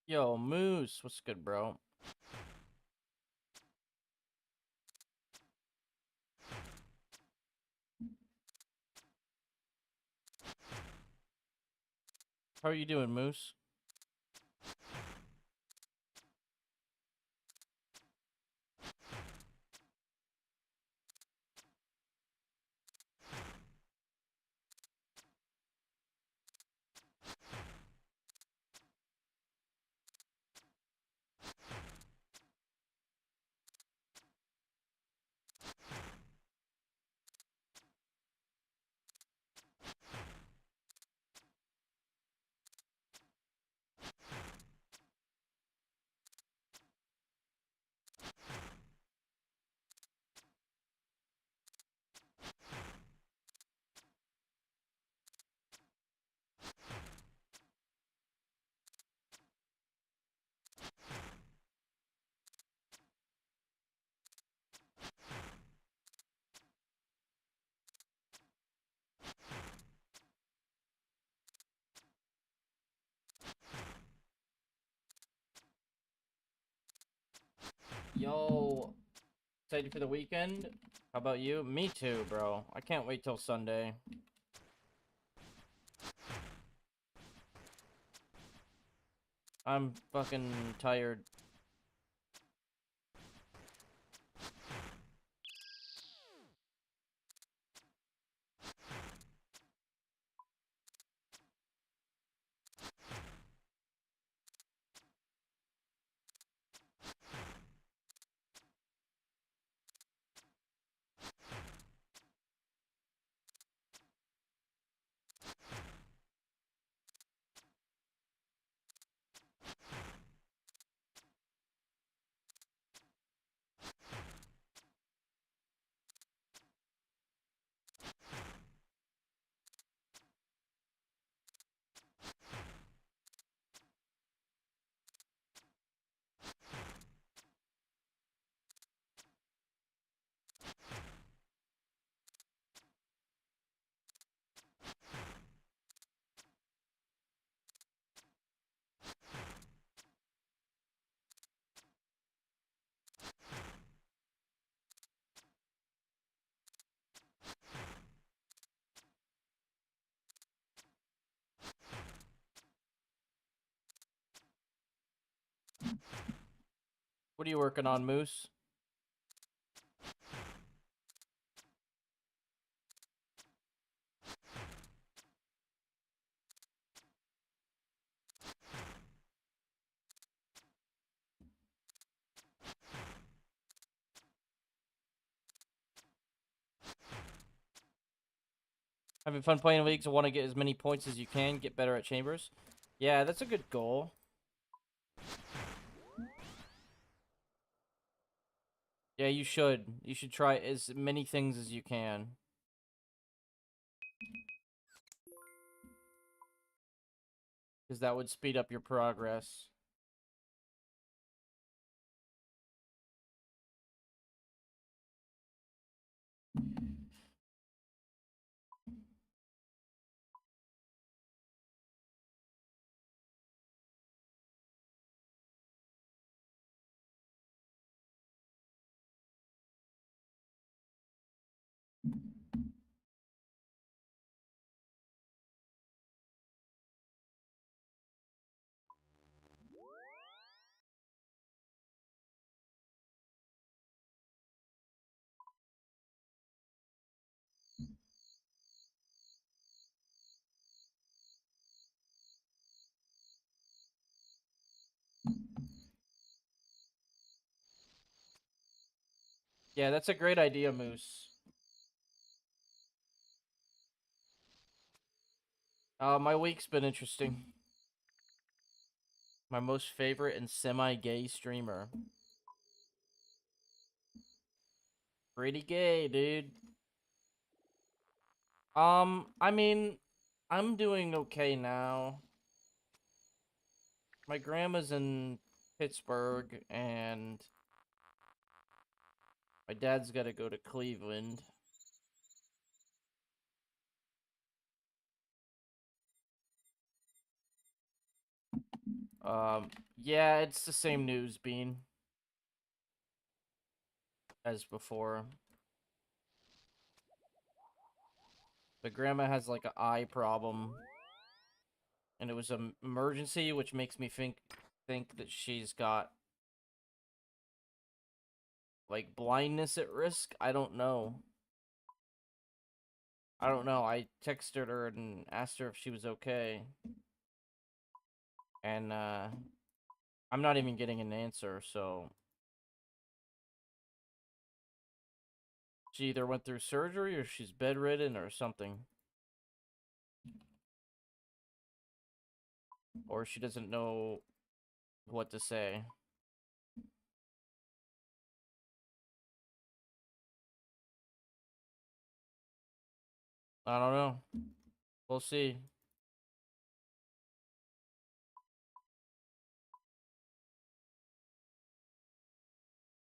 Yo, Moose, what's good, bro? How are you doing, Moose? Yo, excited for the weekend? How about you? Me too, bro. I can't wait till Sunday. I'm fucking tired. What are you working on, Moose? Having fun playing leagues. I want to get as many points as you can, get better at chambers. Yeah, that's a good goal. Yeah, you should. You should try as many things as you can. Because that would speed up your progress. Yeah, that's a great idea, Moose. My week's been interesting. My most favorite and semi-gay streamer. Pretty gay, dude. I mean, I'm doing okay now. My grandma's in Pittsburgh, and my dad's got to go to Cleveland. Yeah, it's the same news, Bean, as before. But grandma has like an eye problem, and it was an emergency, which makes me think that she's got like blindness at risk. I don't know. I don't know. I texted her and asked her if she was okay, and I'm not even getting an answer. So she either went through surgery or she's bedridden or something, or she doesn't know what to say. I don't know. We'll see.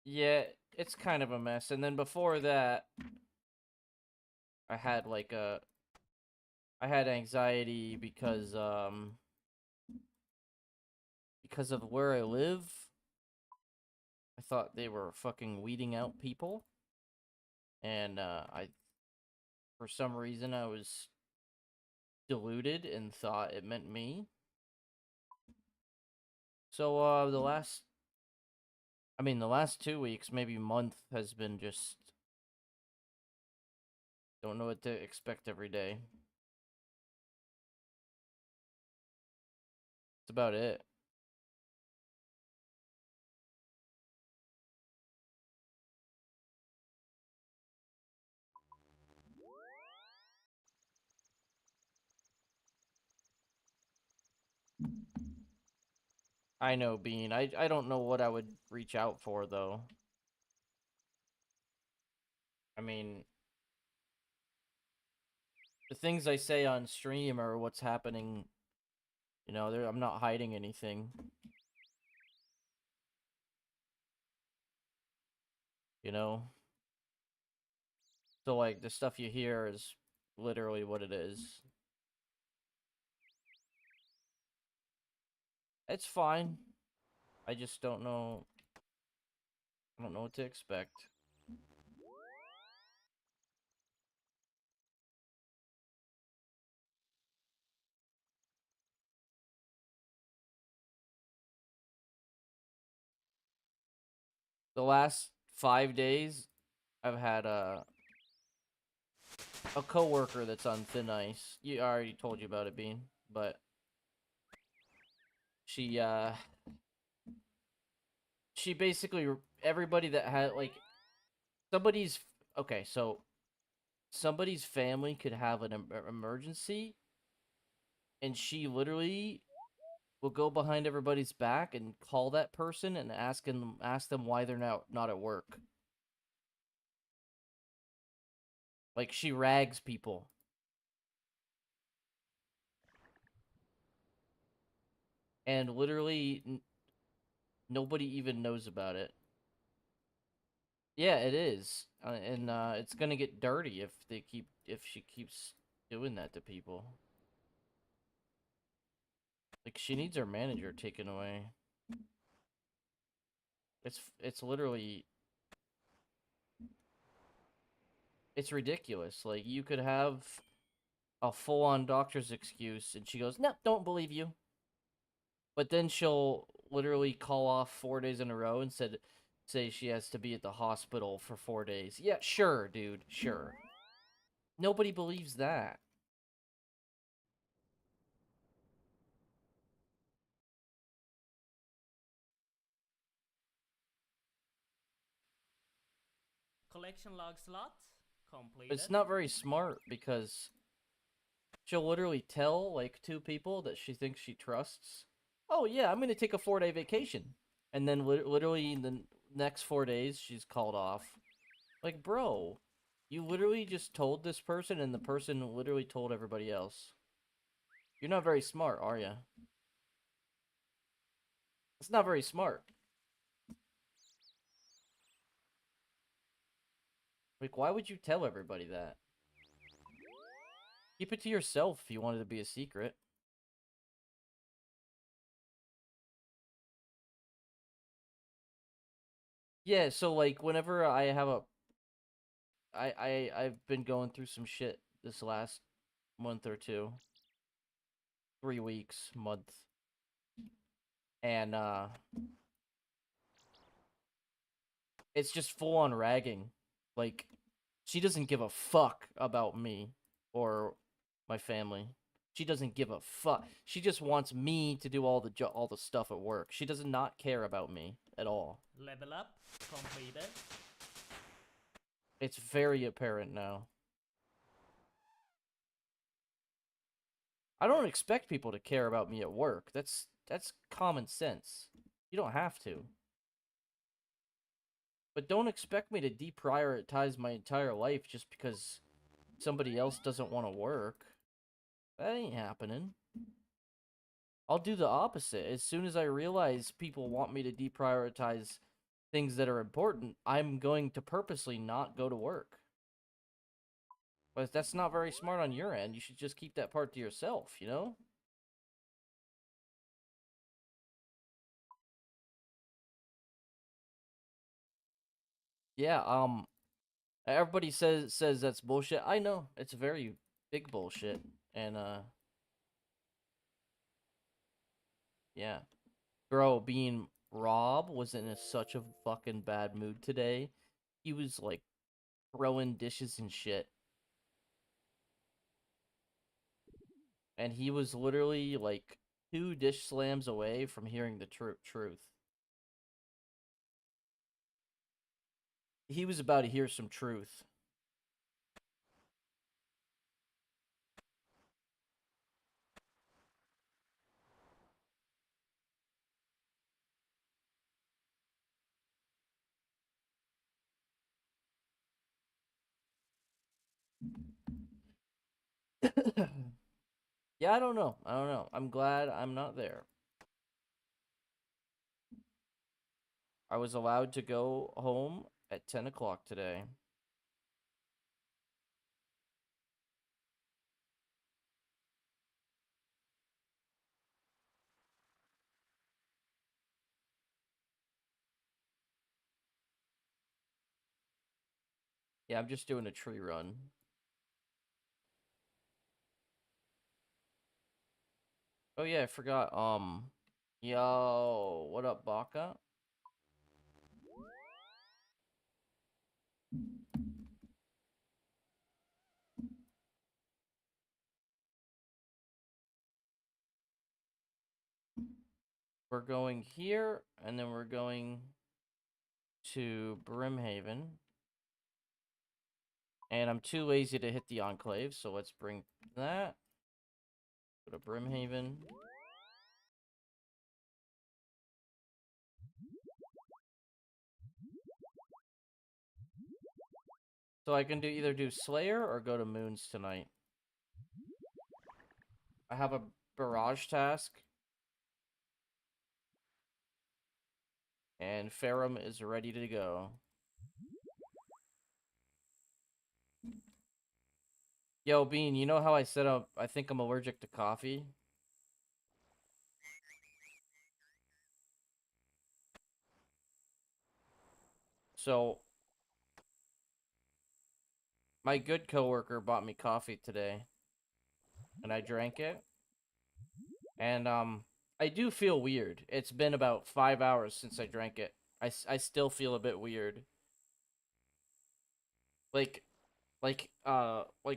Yeah, it's kind of a mess. And then before that, I had like a I had anxiety because of where I live. I thought they were fucking weeding out people, and I for some reason I was deluded and thought it meant me. So the last 2 weeks, maybe month, has been just don't know what to expect every day. That's about it. I know, Bean. I don't know what I would reach out for though. I mean, the things I say on stream are what's happening. You know, I'm not hiding anything. You know, so like the stuff you hear is literally what it is. It's fine. I just don't know. I don't know what to expect. The last 5 days, I've had a coworker that's on thin ice. I already told you about it, Bean, but she she basically everybody that had like somebody's okay, so somebody's family could have an emergency, and she literally will go behind everybody's back and call that person and ask them why they're not at work. Like she rags people. And literally nobody even knows about it. Yeah, it is. And it's going to get dirty if she keeps doing that to people. Like she needs her manager taken away. It's literally it's ridiculous. Like you could have a full-on doctor's excuse and she goes, "No, don't believe you." But then she'll literally call off 4 days in a row and say she has to be at the hospital for 4 days. Yeah, sure, dude, sure. Nobody believes that. Collection log slot It's completed. not very smart because she'll literally tell like two people that she thinks she trusts, "Oh yeah, I'm gonna take a 4 day vacation," and then literally in the next 4 days she's called off. Like, bro, you literally just told this person, and the person literally told everybody else. You're not very smart, are you? It's not very smart. Like, why would you tell everybody that? Keep it to yourself if you wanted to be a secret. Yeah, so like whenever I have a I've been going through some shit this last month or two, 3 weeks, month, and it's just full on ragging. Like she doesn't give a fuck about me or my family. She doesn't give a fuck. She just wants me to do all the stuff at work. She does not care about me at all. Level up completed. It's very apparent now. I don't expect people to care about me at work. That's common sense. You don't have to. But don't expect me to deprioritize my entire life just because somebody else doesn't want to work. That ain't happening. I'll do the opposite. As soon as I realize people want me to deprioritize things that are important, I'm going to purposely not go to work. But that's not very smart on your end. You should just keep that part to yourself, you know? Yeah, everybody says that's bullshit. I know. It's very big bullshit. And yeah. Bro, being Rob was in such a fucking bad mood today. He was like throwing dishes and shit. And he was literally like 2 dish slams away from hearing the truth. He was about to hear some truth. Yeah, I don't know. I don't know. I'm glad I'm not there. I was allowed to go home at 10 o'clock today. Yeah, I'm just doing a tree run. Oh yeah, I forgot. Yo, what up, Baka? We're going here, and then we're going to Brimhaven. And I'm too lazy to hit the Enclave, so let's bring that. Go to Brimhaven. So I can either do Slayer or go to Moons tonight. I have a barrage task. And Ferrum is ready to go. Yo, Bean, you know how I said I think I'm allergic to coffee? So, my good coworker bought me coffee today. And I drank it. And, I do feel weird. It's been about 5 hours since I drank it. I still feel a bit weird. Like, like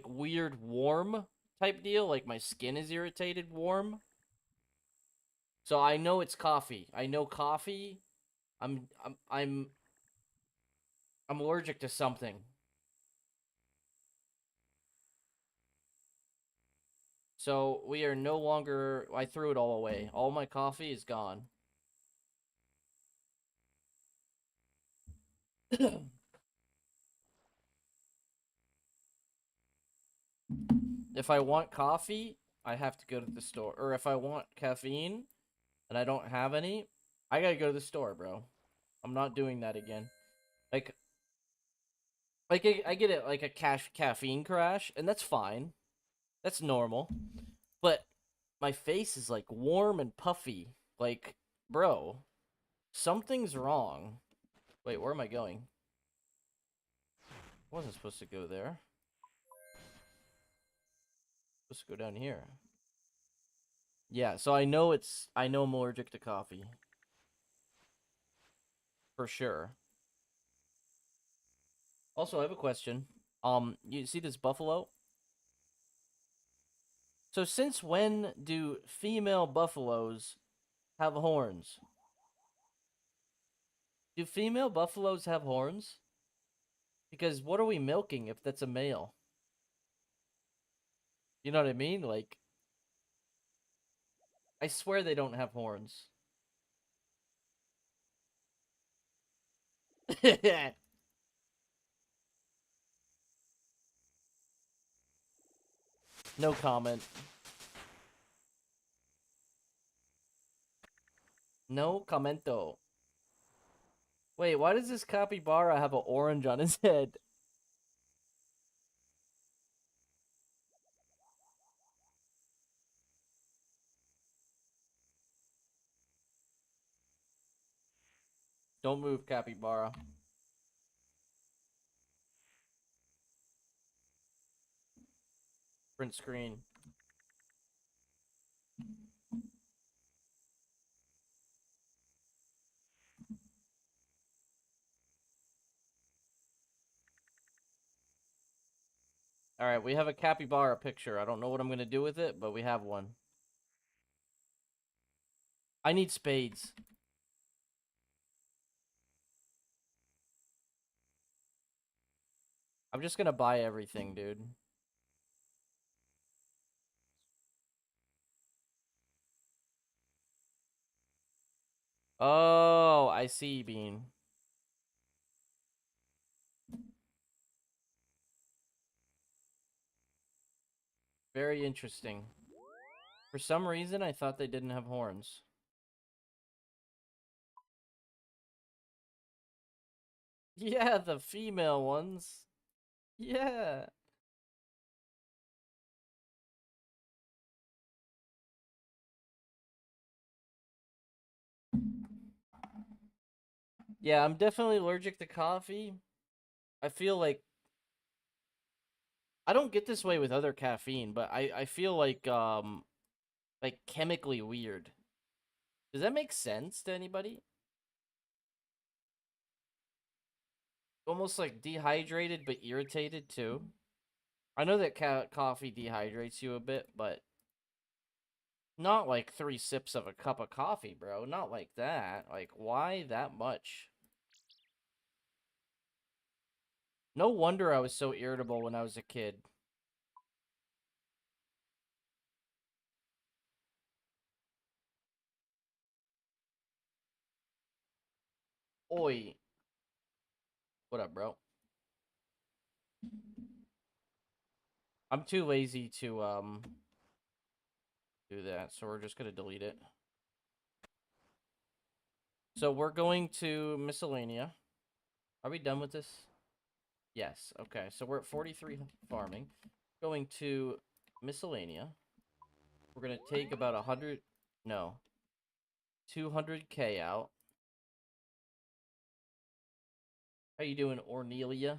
weird warm type deal. Like my skin is irritated warm. So I know it's coffee. I know coffee. I'm I'm I'm I'm allergic to something. So we are no longer. I threw it all away. All my coffee is gone. If I want coffee, I have to go to the store. Or if I want caffeine and I don't have any, I gotta go to the store, bro. I'm not doing that again. Like, I get it, like a caffeine crash, and that's fine. That's normal. But my face is like warm and puffy. Like, bro, something's wrong. Wait, where am I going? I wasn't supposed to go there. Supposed to go down here. Yeah, so I know I'm allergic to coffee. For sure. Also, I have a question. You see this buffalo? So since when do female buffaloes have horns? Do female buffaloes have horns? Because what are we milking if that's a male? You know what I mean? Like, I swear they don't have horns. No comment. No commento. Wait, why does this capybara have an orange on his head? Don't move, capybara. Print screen. Alright, we have a capybara picture. I don't know what I'm gonna do with it, but we have one. I need spades. I'm just gonna buy everything, dude. Oh, I see, Bean. Very interesting. For some reason, I thought they didn't have horns. Yeah, the female ones. Yeah. Yeah, I'm definitely allergic to coffee. I feel I don't get this way with other caffeine, but I feel like chemically weird. Does that make sense to anybody? Almost like dehydrated but irritated too. I know that coffee dehydrates you a bit, but not like 3 sips of a cup of coffee, bro. Not like that. Like, why that much? No wonder I was so irritable when I was a kid. Oi. What up, bro? I'm too lazy to, do that, so we're just gonna delete it. So we're going to miscellanea. Are we done with this? Yes. Okay, so we're at 43 farming. Going to miscellanea. We're gonna take about 100, no, 200K out. How you doing, Ornelia?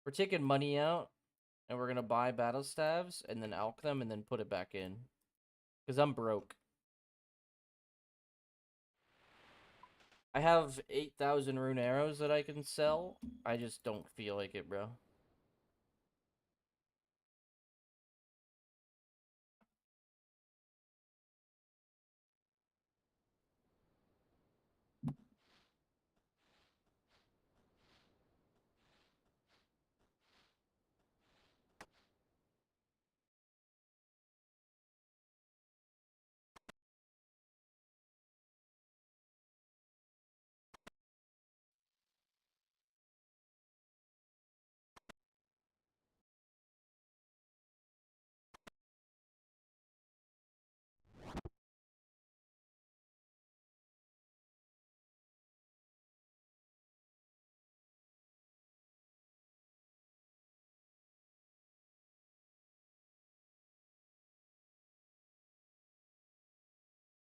We're taking money out, and we're gonna buy battle staves, and then alch them, and then put it back in. Because I'm broke. I have 8,000 rune arrows that I can sell. I just don't feel like it, bro.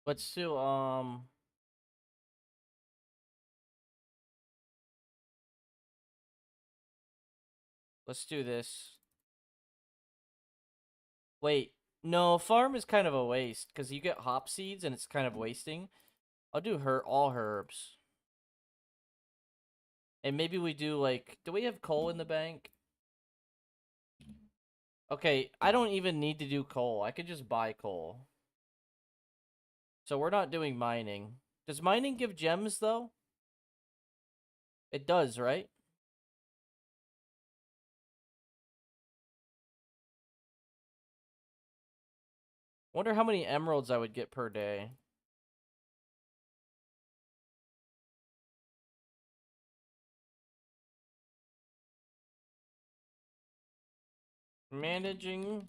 Let's do, Let's do this. Wait, no, farm is kind of a waste because you get hop seeds and it's kind of wasting. I'll do all herbs. And maybe we do like, do we have coal in the bank? Okay, I don't even need to do coal. I could just buy coal. So we're not doing mining. Does mining give gems though? It does, right? Wonder how many emeralds I would get per day. Managing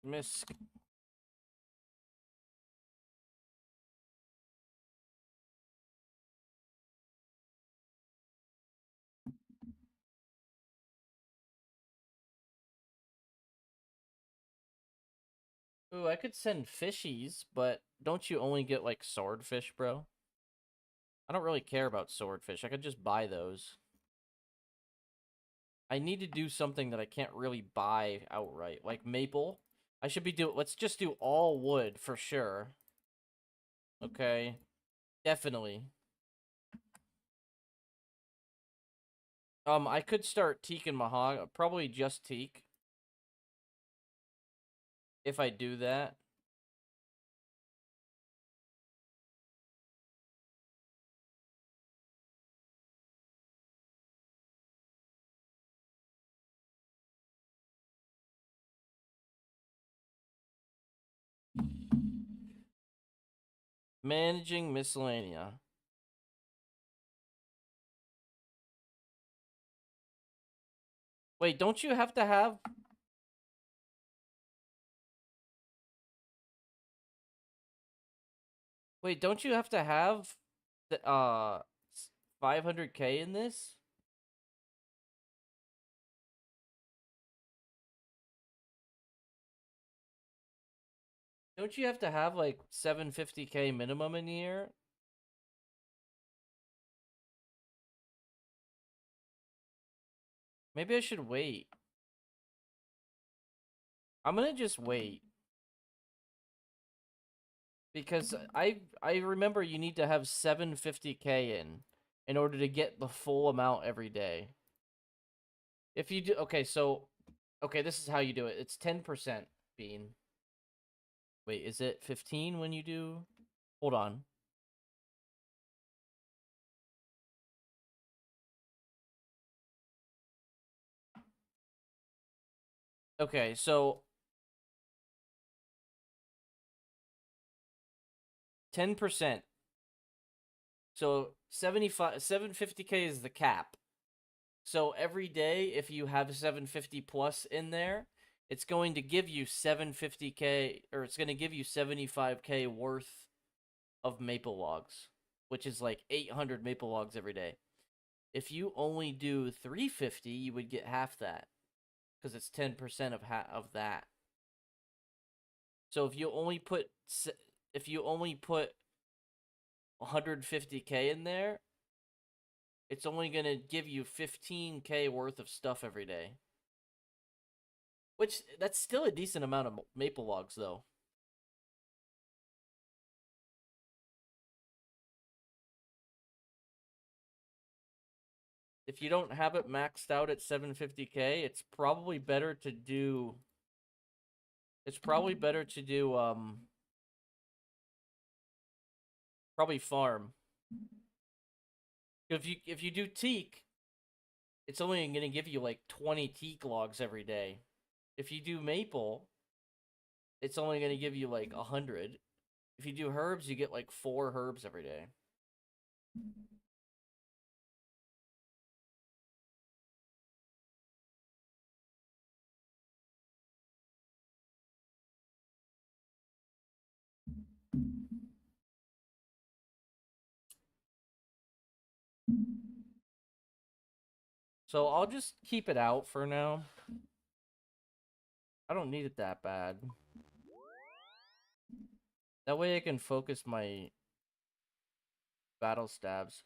misc. Ooh, I could send fishies, but don't you only get like swordfish, bro? I don't really care about swordfish. I could just buy those. I need to do something that I can't really buy outright, like maple. I should be let's just do all wood for sure. Okay. Definitely. I could start teak and mahogany, probably just teak. If I do that. Managing miscellanea. Wait, don't you have to have... Wait, don't you have to have the 500k in this? Don't you have to have like 750k minimum in a year? Maybe I should wait. I'm gonna just wait. Because I remember you need to have 750k in order to get the full amount every day. If you do okay, so okay, this is how you do it. It's 10%, Bean. Wait, is it 15 when you do? Hold on. Okay, so 10%. So 750k is the cap. So every day, if you have 750 plus in there, it's going to give you 750k, or it's going to give you 75k worth of maple logs, which is like 800 maple logs every day. If you only do 350, you would get half that, because it's 10% of that. So if you only put 150k in there, it's only going to give you 15k worth of stuff every day. Which, that's still a decent amount of maple logs, though. If you don't have it maxed out at 750k, it's probably better to do... probably farm. If you do teak, it's only going to give you like 20 teak logs every day. If you do maple, it's only going to give you like 100. If you do herbs, you get like 4 herbs every day. So I'll just keep it out for now. I don't need it that bad. That way I can focus my battle stabs.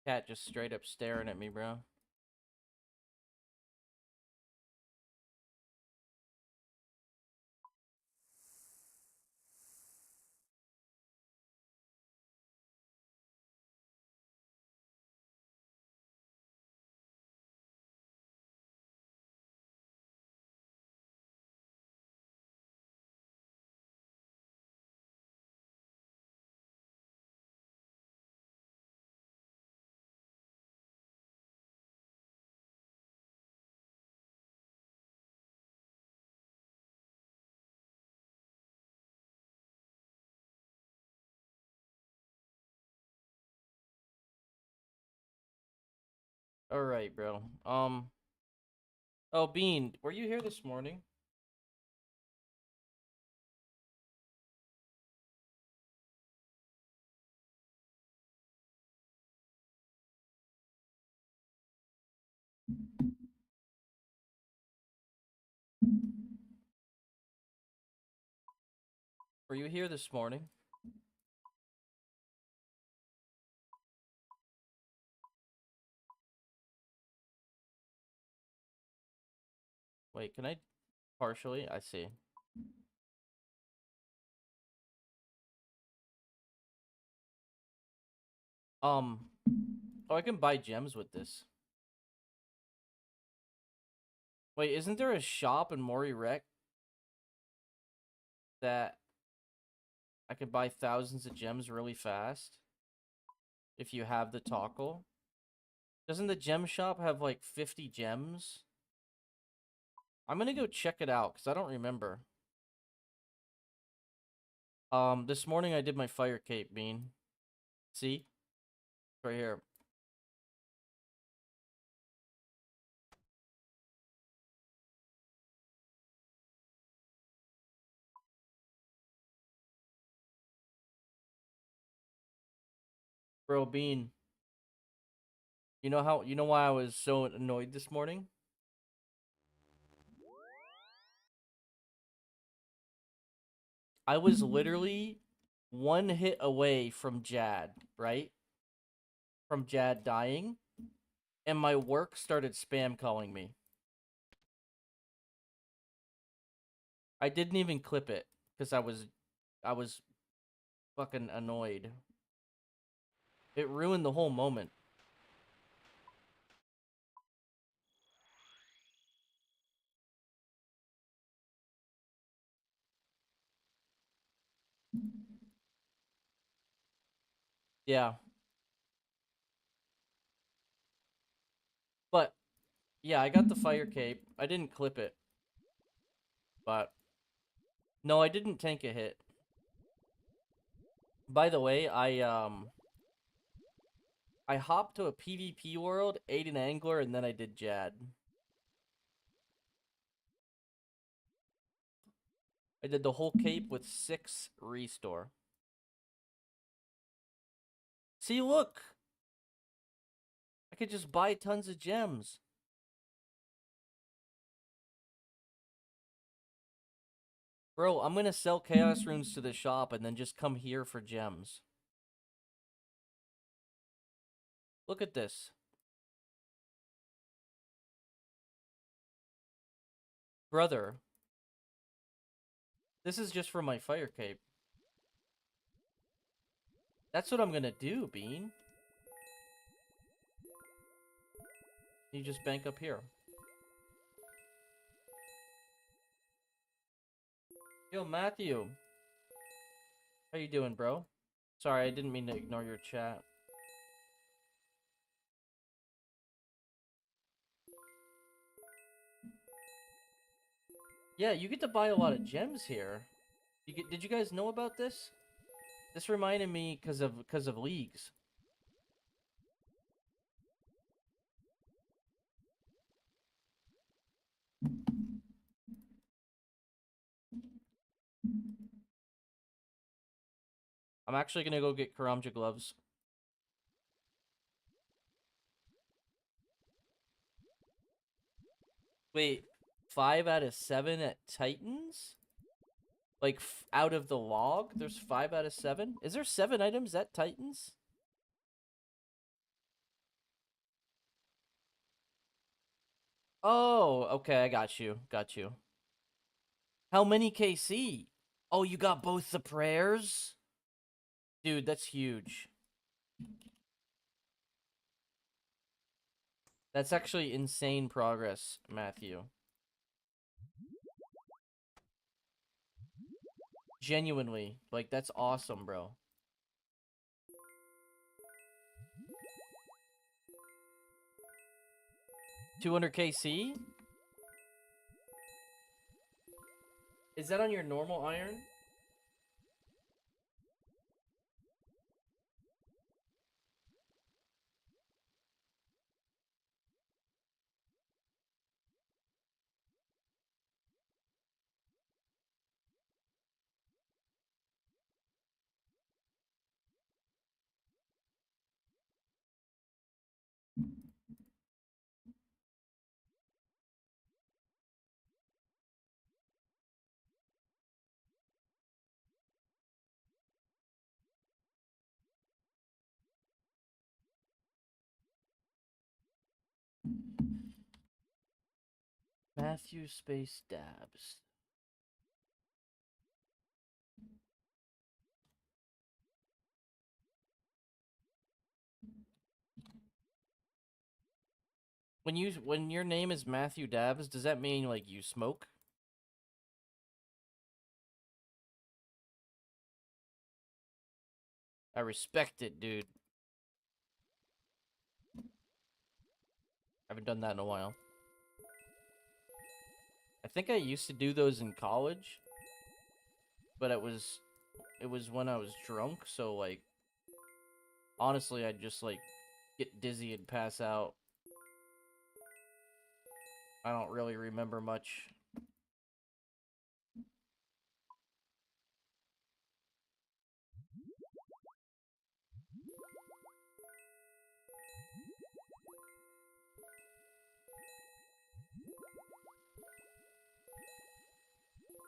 Cat just straight up staring at me, bro. Alright, bro. Oh, Bean, were you here this morning? Were you here this morning? Wait, can I partially? I see. Oh, I can buy gems with this. Wait, isn't there a shop in Mori Rec that I could buy thousands of gems really fast if you have the toggle? Doesn't the gem shop have like 50 gems? I'm gonna go check it out because I don't remember. This morning I did my fire cape, Bean. See? Right here. Bro, Bean. You know why I was so annoyed this morning? I was literally one hit away from Jad, right? From Jad dying, and my work started spam calling me. I didn't even clip it because I was fucking annoyed. It ruined the whole moment. Yeah. But yeah, I got the fire cape. I didn't clip it. But no, I didn't tank a hit. By the way, I hopped to a PvP world, ate an angler, and then I did Jad. I did the whole cape with 6 restore. See, look! I could just buy tons of gems. Bro, I'm gonna sell chaos runes to the shop and then just come here for gems. Look at this. Brother. This is just for my fire cape. That's what I'm gonna do, Bean. You just bank up here. Yo, Matthew. How you doing, bro? Sorry, I didn't mean to ignore your chat. Yeah, you get to buy a lot of gems here. Did you guys know about this? This reminded me because of leagues. I'm actually gonna go get Karamja gloves. Wait, 5 out of 7 at Titans? Like, out of the log, there's 5 out of 7? Is there 7 items at Titans? Oh, okay, I got you. Got you. How many KC? Oh, you got both the prayers? Dude, that's huge. That's actually insane progress, Matthew. Genuinely. Like, that's awesome, bro. $200 KC? Is that on your normal iron? Matthew Space Dabs. When your name is Matthew Dabs, does that mean like you smoke? I respect it, dude. I haven't done that in a while. I think I used to do those in college, but it was when I was drunk, so like honestly, I'd just like get dizzy and pass out. I don't really remember much.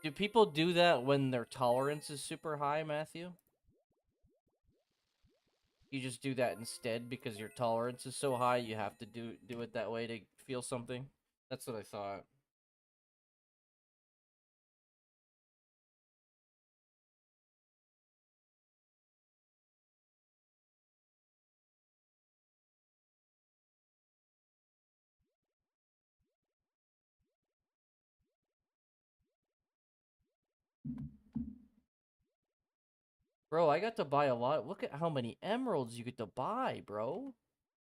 Do people do that when their tolerance is super high, Matthew? You just do that instead because your tolerance is so high, you have to do it that way to feel something? That's what I thought. Bro, I got to buy a lot. Look at how many emeralds you get to buy, bro.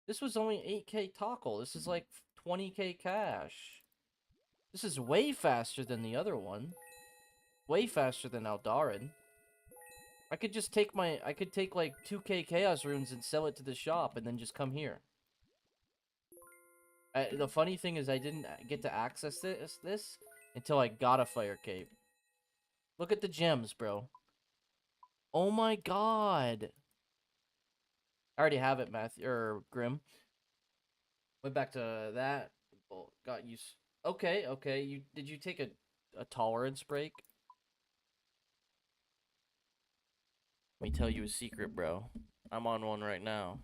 This was only 8k toggle. This is like 20k cash. This is way faster than the other one. Way faster than Aldarin. I could just take I could take like 2k chaos runes and sell it to the shop and then just come here. The funny thing is I didn't get to access this until I got a fire cape. Look at the gems, bro. Oh my god. I already have it, Matthew, or Grim. Went back to that. Oh, got you. Okay, okay. Did you take a tolerance break? Let me tell you a secret, bro. I'm on one right now.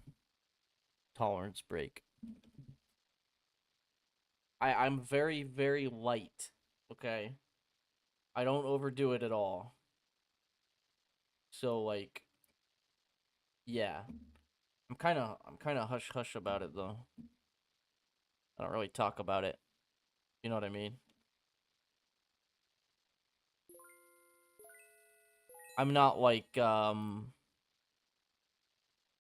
Tolerance break. I'm very, very light. Okay. I don't overdo it at all. So like, yeah, I'm kind of hush hush about it though. I don't really talk about it. You know what I mean? I'm not like I'm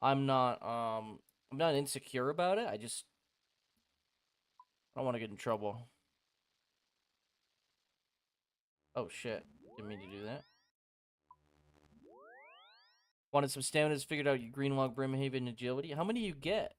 not I'm not insecure about it. I don't want to get in trouble. Oh shit. Didn't mean to do that. Wanted some stamina, figured out your Greenlog, Brimhaven, agility. How many you get?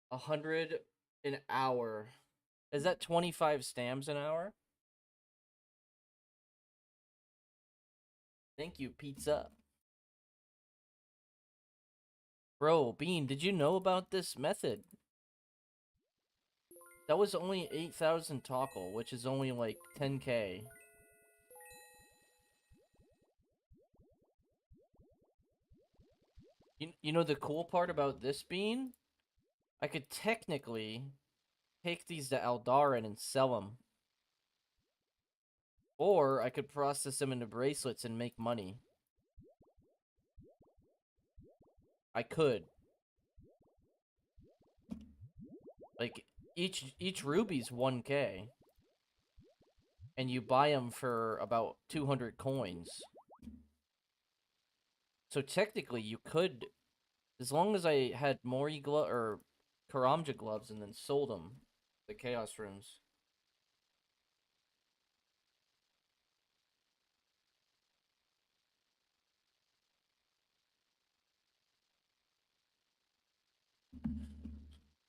A hundred an hour. Is that 25 stamps an hour? Thank you, pizza. Bro, Bean, did you know about this method? That was only 8,000 tockle, which is only like 10k. You know the cool part about this Bean? I could technically take these to Aldarin and sell them. Or I could process them into bracelets and make money. I could. Like, each ruby's 1k. And you buy them for about 200 coins. So technically, you could, as long as I had Mori glove or Karamja gloves and then sold them, the Chaos Runes.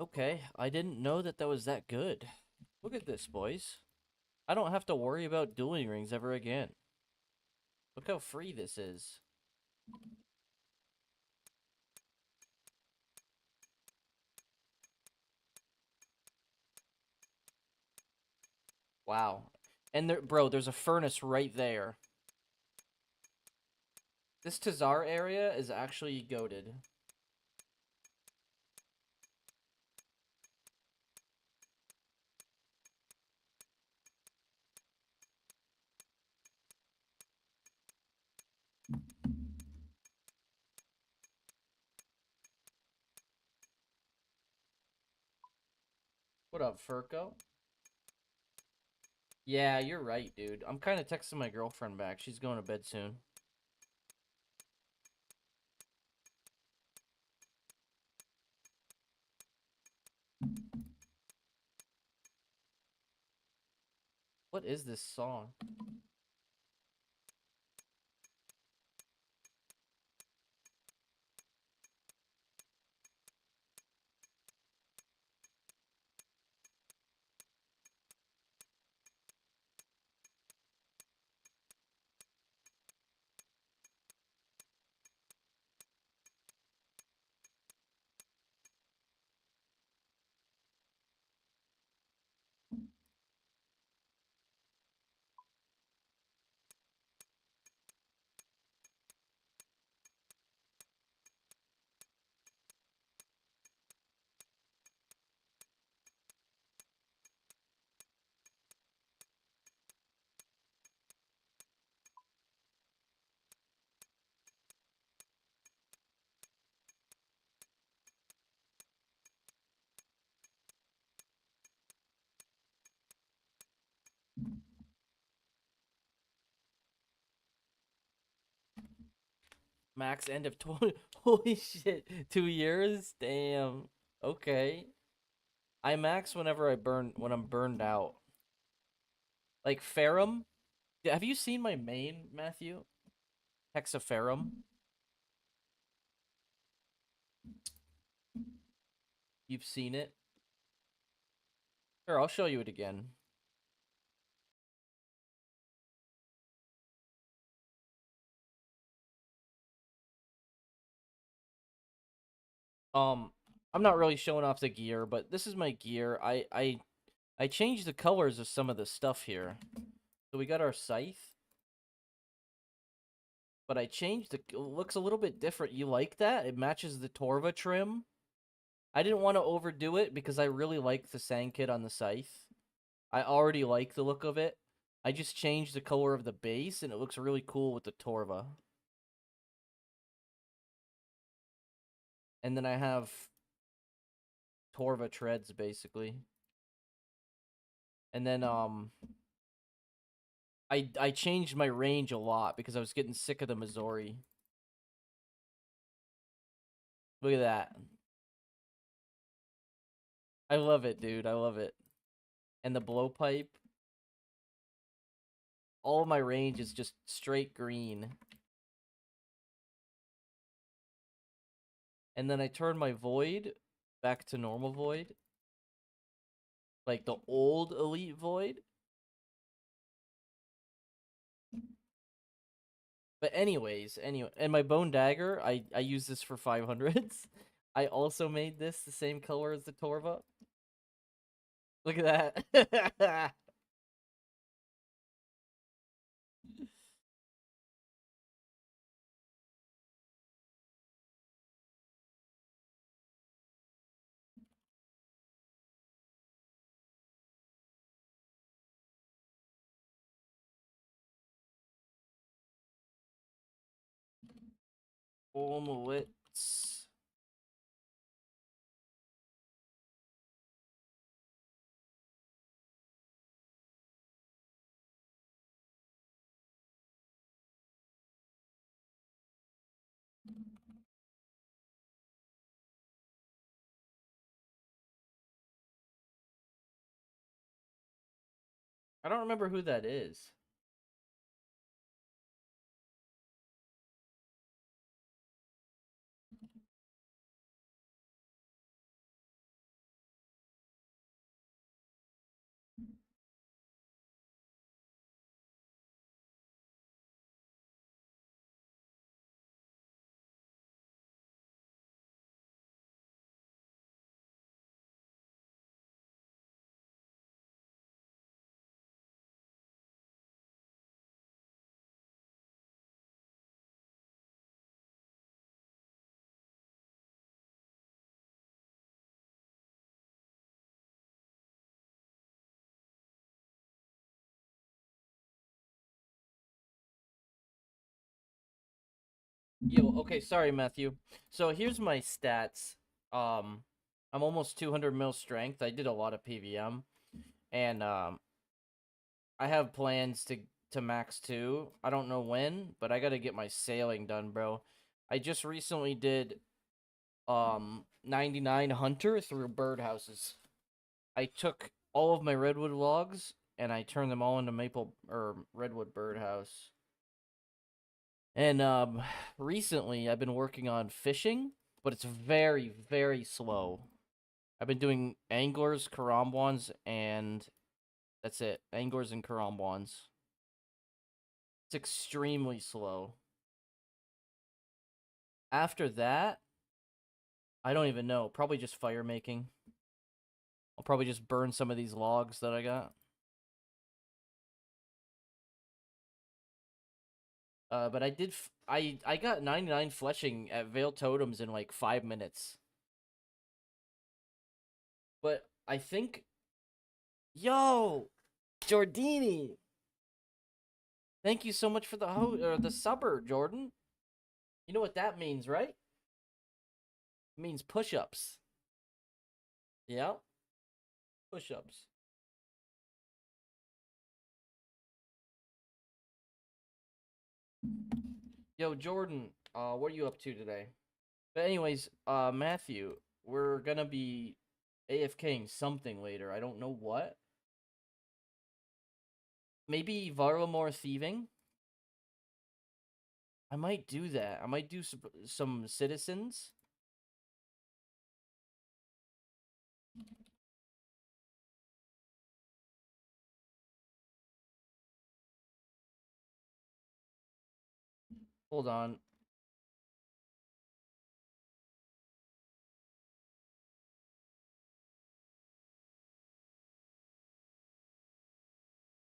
Okay, I didn't know that that was that good. Look at this, boys. I don't have to worry about dueling rings ever again. Look how free this is. Wow. And there, bro, there's a furnace right there. This Tazar area is actually goated. What up, Furco? Yeah, you're right, dude. I'm kind of texting my girlfriend back. She's going to bed soon. What is this song? Max end of 20. Holy shit. 2 years? Damn. Okay. I max whenever when I'm burned out. Like Ferrum. Have you seen my main, Matthew? Hexaferrum. You've seen it? Here, I'll show you it again. I'm not really showing off the gear, but this is my gear. I changed the colors of some of the stuff here. So we got our scythe. But I changed it looks a little bit different. You like that? It matches the Torva trim. I didn't want to overdo it because I really like the sand kit on the scythe. I already like the look of it. I just changed the color of the base and it looks really cool with the Torva. And then I have Torva treads basically. And then I changed my range a lot because I was getting sick of the Missouri. Look at that. I love it, dude. I love it. And the blowpipe. All of my range is just straight green. And then I turn my void back to normal void. Like the old elite void. But anyways, and my bone dagger, I use this for 500s. I also made this the same color as the Torva. Look at that. Omelets. I don't remember who that is. Yo, okay, sorry, Matthew. So here's my stats. I'm almost 200 mil strength. I did a lot of PVM, and I have plans to max 2. I don't know when, but I got to get my sailing done, bro. I just recently did 99 hunter through birdhouses. I took all of my redwood logs and I turned them all into maple or redwood birdhouse. And recently I've been working on fishing, but it's very, very slow. I've been doing anglers, karambwans, and that's it. Anglers and karambwans. It's extremely slow. After that, I don't even know. Probably just fire making. I'll probably just burn some of these logs that I got. But I did. I got 99 fleshing at Veil Totems in like 5 minutes. But I think, yo, Jordini, thank you so much for the subber, Jordan. You know what that means, right? It means push-ups. Yeah, push-ups. Yo, Jordan, what are you up to today? But anyways, Matthew, we're gonna be AFKing something later. I don't know what. Maybe Varlamore thieving. I might do that. I might do some citizens. Hold on.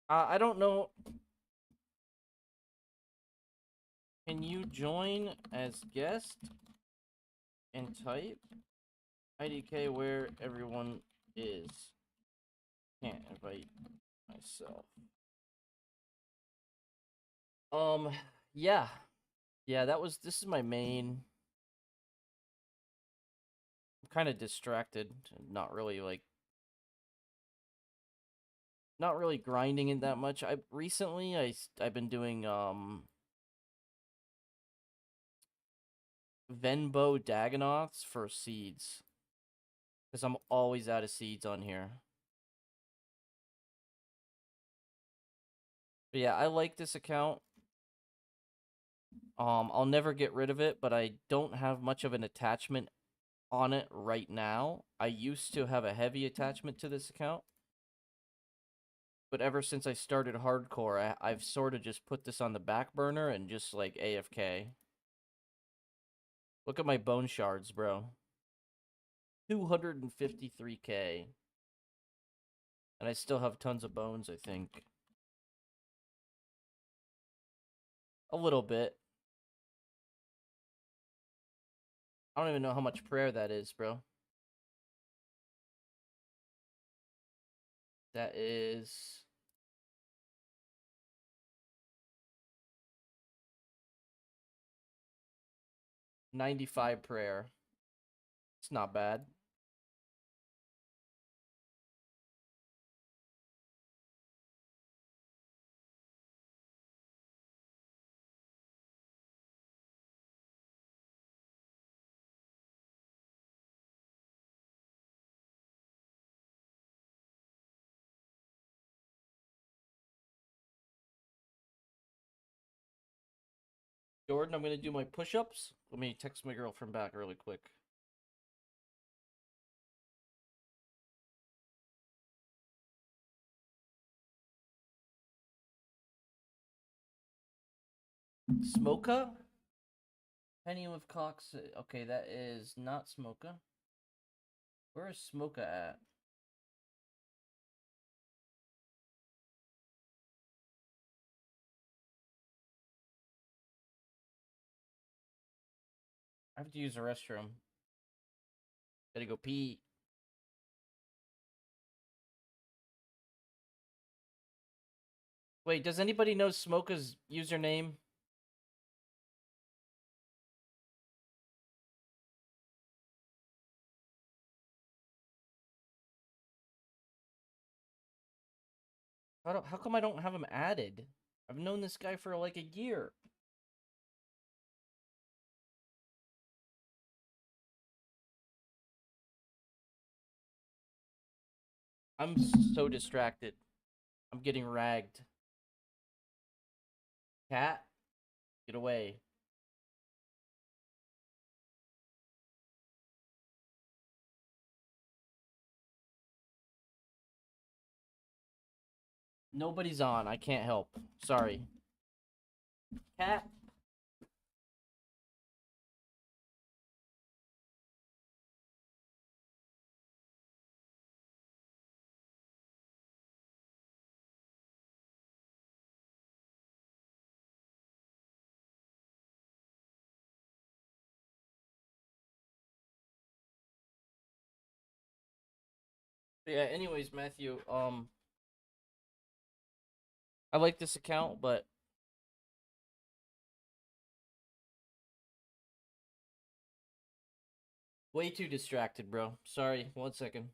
I don't know. Can you join as guest and type IDK where everyone is? Can't invite myself. Yeah. Yeah, this is my main. I'm kind of distracted, not really not really grinding it that much. I've been doing Venbo Dagonoths for seeds because I'm always out of seeds on here. But yeah, I like this account. I'll never get rid of it, but I don't have much of an attachment on it right now. I used to have a heavy attachment to this account, but ever since I started hardcore, I've sort of just put this on the back burner and just like AFK. Look at my bone shards, bro. 253k. And I still have tons of bones, I think. A little bit. I don't even know how much prayer that is, bro. That is 95 prayer. It's not bad. Jordan, I'm gonna do my push-ups. Let me text my girlfriend back really quick. Smoka? Penny with Cox. Okay, that is not Smoka. Where is Smoka at? I have to use the restroom. Gotta go pee. Wait, does anybody know Smoka's username? How come I don't have him added? I've known this guy for like a year. I'm so distracted. I'm getting ragged. Cat, get away. Nobody's on. I can't help. Sorry. Cat. Yeah, anyways, Matthew, I like this account, but way too distracted, bro. Sorry. 1 second.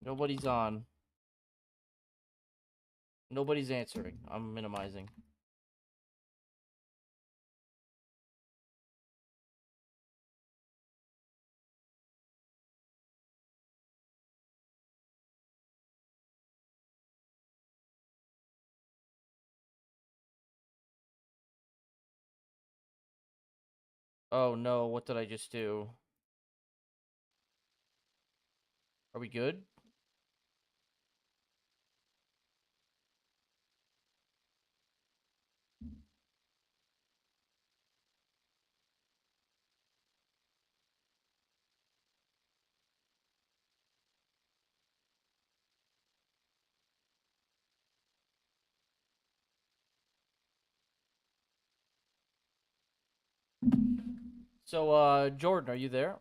Nobody's on. Nobody's answering. I'm minimizing. Oh no, what did I just do? Are we good? So, Jordan, are you there?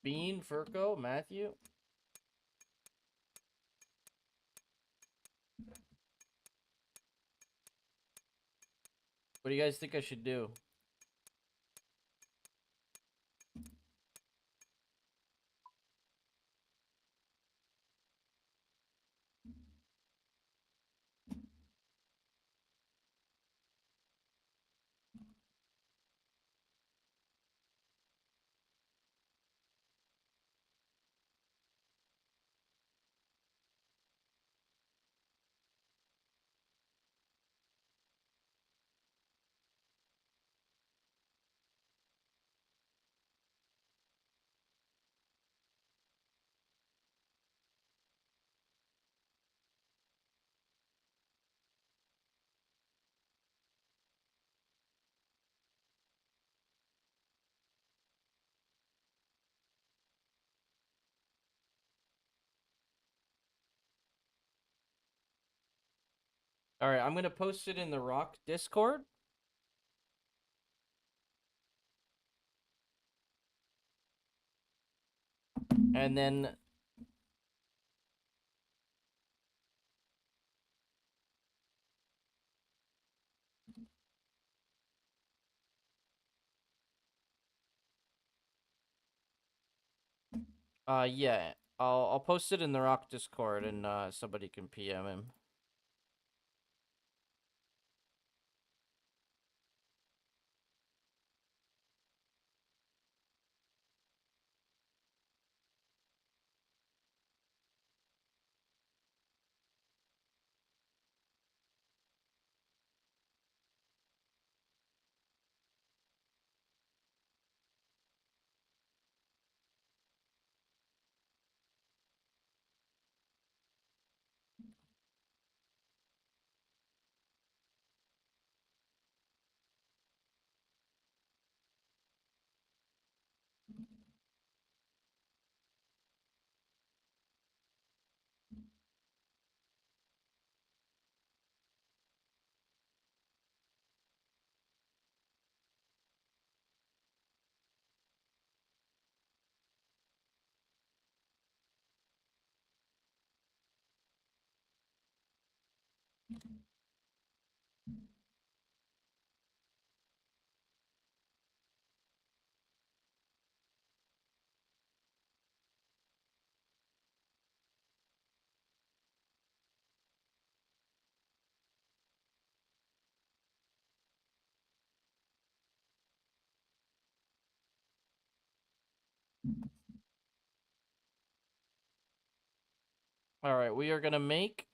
Bean, Furco, Matthew? What do you guys think I should do? Alright, I'm gonna post it in the Rock Discord. And then yeah, I'll post it in the Rock Discord and somebody can PM him. All right, we are gonna make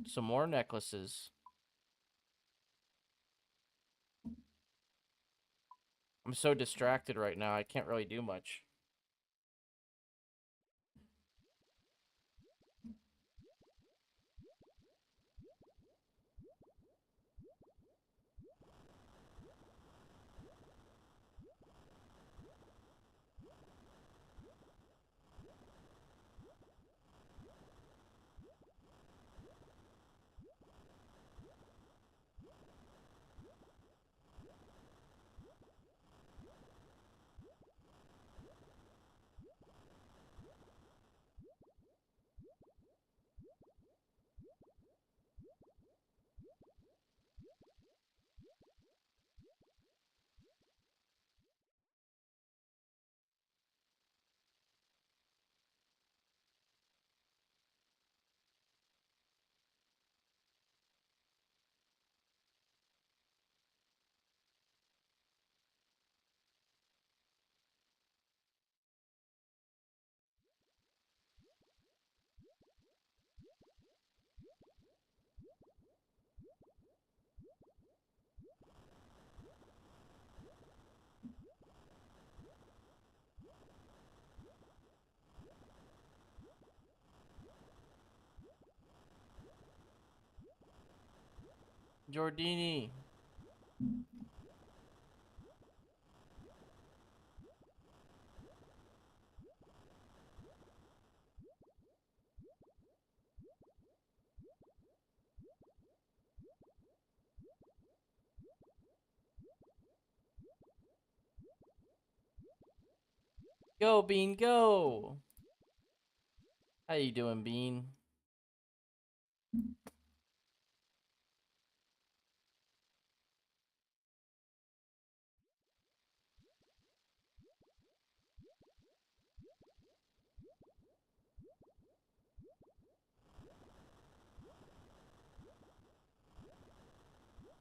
some more necklaces. I'm so distracted right now, I can't really do much. Giordini. Go, Bean, go! How you doing, Bean?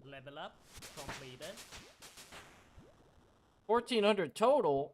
Level up completed. 1,400 total?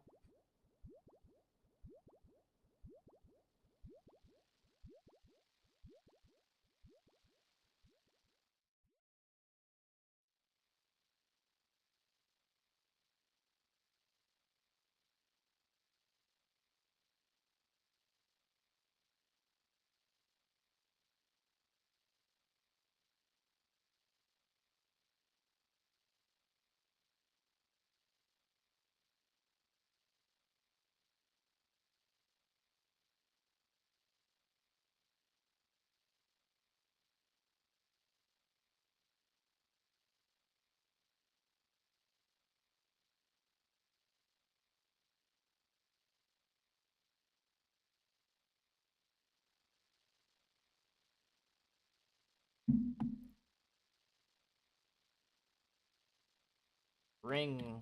Ring.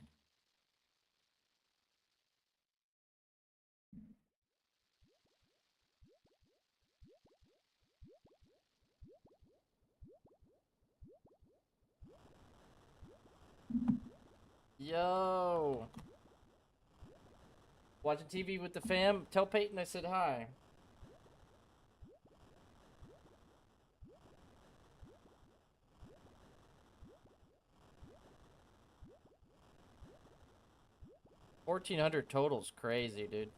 Yo! Watching TV with the fam? Tell Peyton I said hi. $1,400 total's crazy, dude.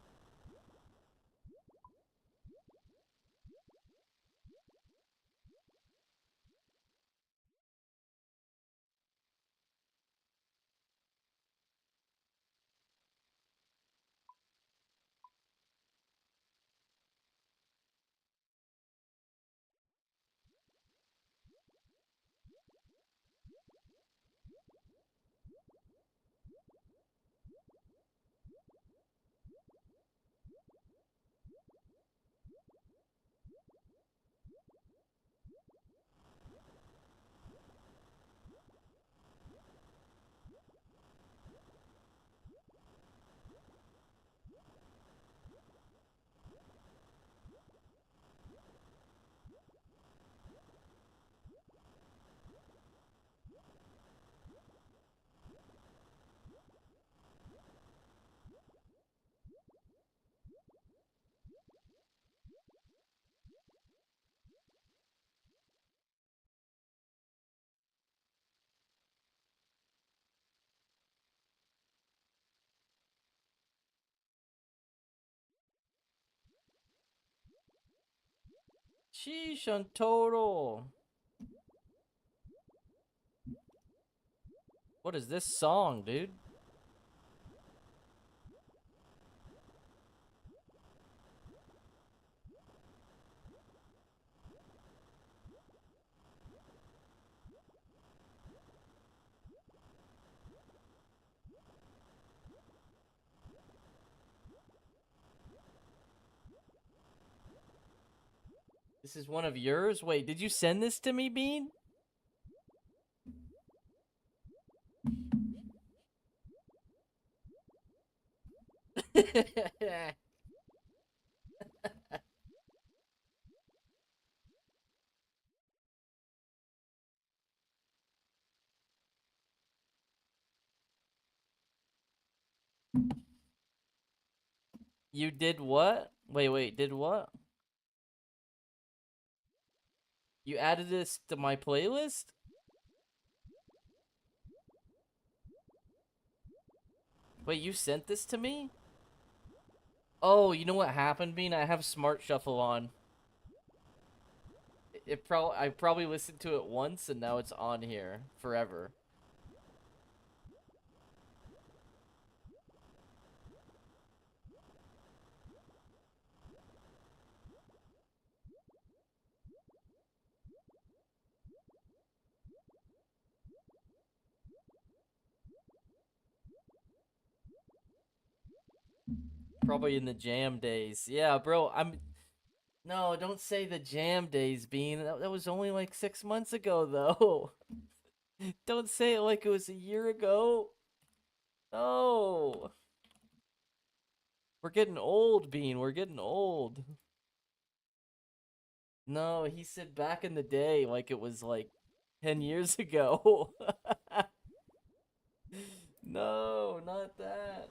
Sheesh on total. What is this song, dude? This is one of yours? Wait, did you send this to me, Bean? You did what? Wait, did what? You added this to my playlist? Wait, you sent this to me? Oh, you know what happened, Bean? I have Smart Shuffle on. I probably listened to it once and now it's on here forever. Probably in the jam days. Yeah, bro, No, don't say the jam days, Bean. That was only like 6 months ago, though. Don't say it like it was a year ago. No. We're getting old, Bean. We're getting old. No, he said back in the day like it was like 10 years ago. No, not that.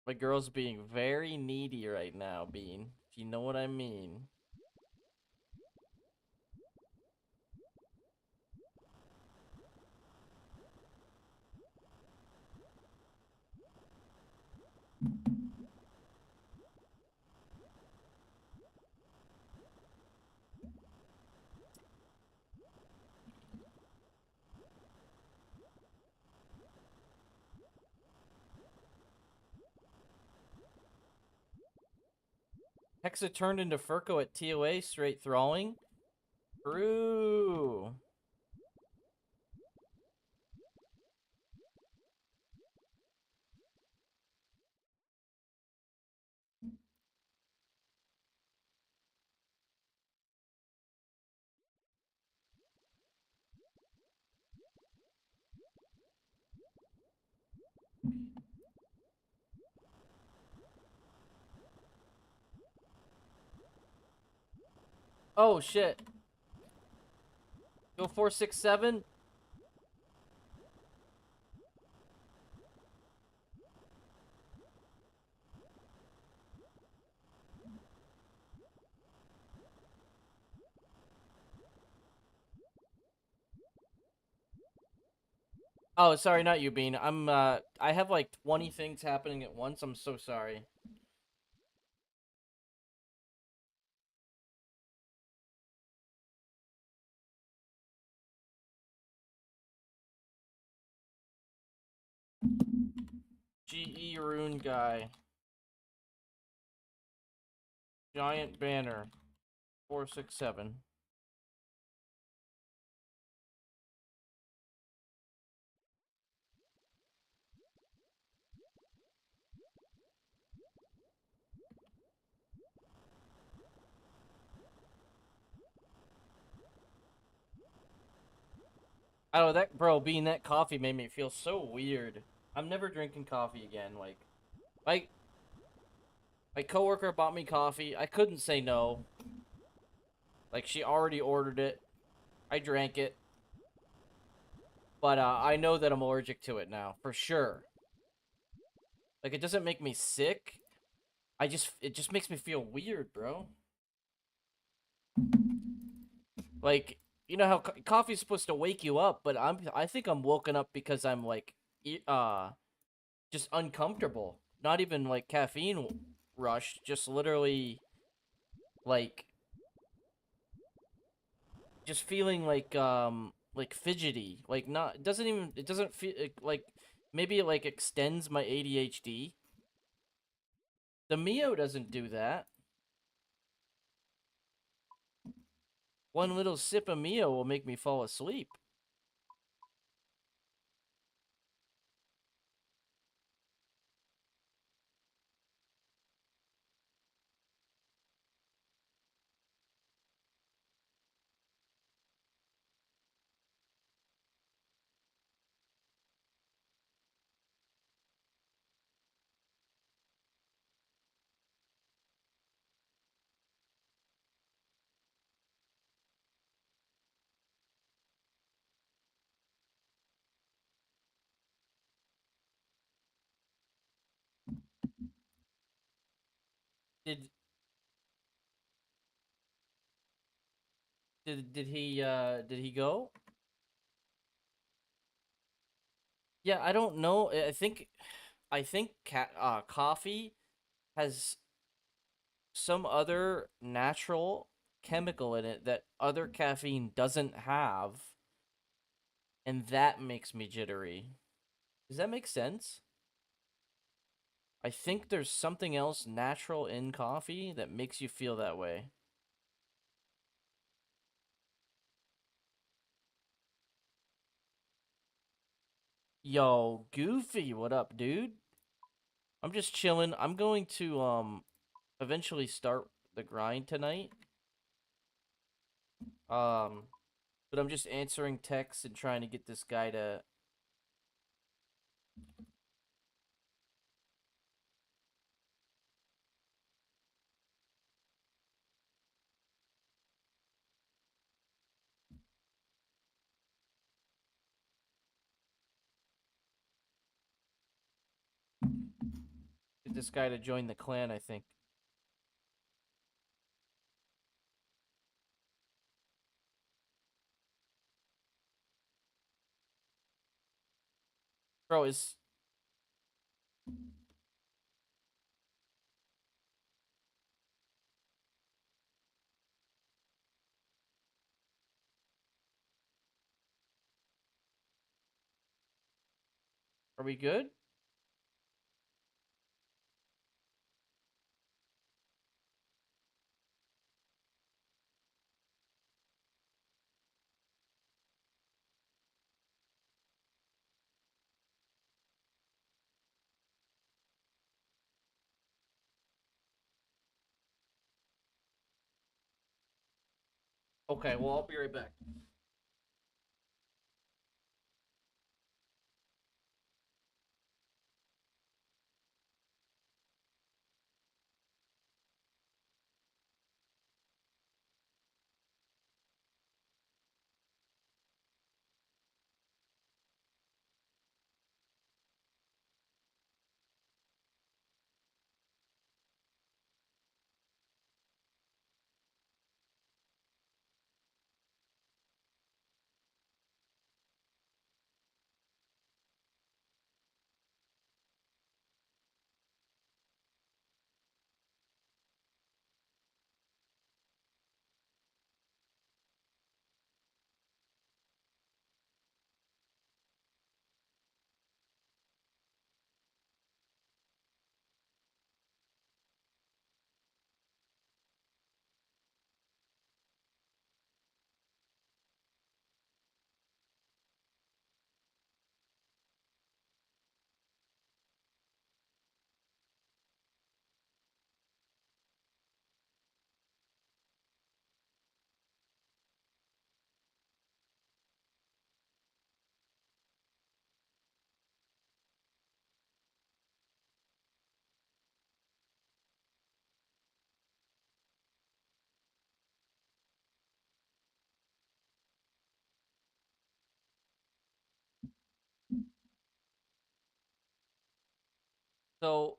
My girl's being very needy right now, Bean. If you know what I mean. Hexa turned into Furco at TOA, straight throwing. True. Oh, shit. Go 467. Oh, sorry, not you, Bean. I have like 20 things happening at once. I'm so sorry. GE Rune guy. Giant banner. 467. I don't know, that bro, being that coffee made me feel so weird. I'm never drinking coffee again. Like, my my coworker bought me coffee. I couldn't say no. Like, she already ordered it. I drank it, but I know that I'm allergic to it now for sure. Like, it doesn't make me sick. It just makes me feel weird, bro. Like, you know how coffee's supposed to wake you up, but I think I'm woken up because I'm like just uncomfortable. Not even like caffeine rush, just literally like just feeling like fidgety. Like not it doesn't feel like maybe it like extends my ADHD. The Mio doesn't do that. One little sip of Mio will make me fall asleep. Did did he go? Yeah, I don't know. I think coffee has some other natural chemical in it that other caffeine doesn't have, and that makes me jittery. Does that make sense? I think there's something else natural in coffee that makes you feel that way. Yo, Goofy, what up, dude? I'm just chilling. I'm going to eventually start the grind tonight. Um, but I'm just answering texts and trying to get this guy to. Get this guy to join the clan, I think. Bro, are we good? Okay, well, I'll be right back. So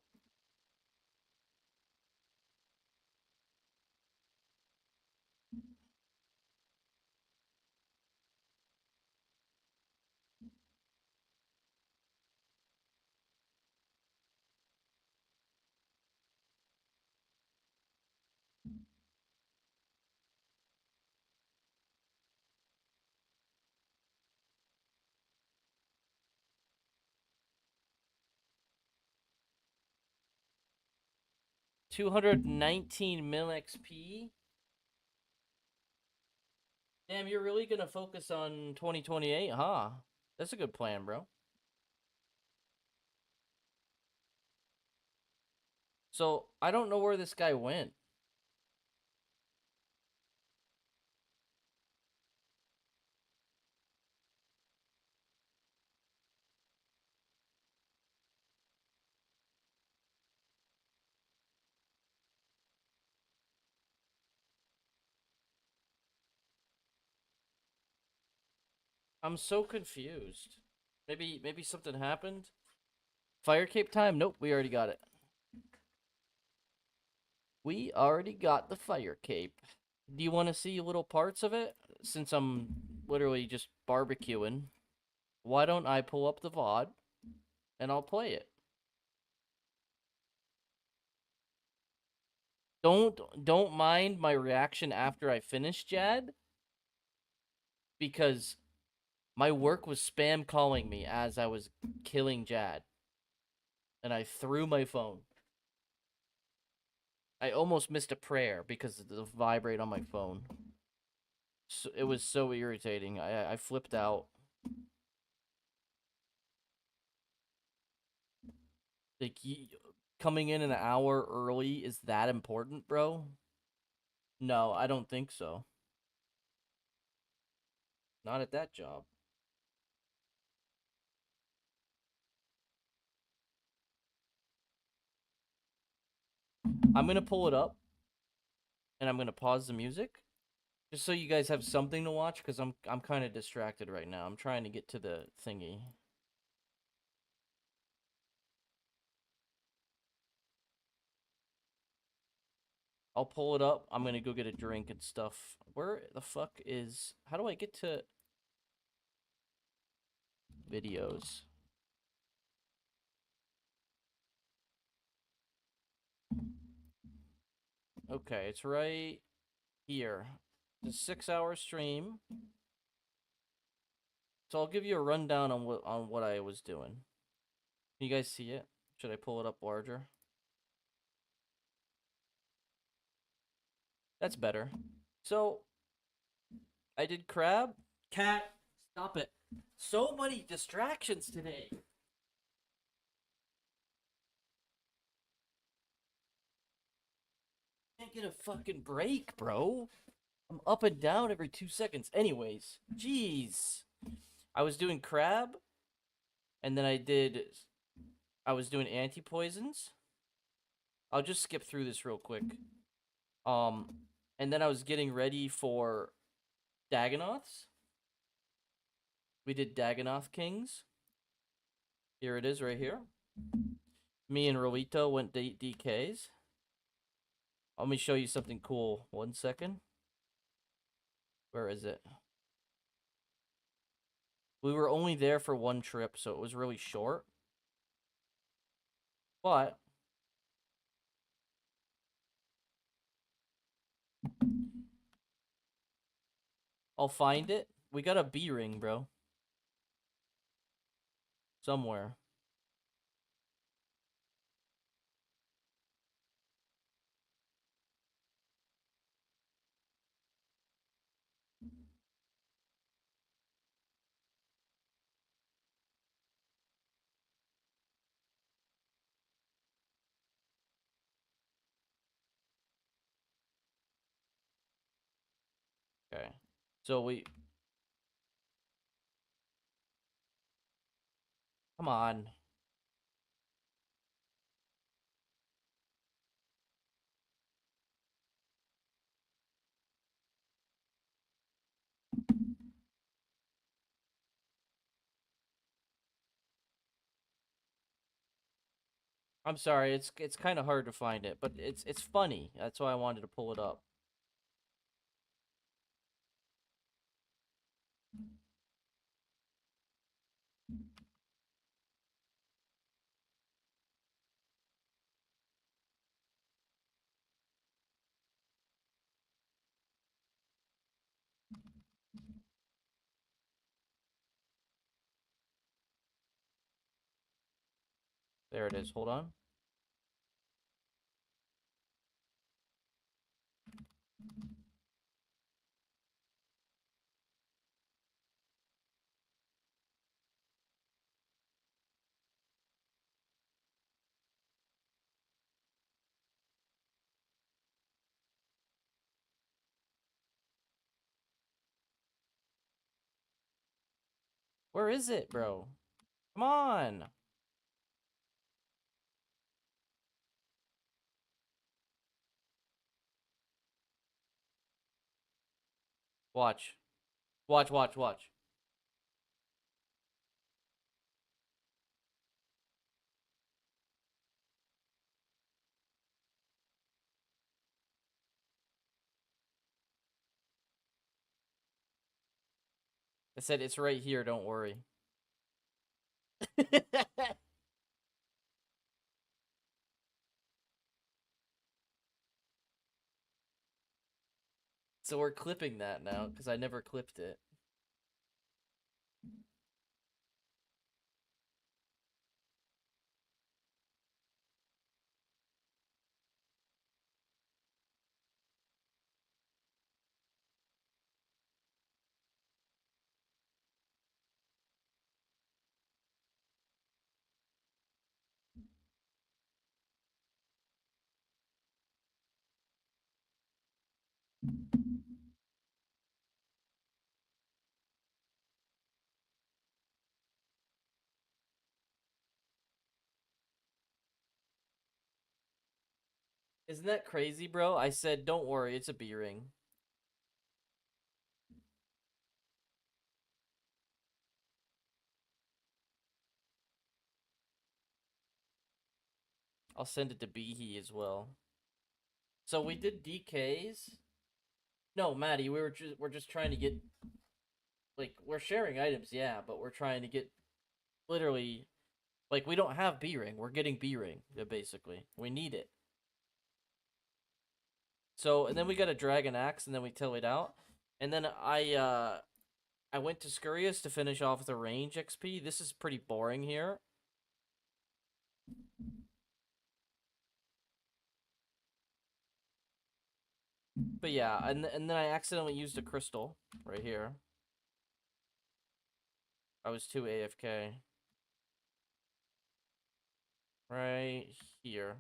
219 mil XP. Damn, you're really gonna focus on 2028, huh? That's a good plan, bro. So I don't know where this guy went. I'm so confused. Maybe something happened. Fire cape time? Nope, we already got it. We already got the fire cape. Do you want to see little parts of it? Since I'm literally just barbecuing, why don't I pull up the VOD and I'll play it? Don't mind my reaction after I finish, Jad, because my work was spam calling me as I was killing Jad, and I threw my phone. I almost missed a prayer because of the vibrate on my phone. So, it was so irritating. I flipped out. Like, coming in an hour early is that important, bro? No, I don't think so. Not at that job. I'm gonna pull it up, and I'm gonna pause the music, just so you guys have something to watch, because I'm kind of distracted right now. I'm trying to get to the thingy. I'll pull it up. I'm gonna go get a drink and stuff. Where the fuck is... How do I get to... videos? Okay, it's right here. It's a 6-hour stream. So I'll give you a rundown on what I was doing. Can you guys see it? Should I pull it up larger? That's better. So I did crab. Cat, stop it. So many distractions today. Can't get a fucking break, bro. I'm up and down every 2 seconds. Anyways, jeez. I was doing crab, and then I was doing anti-poisons. I'll just skip through this real quick. Um, and then I was getting ready for Dagonoths. We did Dagonoth Kings. Here it is right here. Me and Rolito went DKs. Let me show you something cool. 1 second. Where is it? We were only there for one trip, so it was really short. But I'll find it. We got a B ring, bro. Somewhere. Okay. So we... Come on. I'm sorry, it's kind of hard to find it, but it's funny. That's why I wanted to pull it up. There it is. Hold on. Where is it, bro? Come on. Watch. Watch, watch, watch. I said it's right here, don't worry. So we're clipping that now, because I never clipped it. Isn't that crazy, bro? I said, don't worry, it's a B ring. I'll send it to Behe as well. So we did DKs. No, Maddie, we're just trying to get, like, we're sharing items, yeah, but we're trying to get literally, like, we don't have B ring. We're getting B ring, basically. We need it. So, and then we got a dragon axe, and then we till it out. And then I went to Scurious to finish off the range XP. This is pretty boring here. But yeah, and then I accidentally used a crystal right here. I was too AFK. Right here.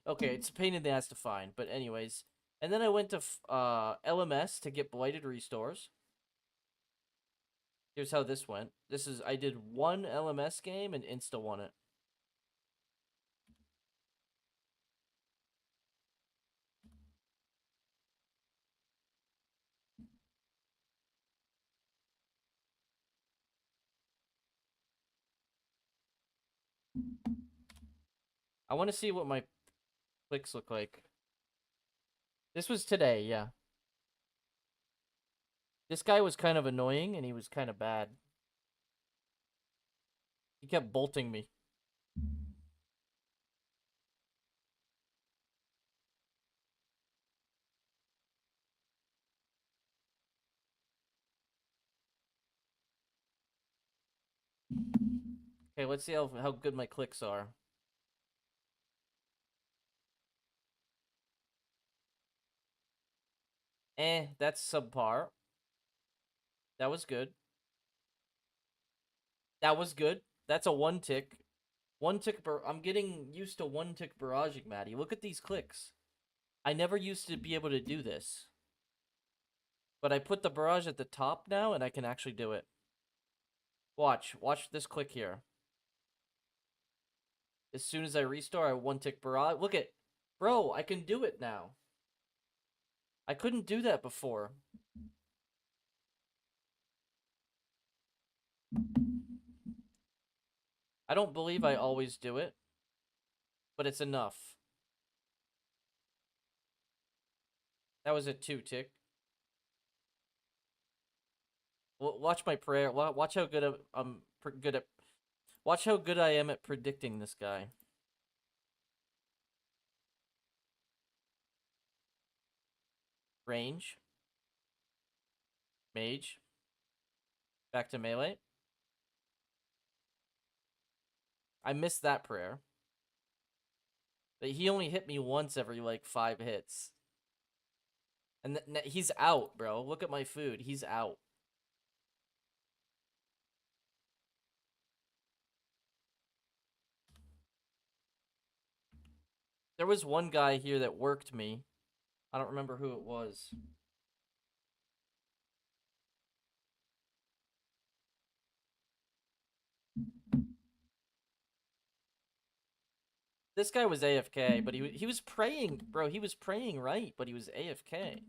Okay, it's a pain in the ass to find, but anyways. And then I went to LMS to get blighted restores. Here's how this went. I did one LMS game and insta won it. I want to see what my clicks look like. This was today, yeah. This guy was kind of annoying and he was kind of bad. He kept bolting me. Okay, let's see how good my clicks are. That's subpar. That was good. That was good. That's a one tick. One tick. I'm getting used to one tick barraging, Maddie. Look at these clicks. I never used to be able to do this. But I put the barrage at the top now, and I can actually do it. Watch this click here. As soon as I restore, I one tick barrage. Look at, bro, I can do it now. I couldn't do that before. I don't believe I always do it, but it's enough. That was a 2 tick. Watch my prayer. Watch how good I'm good at. Watch how good I am at predicting this guy. Range. Mage. Back to melee. I missed that prayer. But he only hit me once every like 5 hits. And he's out, bro. Look at my food. He's out. There was one guy here that worked me. I don't remember who it was. This guy was AFK, but he was praying, bro. He was praying right, but he was AFK.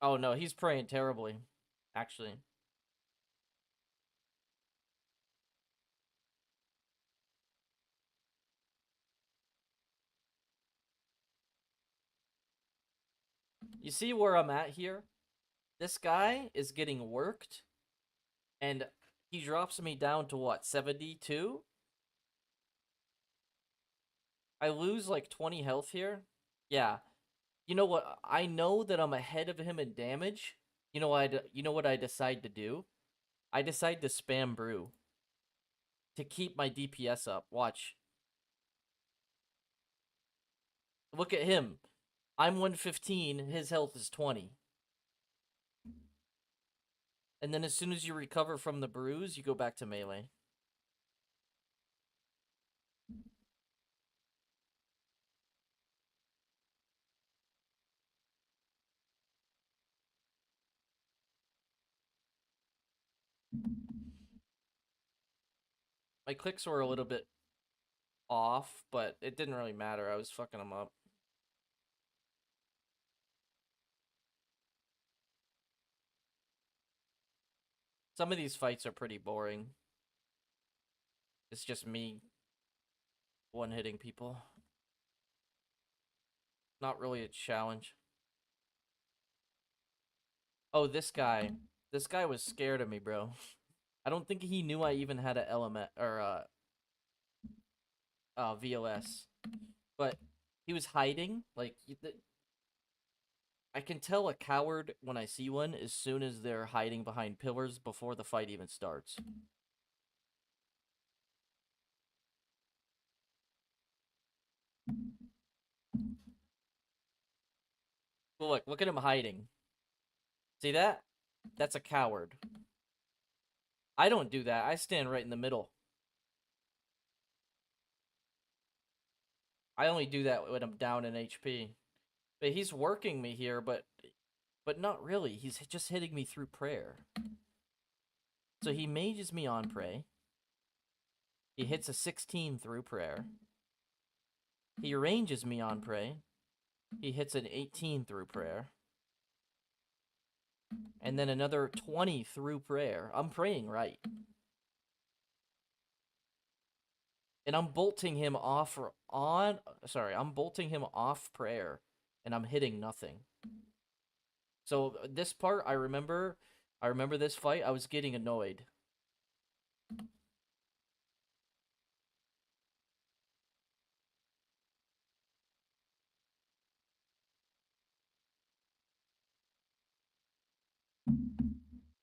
Oh no, he's praying terribly, actually. You see where I'm at here? This guy is getting worked, and he drops me down to what, 72? I lose like 20 health here. Yeah. You know what? I know that I'm ahead of him in damage. You know what I decide to do? I decide to spam brew to keep my DPS up. Watch. Look at him. I'm 115, his health is 20. And then as soon as you recover from the bruise, you go back to melee. My clicks were a little bit off, but it didn't really matter. I was fucking them up. Some of these fights are pretty boring. It's just me one-hitting people. Not really a challenge. Oh, this guy. This guy was scared of me, bro. I don't think he knew I even had a element or VLS. But he was hiding. Like I can tell a coward when I see one as soon as they're hiding behind pillars before the fight even starts. Well, look at him hiding. See that? That's a coward. I don't do that. I stand right in the middle. I only do that when I'm down in HP. But he's working me here, but not really. He's just hitting me through prayer. So he mages me on pray. He hits a 16 through prayer. He ranges me on pray. He hits an 18 through prayer. And then another 20 through prayer. I'm praying right. And I'm bolting him off I'm bolting him off prayer and I'm hitting nothing. So this part I remember this fight. I was getting annoyed.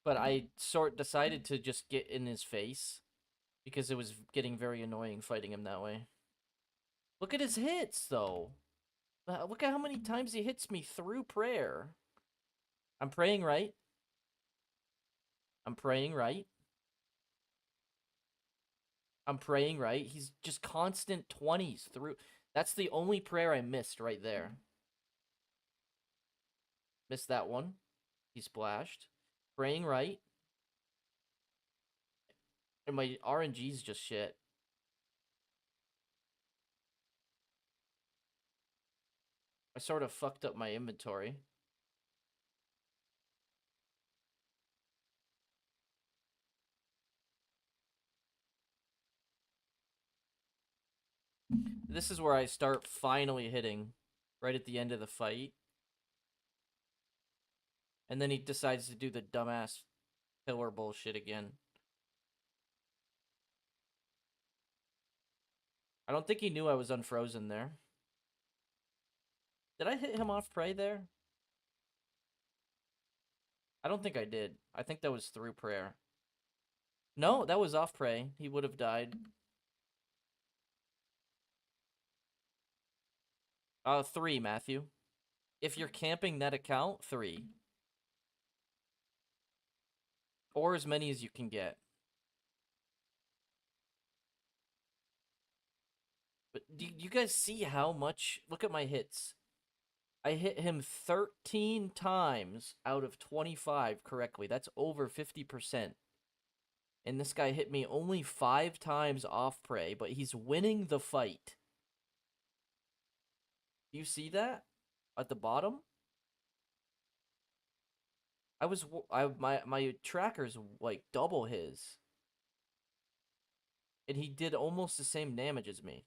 But I decided to just get in his face because it was getting very annoying fighting him that way. Look at his hits though. Look at how many times he hits me through prayer. I'm praying right. I'm praying right. I'm praying right. He's just constant 20s through. That's the only prayer I missed right there. Missed that one. He splashed. Praying right. And my RNG's just shit. I sort of fucked up my inventory. This is where I start finally hitting, right at the end of the fight. And then he decides to do the dumbass pillar bullshit again. I don't think he knew I was unfrozen there. Did I hit him off prey there? I don't think I did. I think that was through prayer. No, that was off prey. He would have died. 3, Matthew. If you're camping that account, 3. Or as many as you can get. But do you guys see how much? Look at my hits. I hit him 13 times out of 25 correctly. That's over 50%. And this guy hit me only 5 times off prey, but he's winning the fight. Do you see that? At the bottom? My tracker's like double his. And he did almost the same damage as me.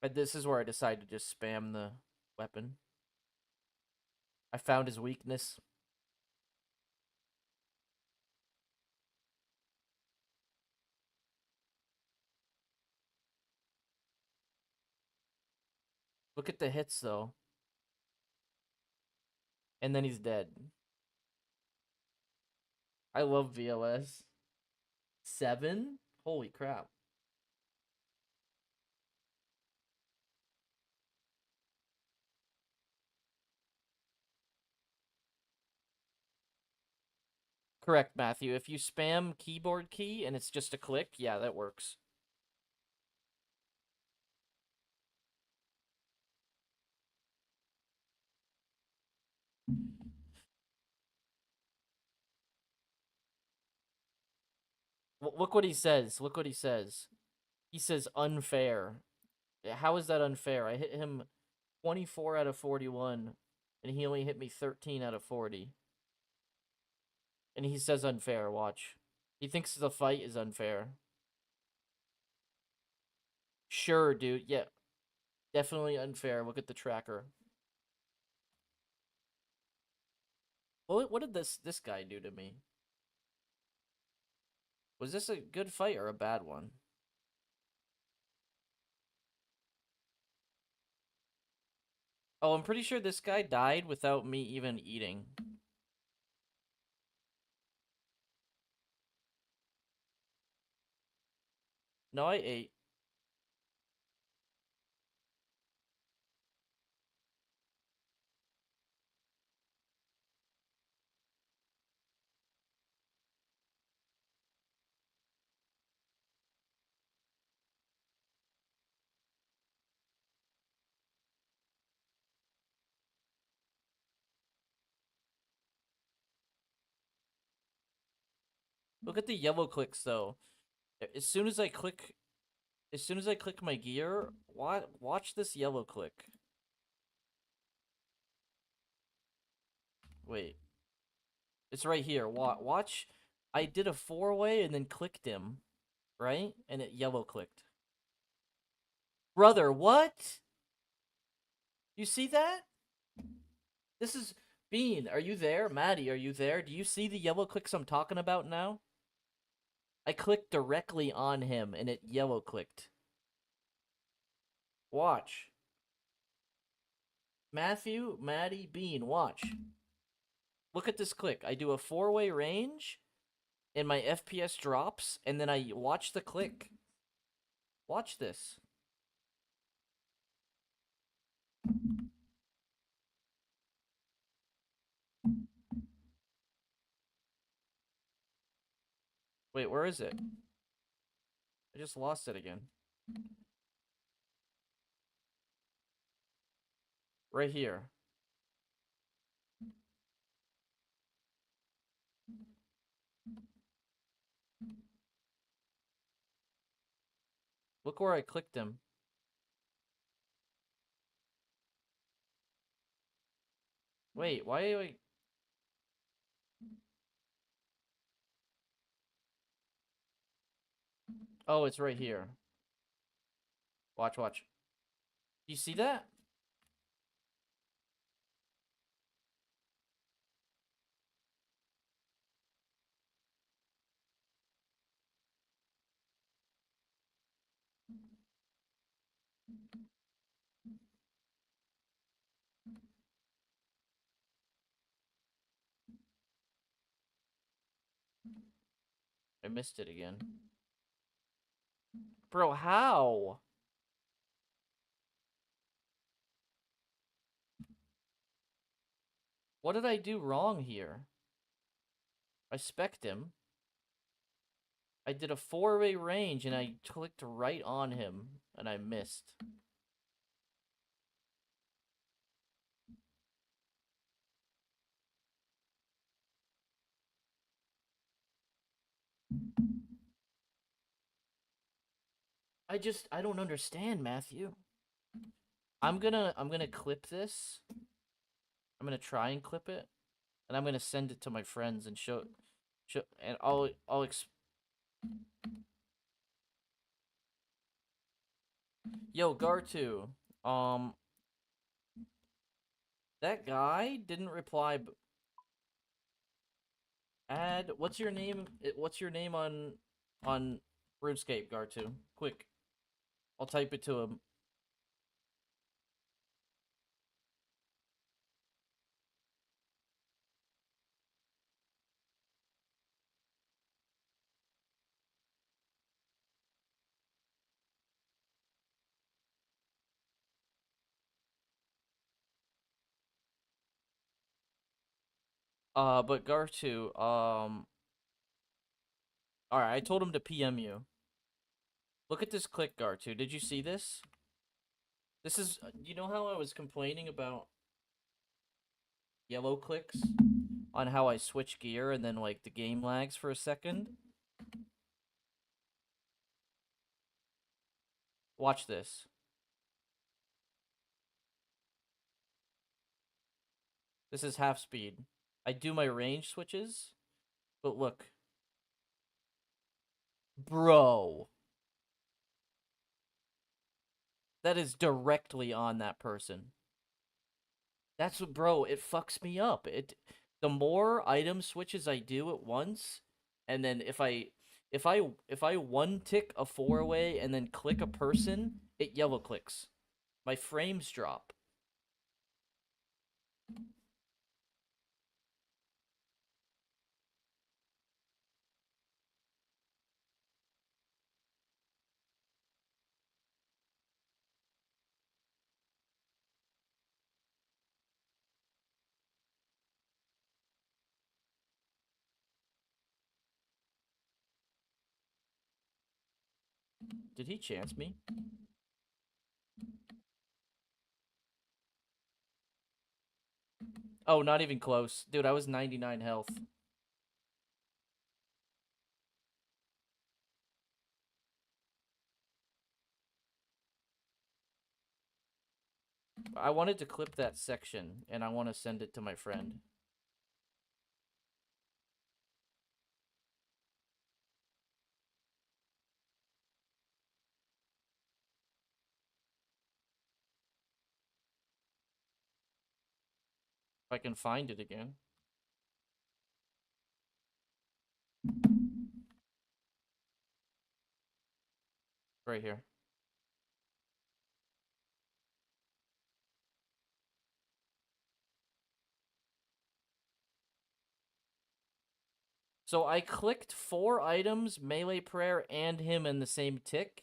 But this is where I decided to just spam the weapon. I found his weakness. Look at the hits, though. And then he's dead. I love VLS. 7? Holy crap. Correct, Matthew. If you spam keyboard key and it's just a click, yeah, that works. Look what he says. Look what he says. He says unfair. How is that unfair? I hit him 24 out of 41, and he only hit me 13 out of 40. And he says unfair, watch. He thinks the fight is unfair. Sure, dude. Yeah. Definitely unfair. Look at the tracker. What did this guy do to me? Was this a good fight or a bad one? Oh, I'm pretty sure this guy died without me even eating. No, I ate. Look at the yellow clicks though. As soon as I click my gear, watch this yellow click. Wait. It's right here. Watch. I did a 4-way and then clicked him, right? And it yellow clicked. Brother, what? You see that? This is Bean, are you there? Maddie, are you there? Do you see the yellow clicks I'm talking about now? I clicked directly on him and it yellow clicked. Watch. Matthew, Maddie, Bean, watch. Look at this click. I do a 4-way range and my FPS drops and then I watch the click. Watch this. Wait, where is it? I just lost it again. Right here. Look where I clicked him. Wait, why? Oh, it's right here. Watch, watch. You see that? I missed it again. Bro, how? What did I do wrong here? I spec'd him. I did a 4-way range and I clicked right on him and I missed. I don't understand, Matthew. I'm gonna clip this. I'm gonna try and clip it, and I'm gonna send it to my friends and show, and I'll Yo, Gartu, um, that guy didn't reply. Add, what's your name? What's your name on RuneScape, Gartu? Quick, I'll type it to him. But Gartu, all right, I told him to PM you. Look at this click, Gartu. Did you see this? This is, you know how I was complaining about yellow clicks on how I switch gear and then like the game lags for a second? Watch this. This is half speed. I do my range switches, but look. Bro. That is directly on that person. That's what, bro, it fucks me up. The more item switches I do at once, and then if I one tick a 4-way and then click a person, it yellow clicks. My frames drop. Did he chance me? Oh, not even close. Dude, I was 99 health. I wanted to clip that section, and I want to send it to my friend. If I can find it again. Right here. So I clicked 4 items, melee prayer, and him in the same tick,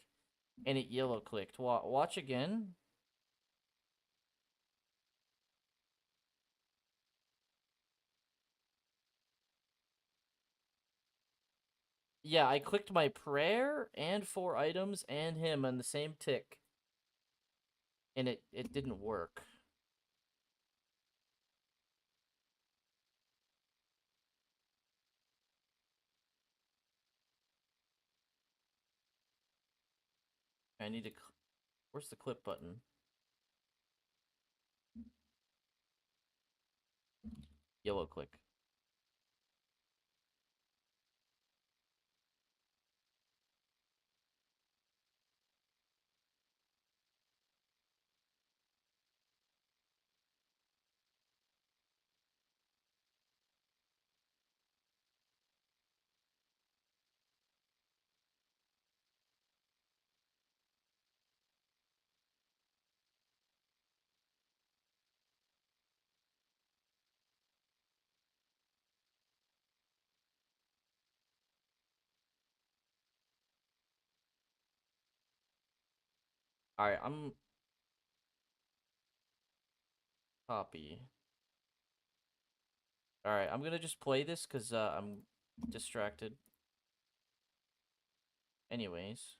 and it yellow clicked. Watch again. Yeah, I clicked my prayer and 4 items and him on the same tick, and it didn't work. I need to. Where's the clip button? Yellow click. Alright, I'm copy. Alright, I'm gonna just play this because I'm distracted. Anyways.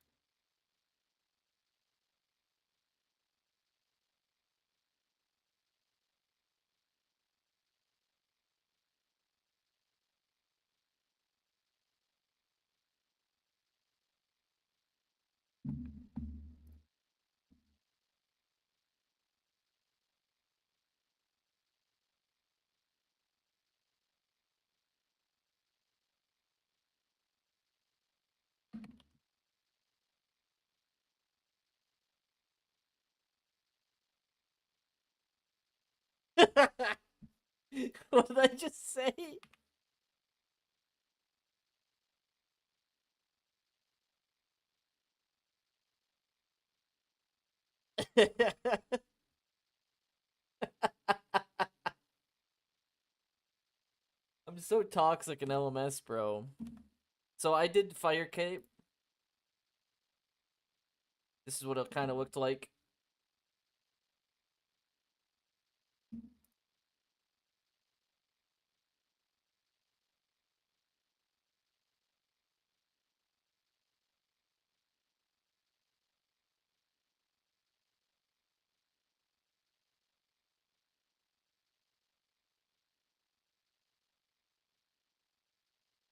What did I just say? I'm so toxic in LMS, bro. So I did Fire Cape. This is what it kind of looked like.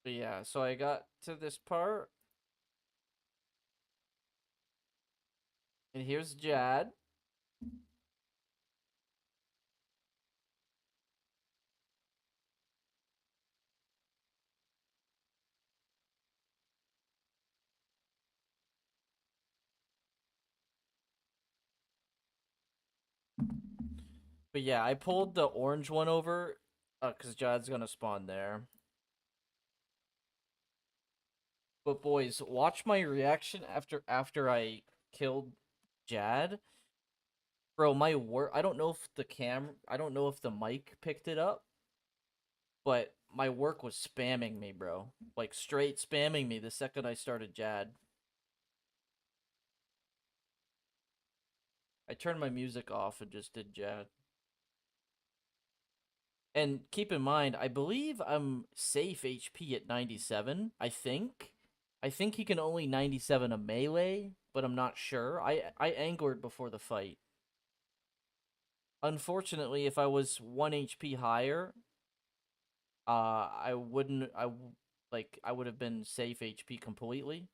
But yeah, so I got to this part, and here's Jad. But yeah, I pulled the orange one over, because Jad's gonna spawn there. But boys, watch my reaction after I killed Jad. Bro, my work, I don't know if I don't know if the mic picked it up, but my work was spamming me, bro. Like straight spamming me the second I started Jad. I turned my music off and just did Jad. And keep in mind, I believe I'm safe HP at 97. I think. I think he can only 97 a melee, but I'm not sure. I anglered before the fight. Unfortunately, if I was 1 HP higher, I wouldn't I would have been safe HP completely.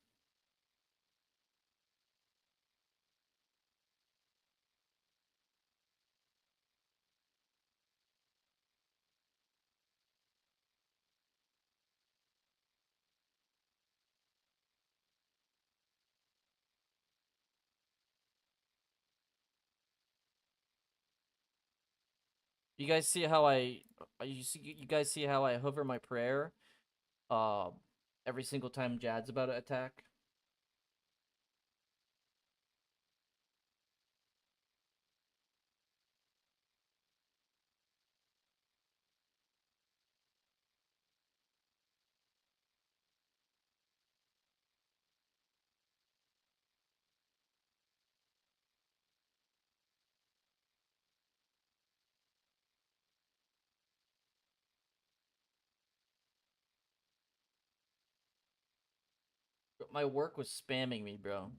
You guys see how you guys see how I hover my prayer uh every single time Jad's about to attack? My work was spamming me, bro.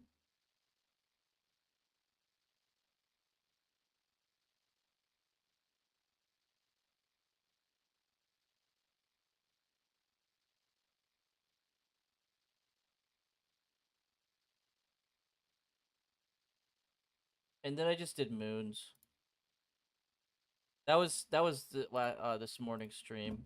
And then I just did moons. That was this morning's stream.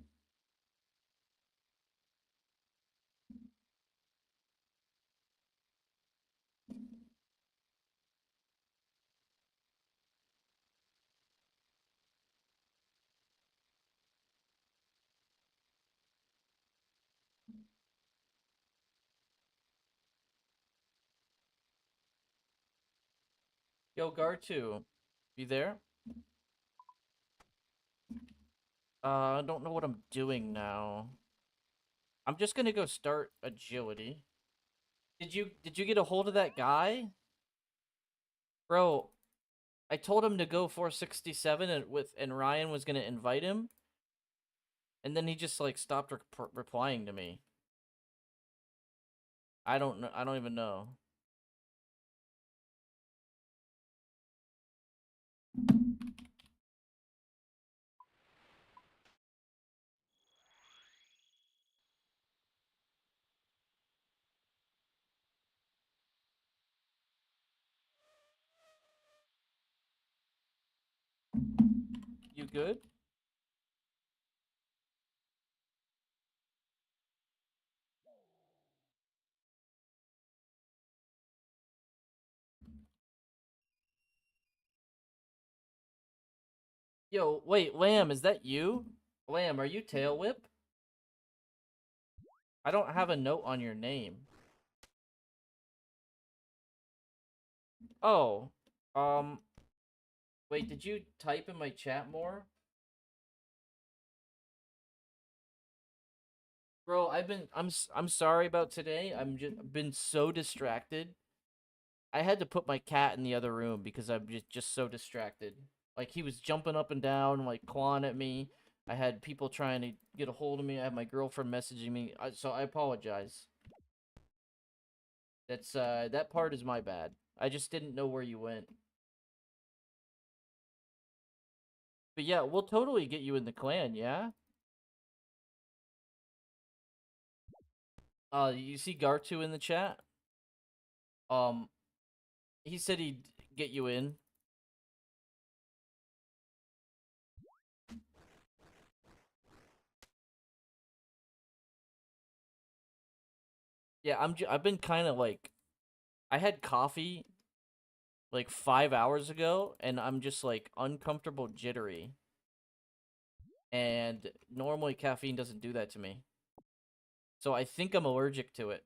Yo, Gar2, you there? I don't know what I'm doing now. I'm just gonna go start agility. Did you get a hold of that guy? Bro, I told him to go 467 and Ryan was gonna invite him, and then he just like stopped replying to me. I don't know. I don't even know. You good? Yo, wait, Lamb, is that you? Lamb, are you Tail Whip? I don't have a note on your name. Oh, um, wait, did you type in my chat more? Bro, I'm sorry about today. Been so distracted. I had to put my cat in the other room because I'm just so distracted. Like he was jumping up and down, like clawing at me. I had people trying to get a hold of me. I had my girlfriend messaging me. So I apologize. That part is my bad. I just didn't know where you went. But yeah, we'll totally get you in the clan, yeah? You see Gartu in the chat? Um, he said he'd get you in. Yeah, I've been kind of like I had coffee like 5 hours ago and I'm just like uncomfortable jittery. And normally caffeine doesn't do that to me. So I think I'm allergic to it.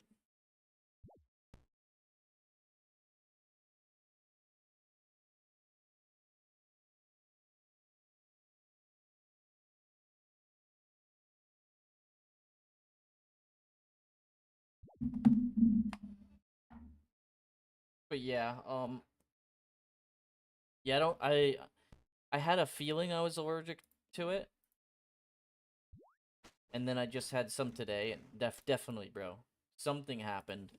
But yeah, yeah, I had a feeling I was allergic to it. And then I just had some today and definitely, bro. Something happened.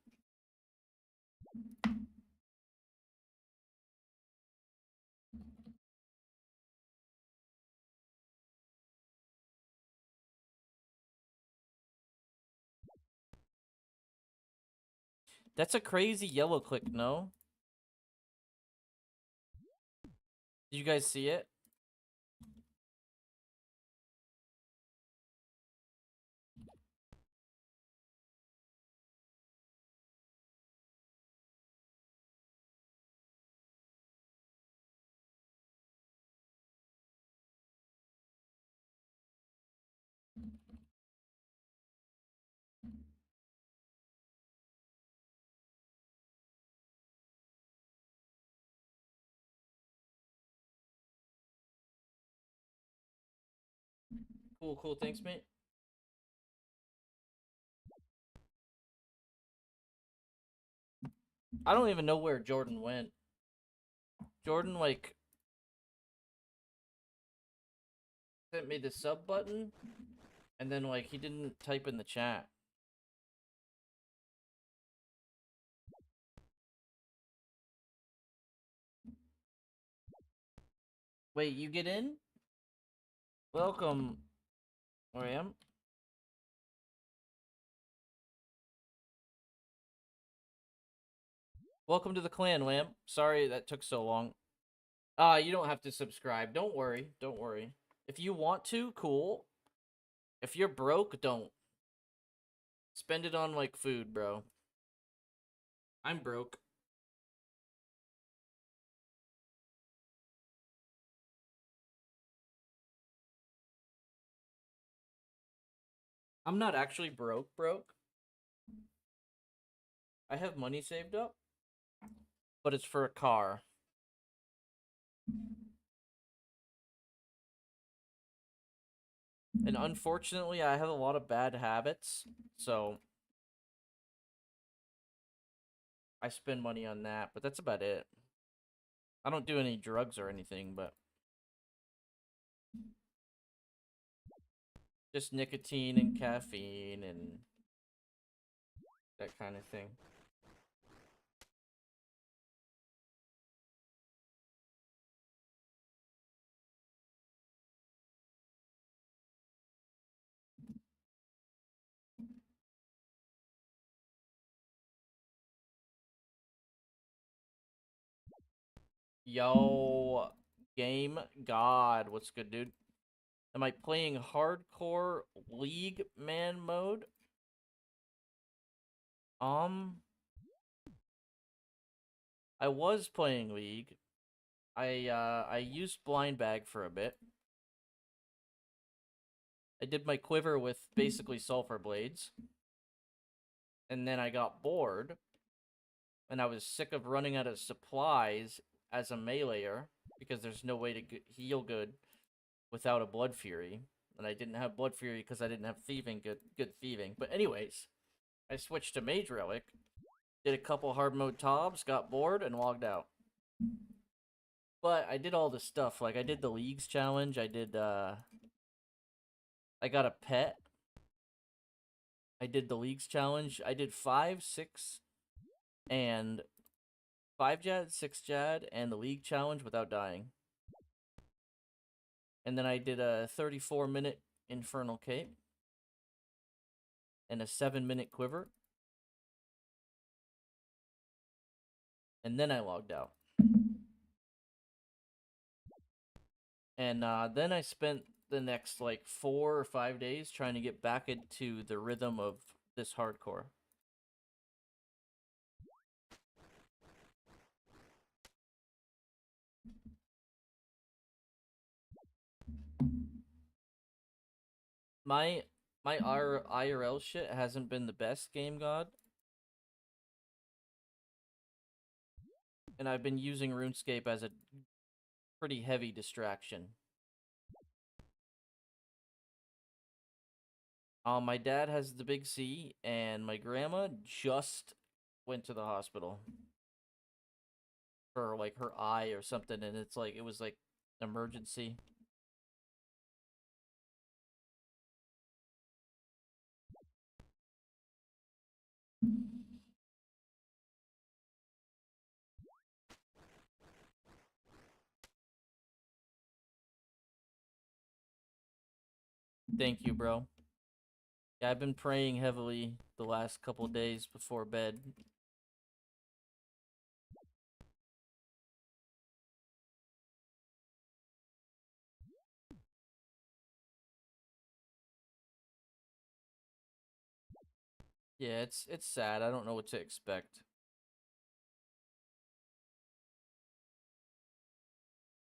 That's a crazy yellow click, no? Did you guys see it? Cool, cool. Thanks, mate. I don't even know where Jordan went. Jordan, like, sent me the sub button, and then, like, he didn't type in the chat. Wait, you get in? Welcome, Ram. Welcome to the clan, Lamb. Sorry that took so long. You don't have to subscribe. Don't worry. Don't worry. If you want to, cool. If you're broke, don't. Spend it on, like, food, bro. I'm broke. I'm not actually broke. I have money saved up, but it's for a car. And unfortunately, I have a lot of bad habits, so I spend money on that, but that's about it. I don't do any drugs or anything, but just nicotine and caffeine and that kind of thing. Yo, game god, what's good, dude? Am I playing hardcore League man mode? I was playing League. I used blind bag for a bit. I did my quiver with basically sulfur blades. And then I got bored. And I was sick of running out of supplies as a meleeer because there's no way to heal good without a blood fury. And I didn't have blood fury because I didn't have thieving, good thieving. But anyways, I switched to mage relic, did a couple hard mode tobs, got bored, and logged out. But I did all the stuff. Like I did the leagues challenge. I got a pet. I did the leagues challenge. I did 5, 6, and 5 Jad, 6 Jad, and the league challenge without dying. And then I did a 34-minute Infernal Cape and a 7-minute quiver. And then I logged out. And then I spent the next like 4 or 5 days trying to get back into the rhythm of this hardcore. My IRL shit hasn't been the best, Game God. And I've been using Runescape as a pretty heavy distraction. My dad has the big C, and my grandma just went to the hospital for like her eye or something, and it was like an emergency. Thank you, bro. Yeah, I've been praying heavily the last couple days before bed. Yeah, it's sad. I don't know what to expect.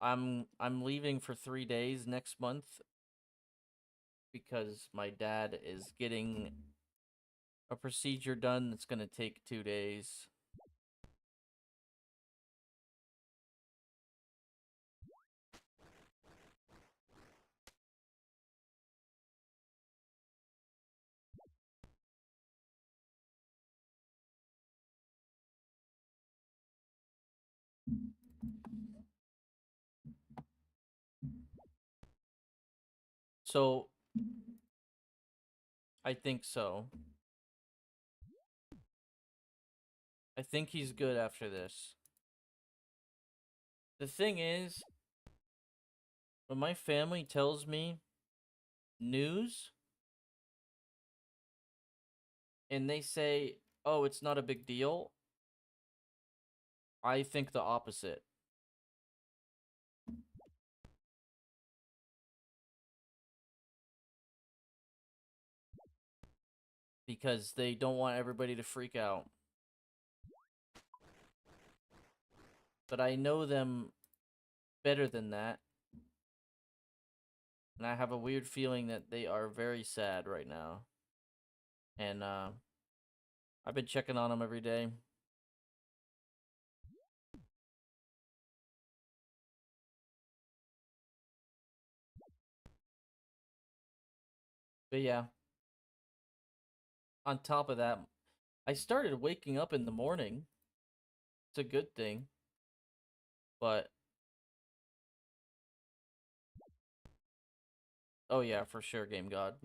I'm leaving for 3 days next month because my dad is getting a procedure done that's going to take 2 days. So, I think so. I think he's good after this. The thing is, when my family tells me news and they say, "Oh, it's not a big deal," I think the opposite. Because they don't want everybody to freak out. But I know them better than that. And I have a weird feeling that they are very sad right now. And I've been checking on them every day. But yeah. On top of that, I started waking up in the morning. It's a good thing. But oh yeah, for sure, Game God.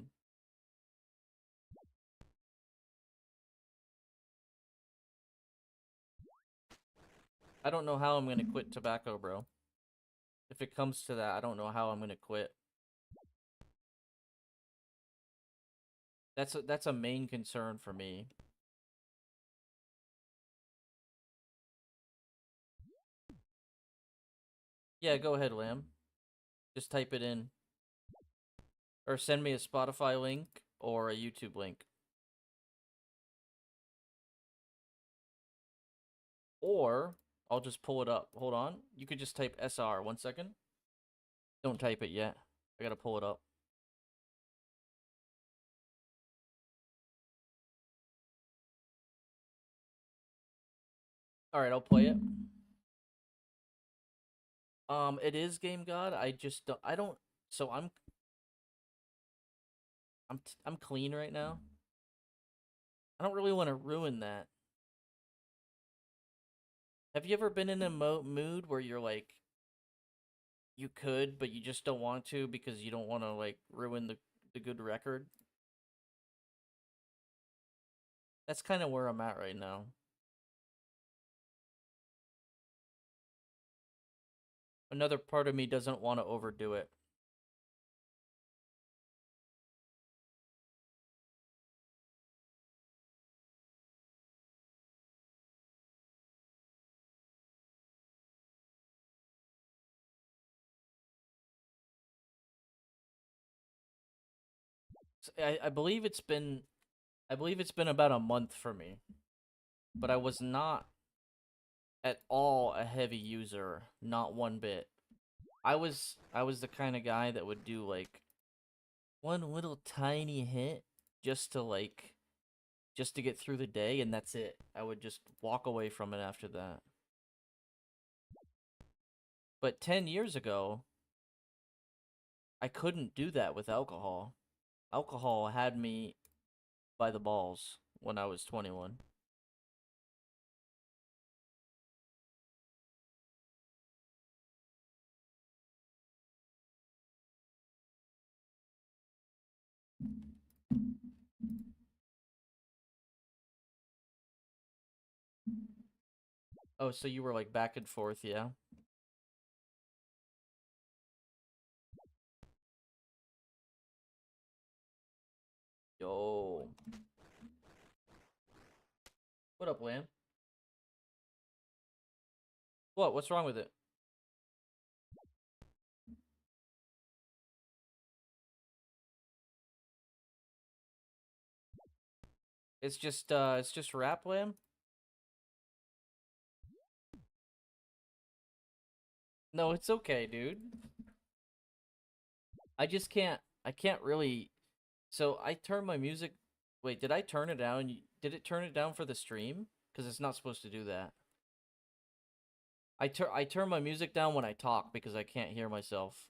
I don't know how I'm gonna quit tobacco, bro. If it comes to that, I don't know how I'm gonna quit. That's a main concern for me. Yeah, go ahead, Lamb. Just type it in. Or send me a Spotify link or a YouTube link. Or I'll just pull it up. Hold on. You could just type SR. 1 second. Don't type it yet. I gotta pull it up. Alright, I'll play it. It is Game God. I just don't. I don't. So I'm clean right now. I don't really want to ruin that. Have you ever been in a mood where you're like, you could, but you just don't want to because you don't want to like ruin the good record? That's kind of where I'm at right now. Another part of me doesn't want to overdo it. I believe it's been about a month for me, but I was not at all a heavy user, not one bit. I was the kind of guy that would do like one little tiny hit just to like just to get through the day, and that's it. I would just walk away from it after that. But 10 years ago, I couldn't do that with alcohol. Alcohol had me by the balls when I was 21. Oh, so you were like back and forth, yeah? Yo. What up, Lamb? What? What's wrong with it? It's just rap, Lamb? No, it's okay, dude. I can't really. So I turned my music. Wait, did I turn it down? Did it turn it down for the stream? Because it's not supposed to do that. I turn my music down when I talk because I can't hear myself.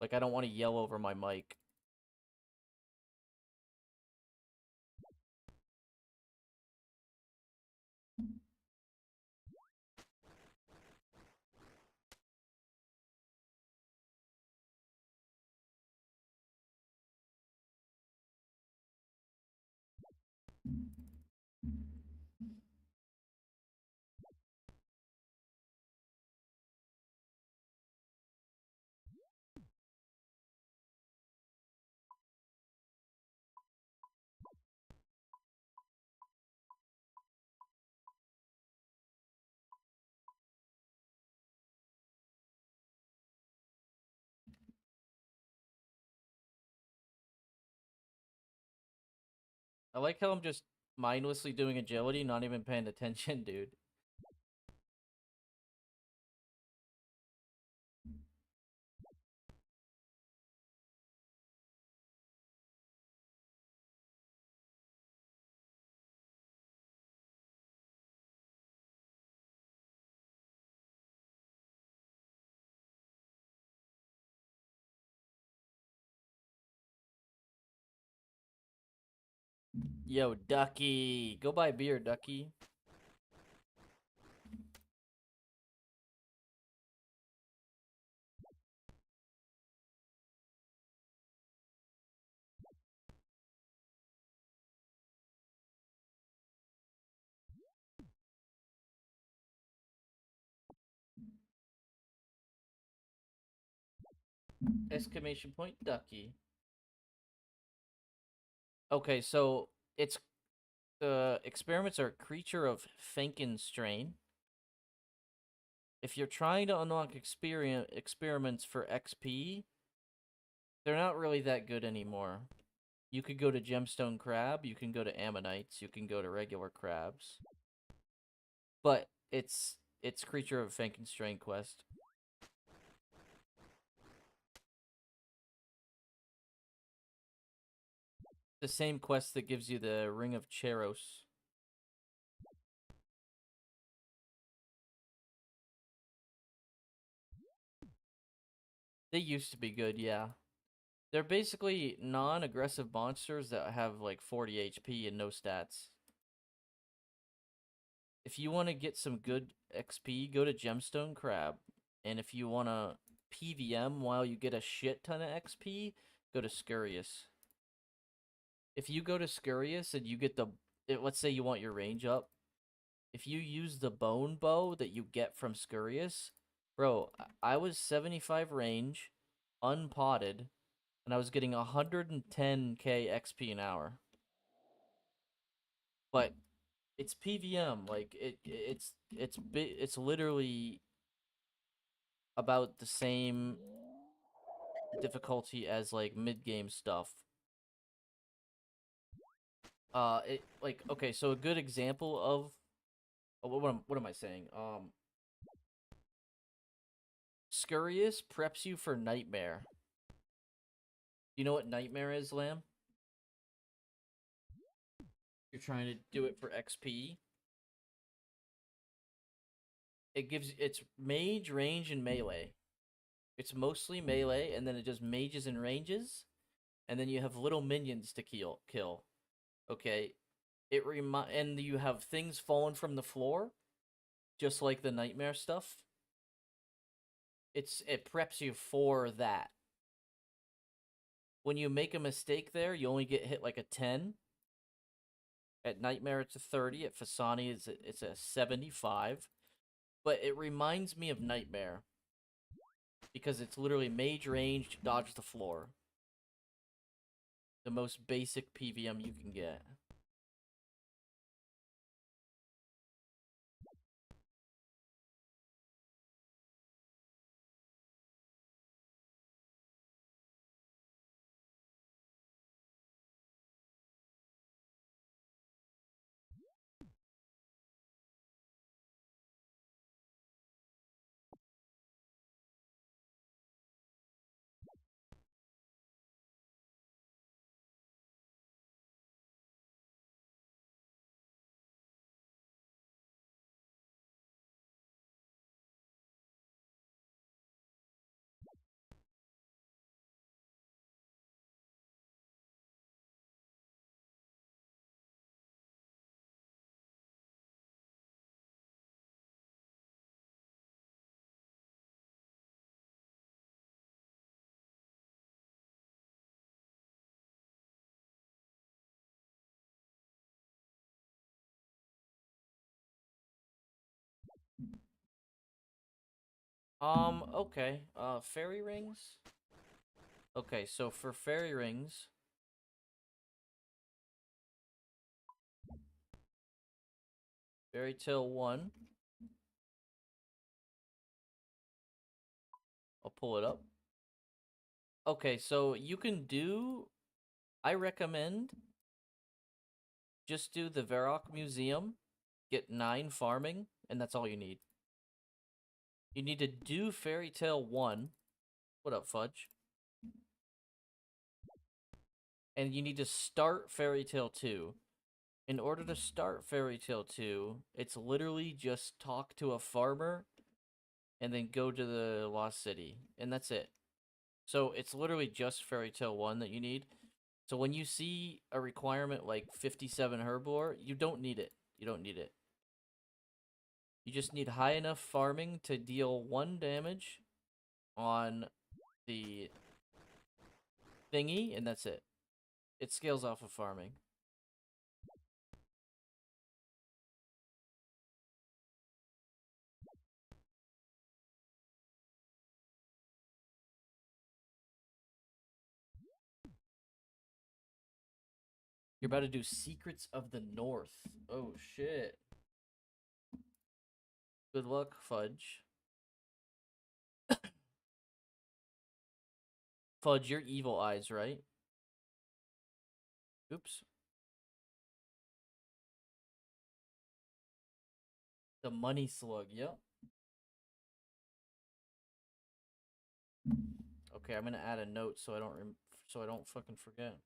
Like I don't want to yell over my mic. I like how I'm just mindlessly doing agility, not even paying attention, dude. Yo, Ducky, go buy beer, Ducky. Exclamation point ducky. Okay, so it's the experiments are creature of Frankenstrain. If you're trying to unlock experiments for XP, they're not really that good anymore. You could go to Gemstone Crab, you can go to Ammonites, you can go to regular crabs. But it's creature of Frankenstrain quest. The same quest that gives you the Ring of Cheros. They used to be good, yeah. They're basically non-aggressive monsters that have like 40 HP and no stats. If you want to get some good XP, go to Gemstone Crab. And if you want to PVM while you get a shit ton of XP, go to Scurious. If you go to Scurious and you get let's say you want your range up, if you use the bone bow that you get from Scurious, bro, I was 75 range, unpotted, and I was getting 110k XP an hour. But it's PVM, like it's literally about the same difficulty as like mid-game stuff. Okay, so a good example of what am I saying? Scurious preps you for Nightmare. You know what Nightmare is, Lamb? You're trying to do it for XP. It's mage, range, and melee. It's mostly melee, and then it does mages and ranges, and then you have little minions to kill. Okay, and you have things falling from the floor, just like the Nightmare stuff. It preps you for that. When you make a mistake there, you only get hit like a 10. At Nightmare, it's a 30. At Fasani, it's a 75. But it reminds me of Nightmare. Because it's literally mage range, dodge the floor. The most basic PVM you can get. Okay. Fairy rings? Okay, so for fairy rings, Fairy Tale 1, I'll pull it up. Okay, so I recommend just do the Varrock Museum, get 9 farming, and that's all you need. You need to do Fairy Tale 1. What up, Fudge? And you need to start Fairy Tale 2. In order to start Fairy Tale 2, it's literally just talk to a farmer and then go to the Lost City. And that's it. So it's literally just Fairy Tale 1 that you need. So when you see a requirement like 57 Herblore, you don't need it. You don't need it. You just need high enough farming to deal 1 damage on the thingy, and that's it. It scales off of farming. You're about to do Secrets of the North. Oh shit. Good luck, Fudge. Fudge, you're evil eyes, right? Oops. The money slug, yep. Okay, I'm gonna add a note so I don't fucking forget.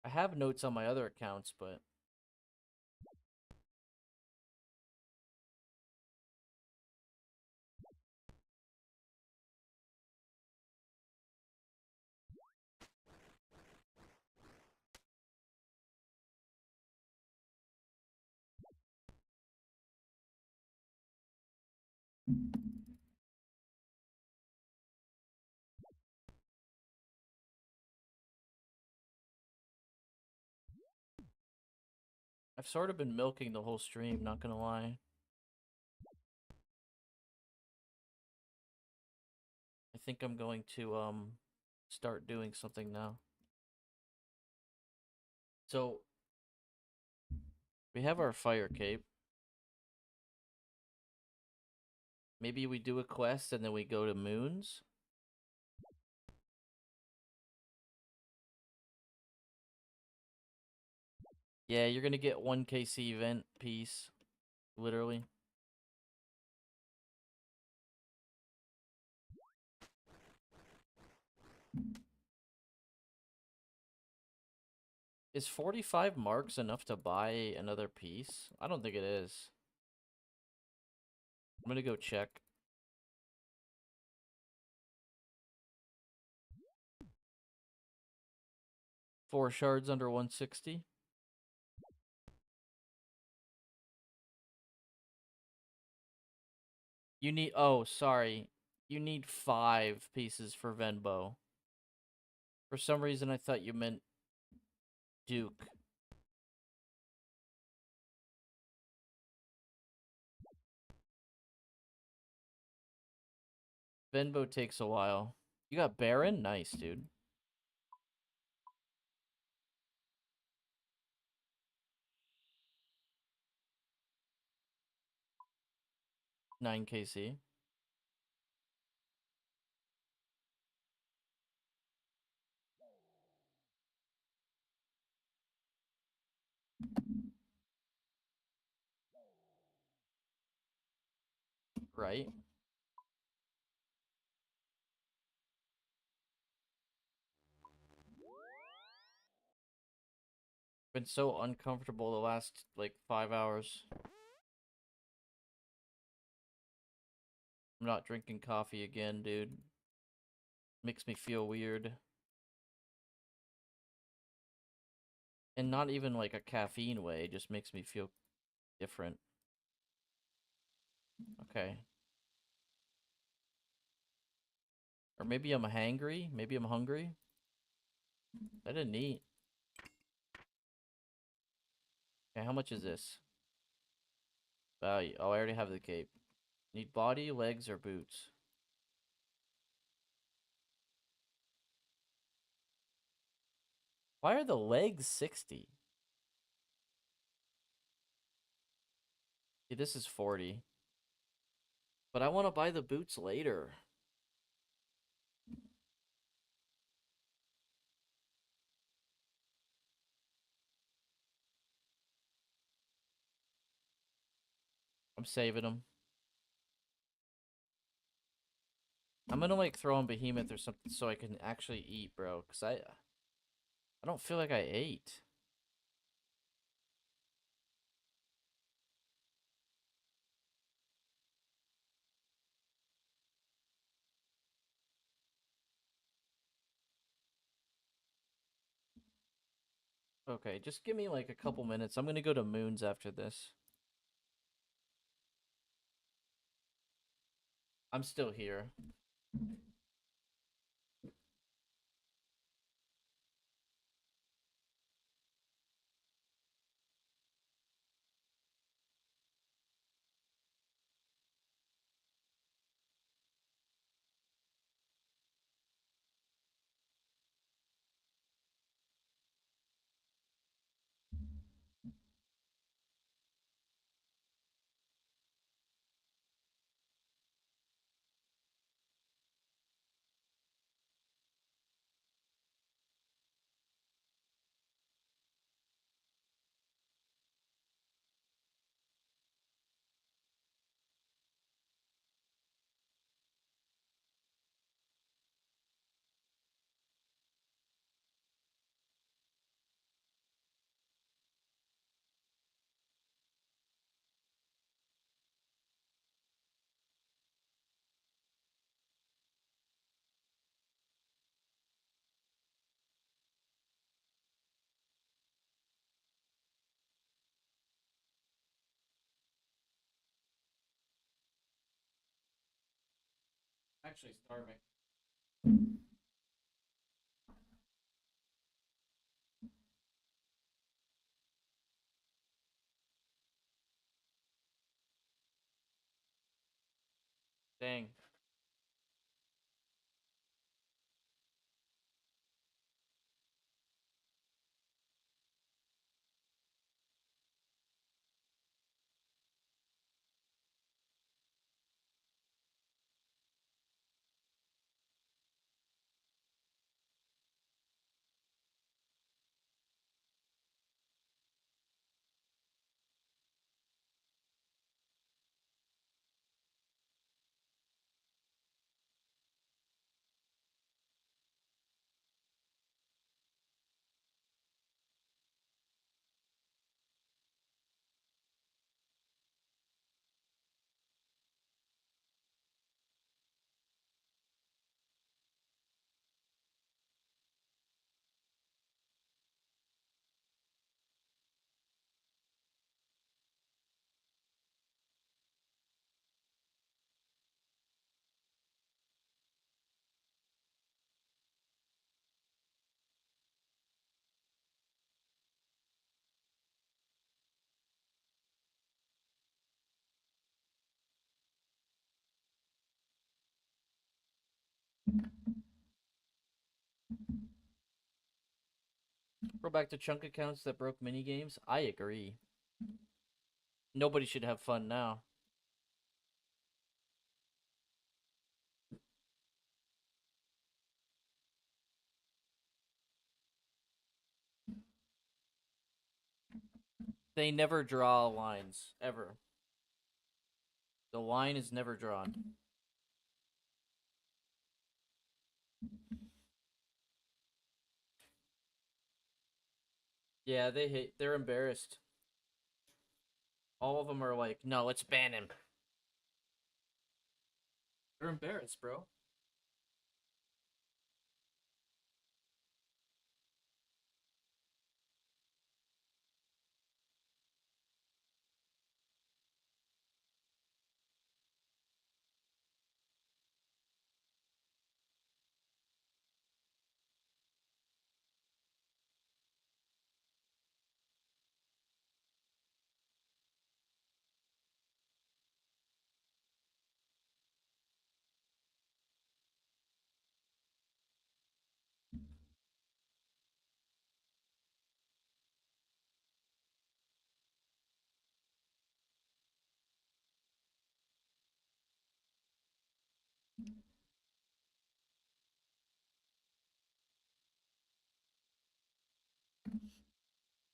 I have notes on my other accounts, but I've sort of been milking the whole stream, not gonna lie. I think I'm going to start doing something now. So we have our fire cape. Maybe we do a quest and then we go to moons. Yeah, you're gonna get 1 KC event piece, literally. Is 45 marks enough to buy another piece? I don't think it is. I'm gonna go check. Four shards under 160. You need, oh, sorry. You need 5 pieces for Venbo. For some reason, I thought you meant Duke. Venbo takes a while. You got Baron? Nice, dude. Nine KC. Right? Been so uncomfortable the last, like, 5 hours. I'm not drinking coffee again, dude. Makes me feel weird. And not even like a caffeine way, just makes me feel different. Okay. Or maybe I'm hangry. Maybe I'm hungry. I didn't eat. Okay, how much is this? Value. Oh, I already have the cape. Need body, legs, or boots? Why are the legs 60? See, this is 40. But I want to buy the boots later. I'm saving them. I'm gonna like throw on Behemoth or something so I can actually eat, bro. Cause I don't feel like I ate. Okay, just give me like a couple minutes. I'm gonna go to Moons after this. I'm still here. Actually starving. Dang. Go back to chunk accounts that broke mini games. I agree. Nobody should have fun now. They never draw lines ever. The line is never drawn. Yeah, they hate. They're embarrassed. All of them are like, no, let's ban him. They're embarrassed, bro.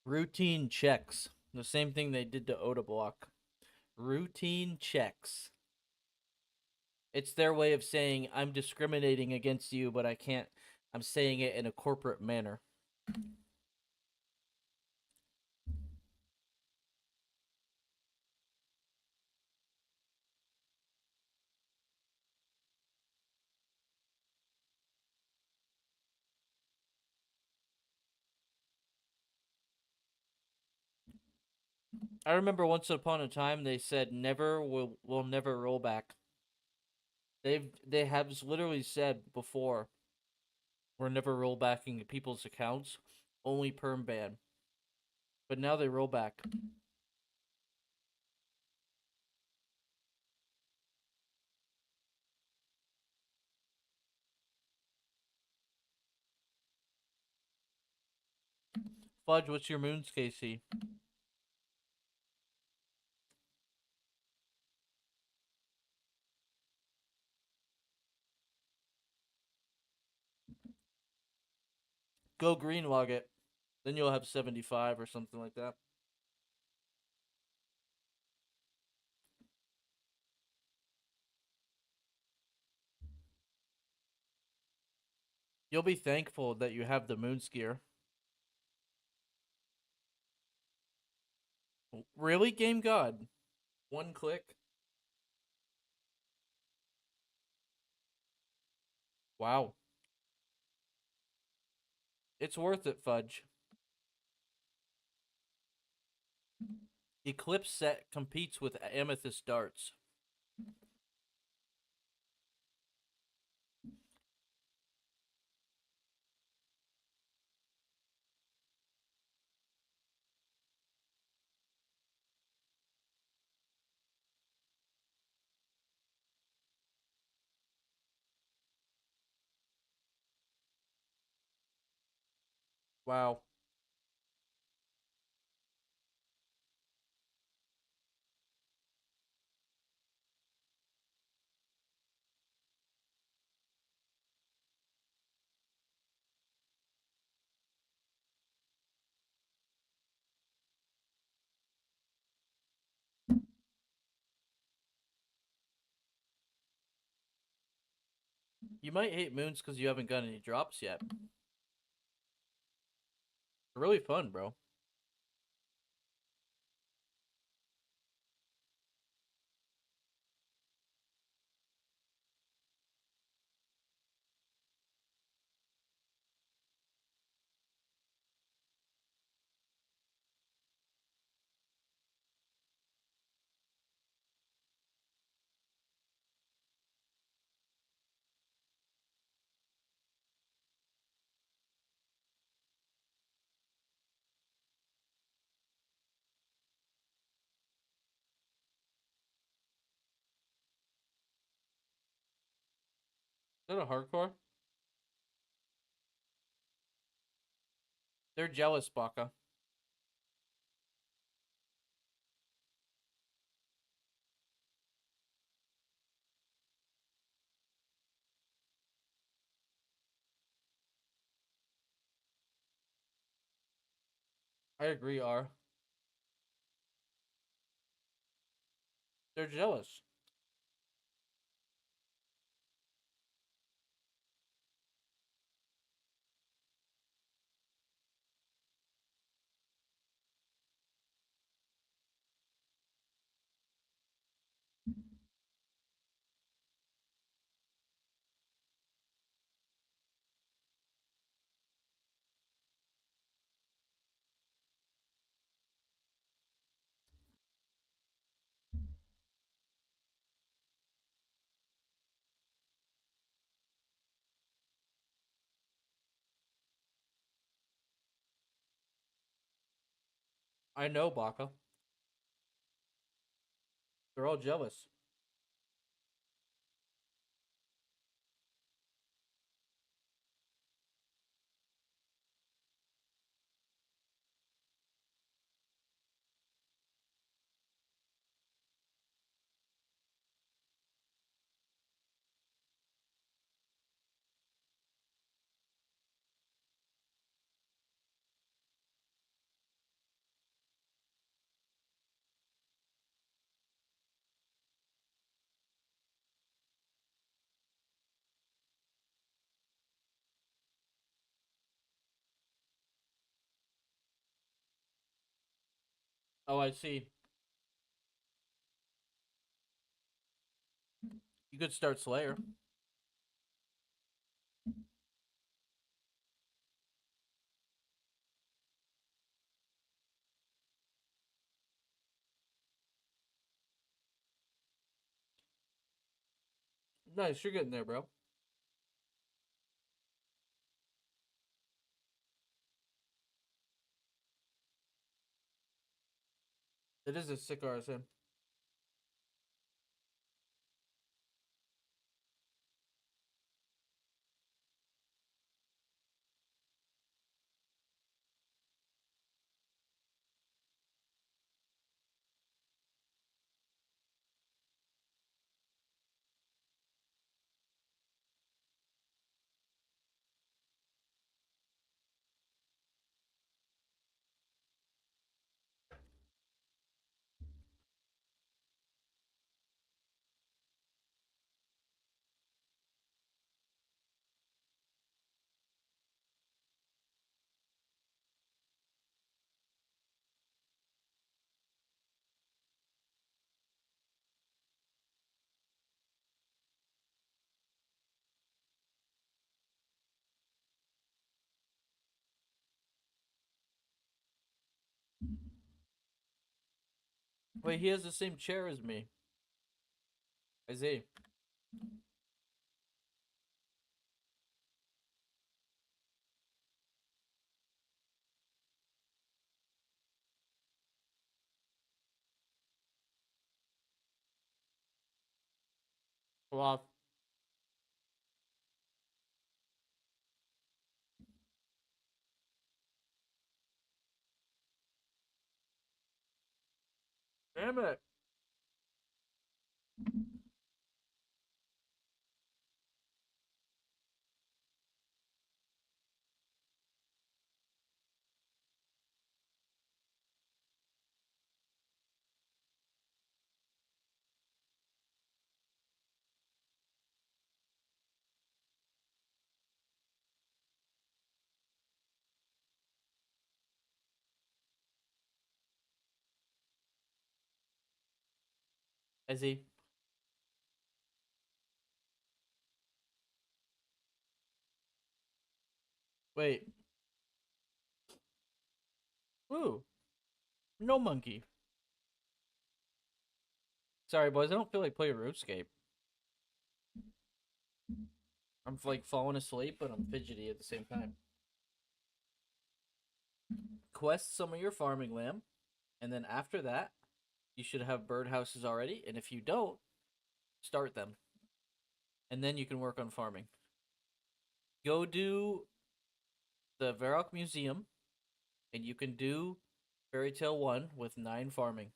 Routine checks. The same thing they did to Oda Block. Routine checks. It's their way of saying I'm discriminating against you, but I can't. I'm saying it in a corporate manner. I remember once upon a time they said never will never roll back. They have literally said before we're never roll backing people's accounts, only perm ban. But now they roll back. Fudge, what's your moons, KC? Go green log it. Then you'll have 75 or something like that. You'll be thankful that you have the moon skier. Really, Game God? One click? Wow. It's worth it, Fudge. Eclipse set competes with Amethyst darts. Wow. You might hate moons because you haven't got any drops yet. They're really fun, bro. Is that a hardcore? They're jealous, Baka. I agree, R. They're jealous. I know, Baka. They're all jealous. Oh, I see. You could start Slayer. Nice, you're getting there, bro. It is a sick RSM. Wait, he has the same chair as me. I see. Well, Damn it. Is he? Wait. Ooh. No monkey. Sorry, boys. I don't feel like playing Runescape. I'm like falling asleep, but I'm fidgety at the same time. Quest some of your farming lamb, and then after that, you should have birdhouses already. And if you don't, start them, and then you can work on farming. Go do the Varrock Museum, and you can do Fairy Tale 1 with 9 farming.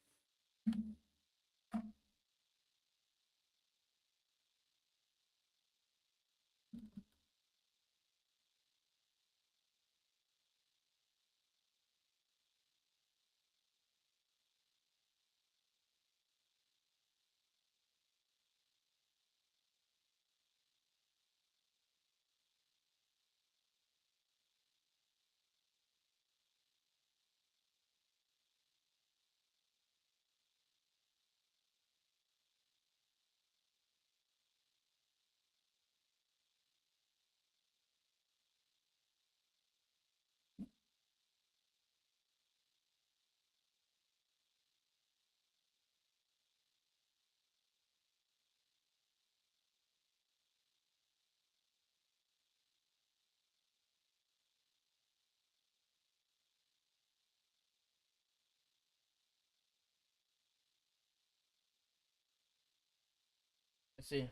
Let's see.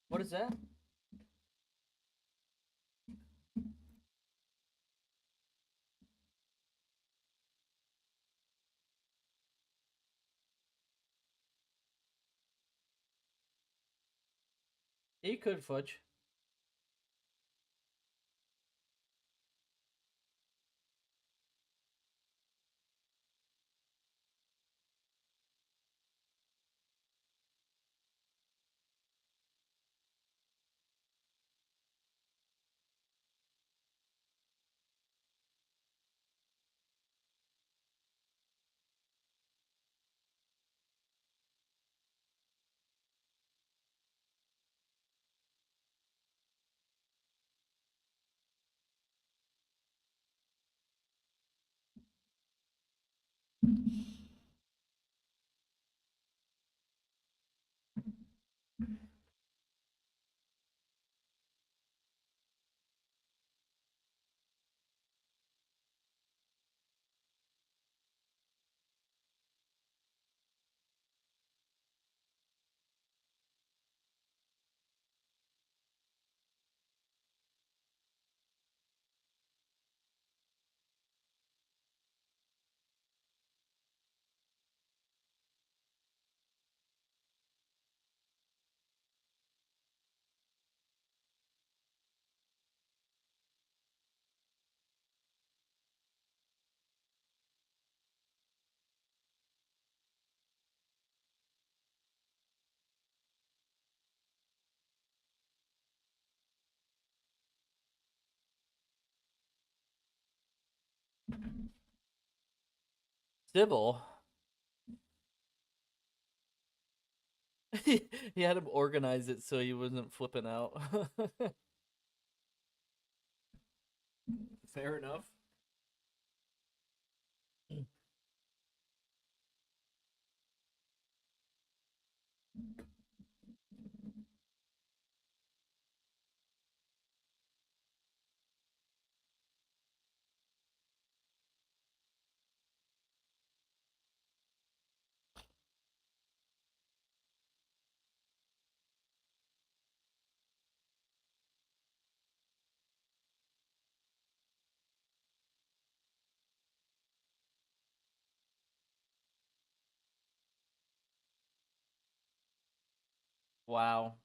What is that? He could fudge. Sybil. He had him organize it so he wasn't flipping out. Fair enough. Wow.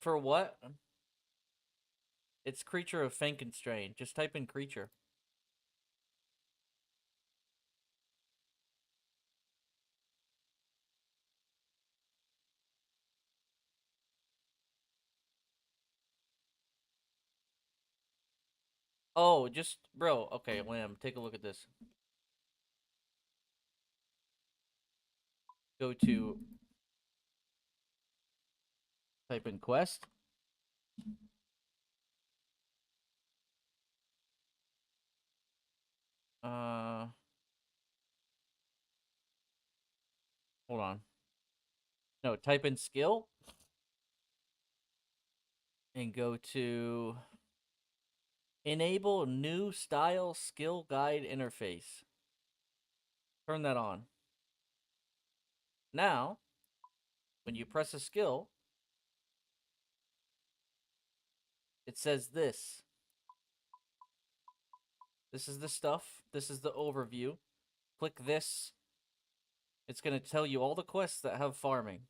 For what? It's creature of Frankenstein. Just type in creature. Oh, just bro. Okay, Lamb. Take a look at this. Go to type in quest. Uh, hold on. No, type in skill and go to enable new style skill guide interface. Turn that on. Now, when you press a skill, it says this. This is the stuff. This is the overview. Click this. It's going to tell you all the quests that have farming.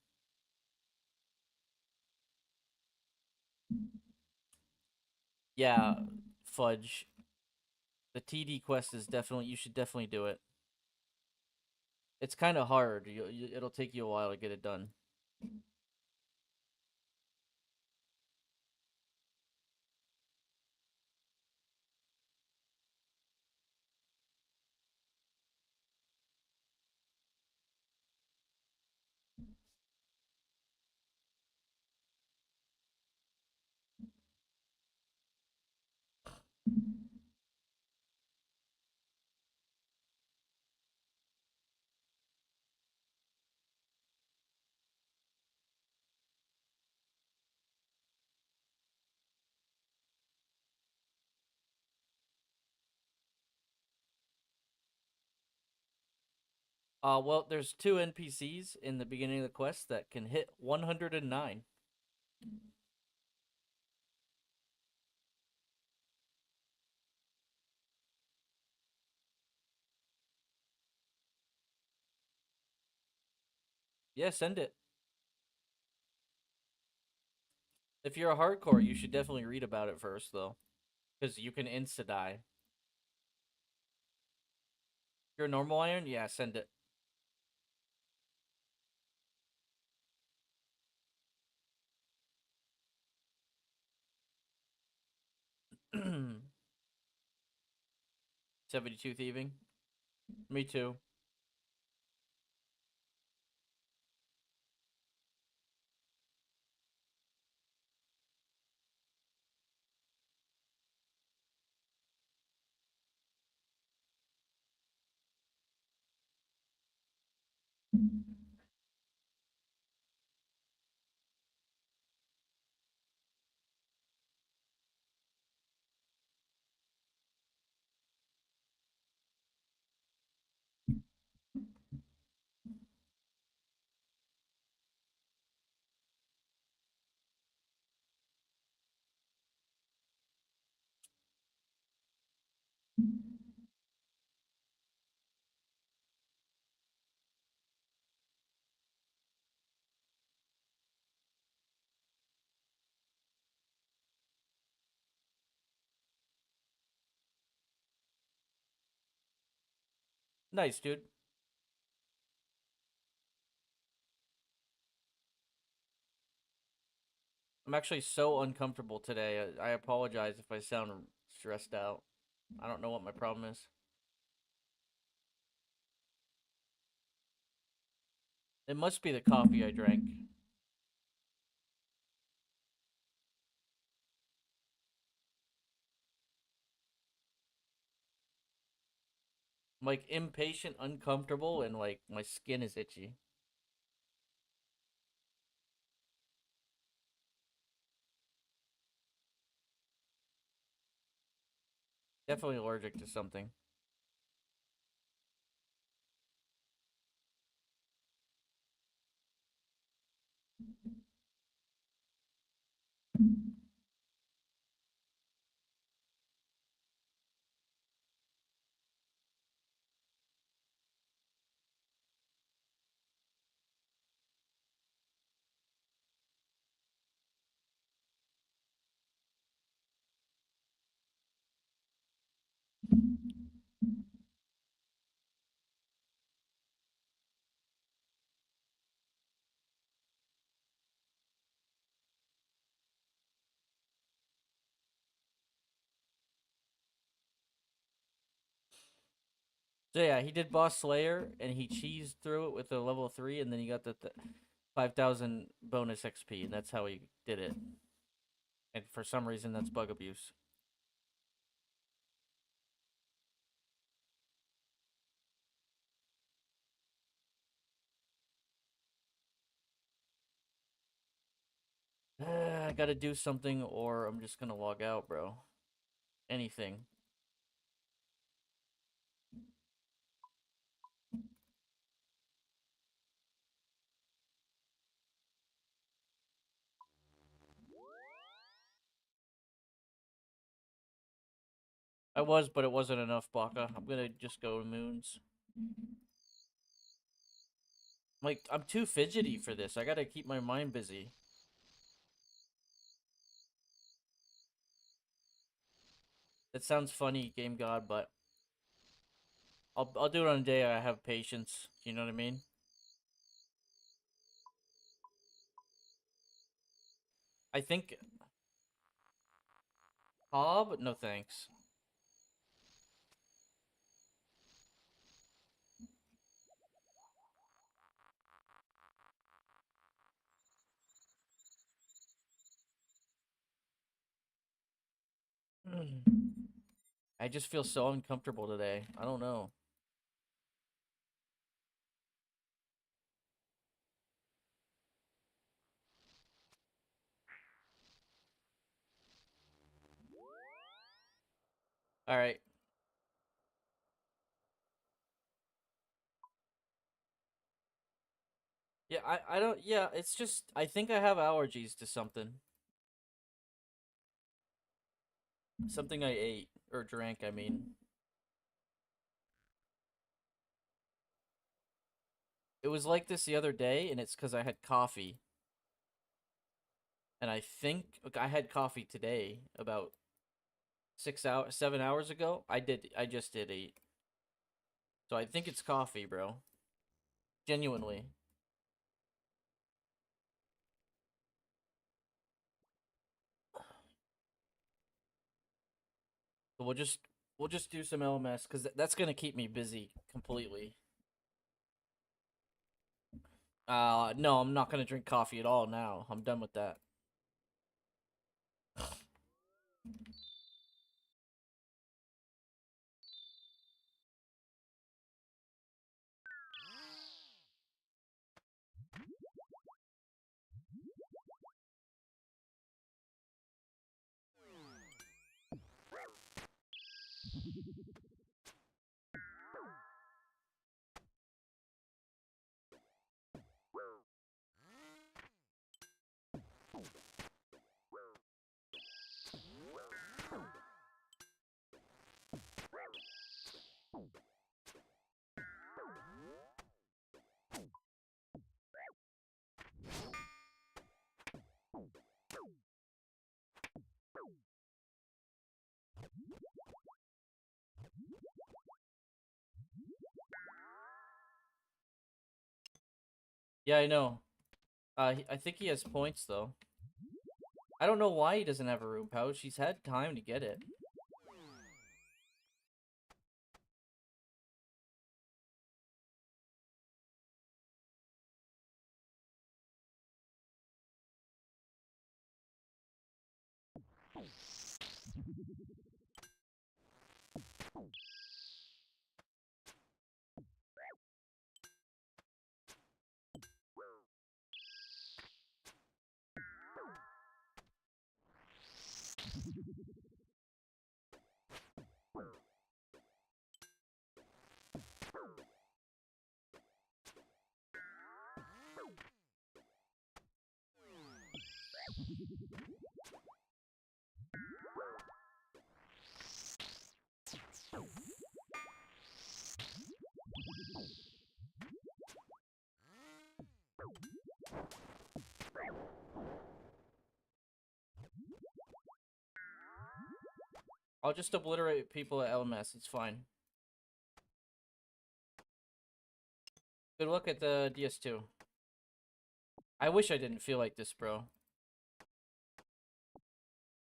Yeah, fudge. The TD quest is definitely, you should definitely do it. It's kind of hard. It'll take you a while to get it done. Well, there's two NPCs in the beginning of the quest that can hit 109. Yeah, send it. If you're a hardcore, you should definitely read about it first, though. Because you can insta-die. If you're a normal iron, yeah, send it. $72 thieving. Me too. Nice, dude. I'm actually so uncomfortable today. I apologize if I sound stressed out. I don't know what my problem is. It must be the coffee I drank. I'm like impatient, uncomfortable, and like my skin is itchy. Definitely allergic to something. So yeah, he did Boss Slayer, and he cheesed through it with a level 3, and then he got the 5,000 bonus XP, and that's how he did it. And for some reason, that's bug abuse. I gotta do something, or I'm just gonna log out, bro. Anything. I was, but it wasn't enough, Baka. I'm gonna just go to Moons. Like, I'm too fidgety for this. I gotta keep my mind busy. It sounds funny, Game God, but I'll do it on a day I have patience. You know what I mean? I think Hob, no thanks. I just feel so uncomfortable today. I don't know. All right. Yeah, I don't. Yeah, it's just I think I have allergies to something. Something I ate or drank. I mean, it was like this the other day, and it's because I had coffee. And I think look, I had coffee today about 6 hours, 7 hours ago. I just did eat. So I think it's coffee, bro. Genuinely. But we'll just do some LMS because that's gonna keep me busy completely. No, I'm not gonna drink coffee at all now. I'm done with that. Yeah, I know. I think he has points though. I don't know why he doesn't have a room pouch. He's had time to get it. I'll just obliterate people at LMS, it's fine. Good luck at the DS2. I wish I didn't feel like this, bro.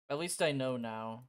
At least I know now.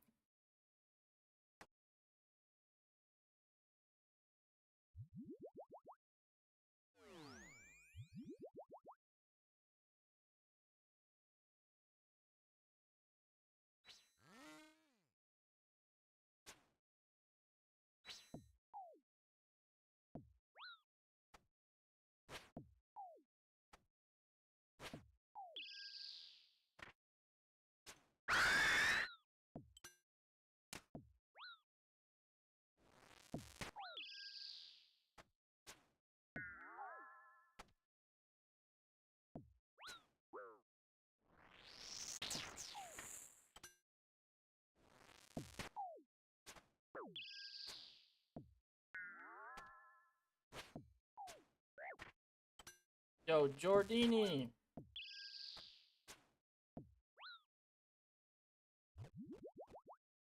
Yo, Jordini!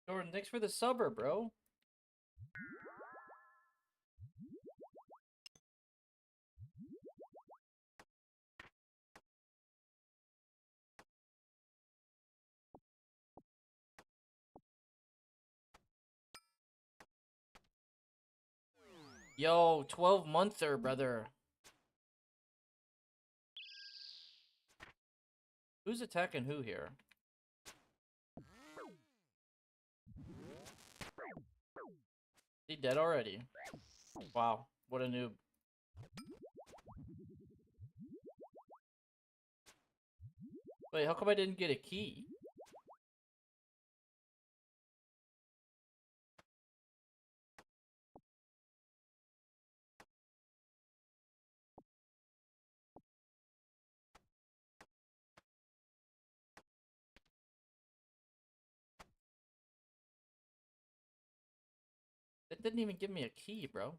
Jordan, thanks for the subber, bro. Yo, 12-monther, brother. Who's attacking who here? He dead already. Wow, what a noob. Wait, how come I didn't get a key? It didn't even give me a key, bro.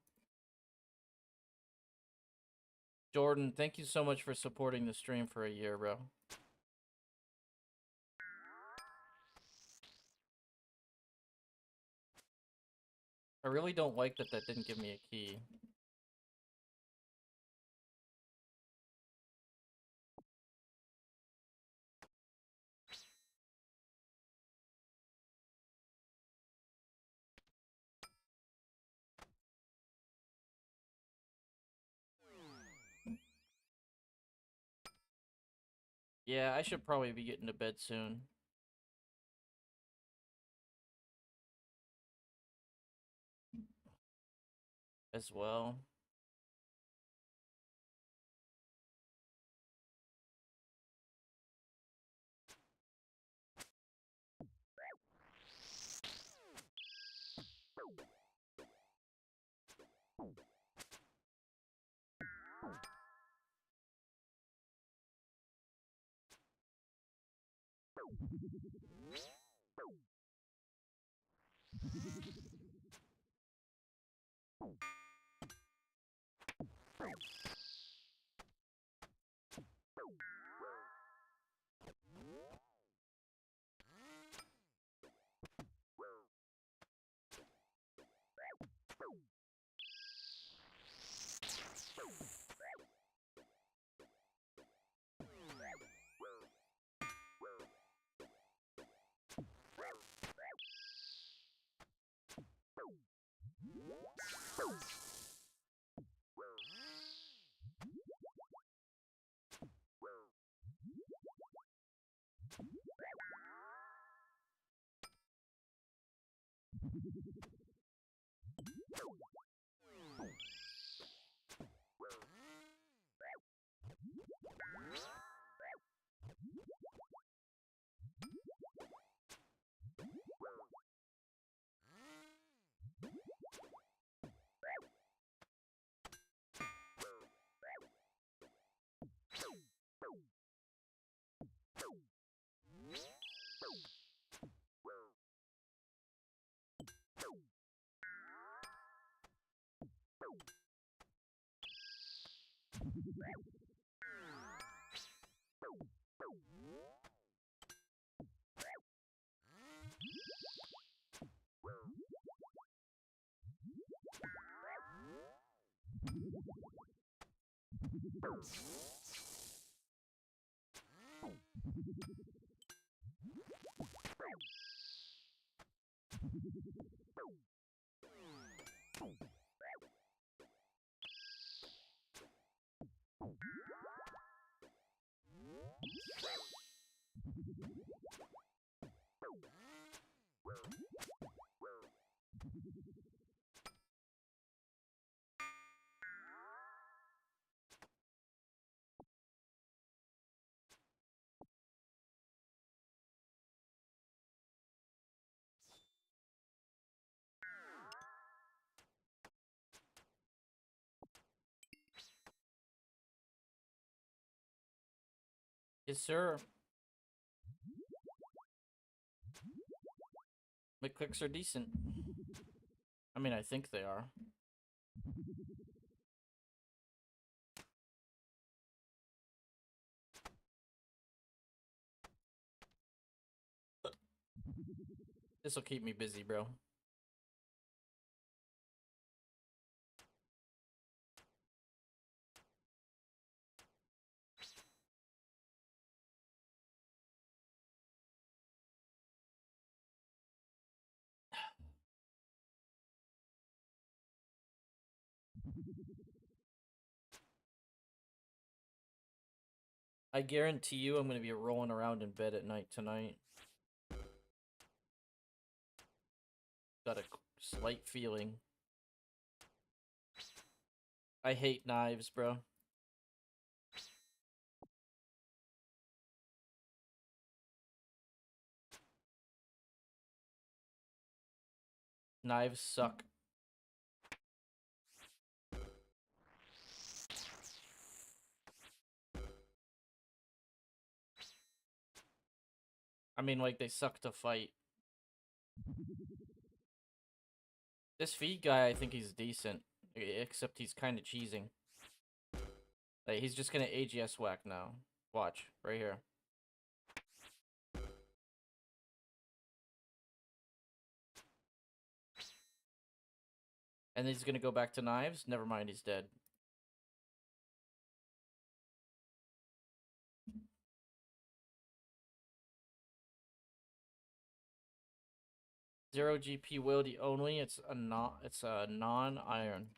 Jordan, thank you so much for supporting the stream for a year, bro. I really don't like that that didn't give me a key. Yeah, I should probably be getting to bed soon. As well. Yes, sir. My clicks are decent. I mean, I think they are. This'll keep me busy, bro. I guarantee you I'm gonna be rolling around in bed at night tonight. Got a slight feeling. I hate knives, bro. Knives suck. I mean, like, they suck to fight. This feed guy, I think he's decent. Except he's kind of cheesing. Like, he's just gonna AGS whack now. Watch, right here. And he's gonna go back to knives? Never mind, he's dead. Zero GP wieldy only. It's a non-iron.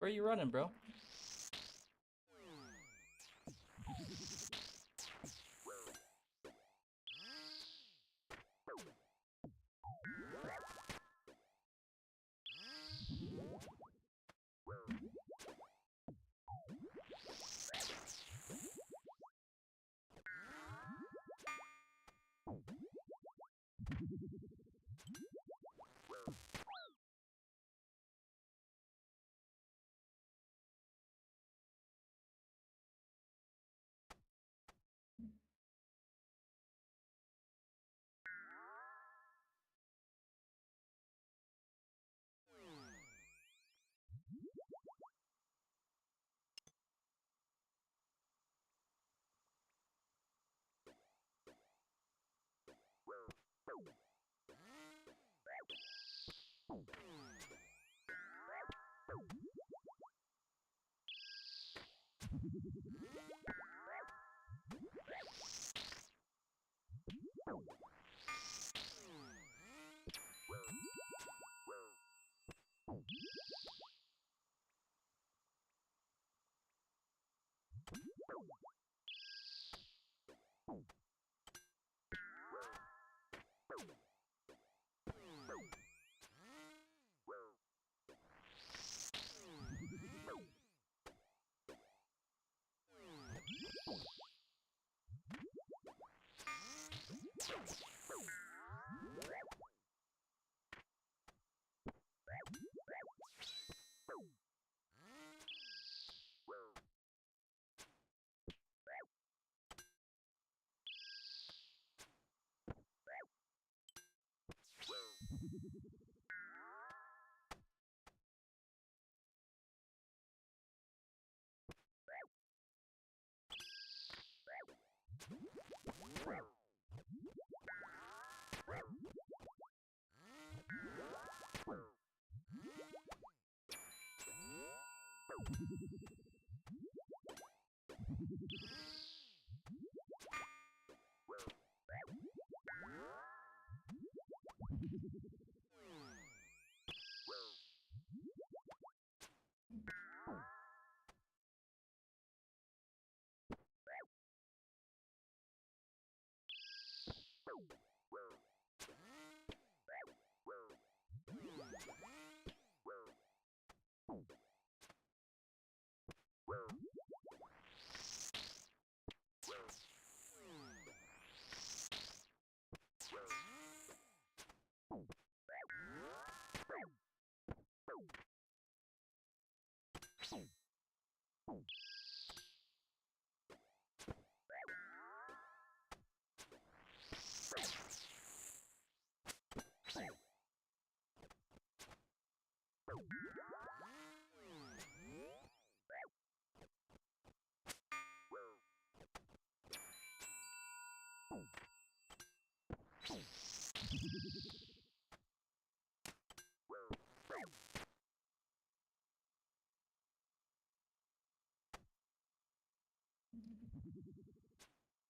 Where you running, bro?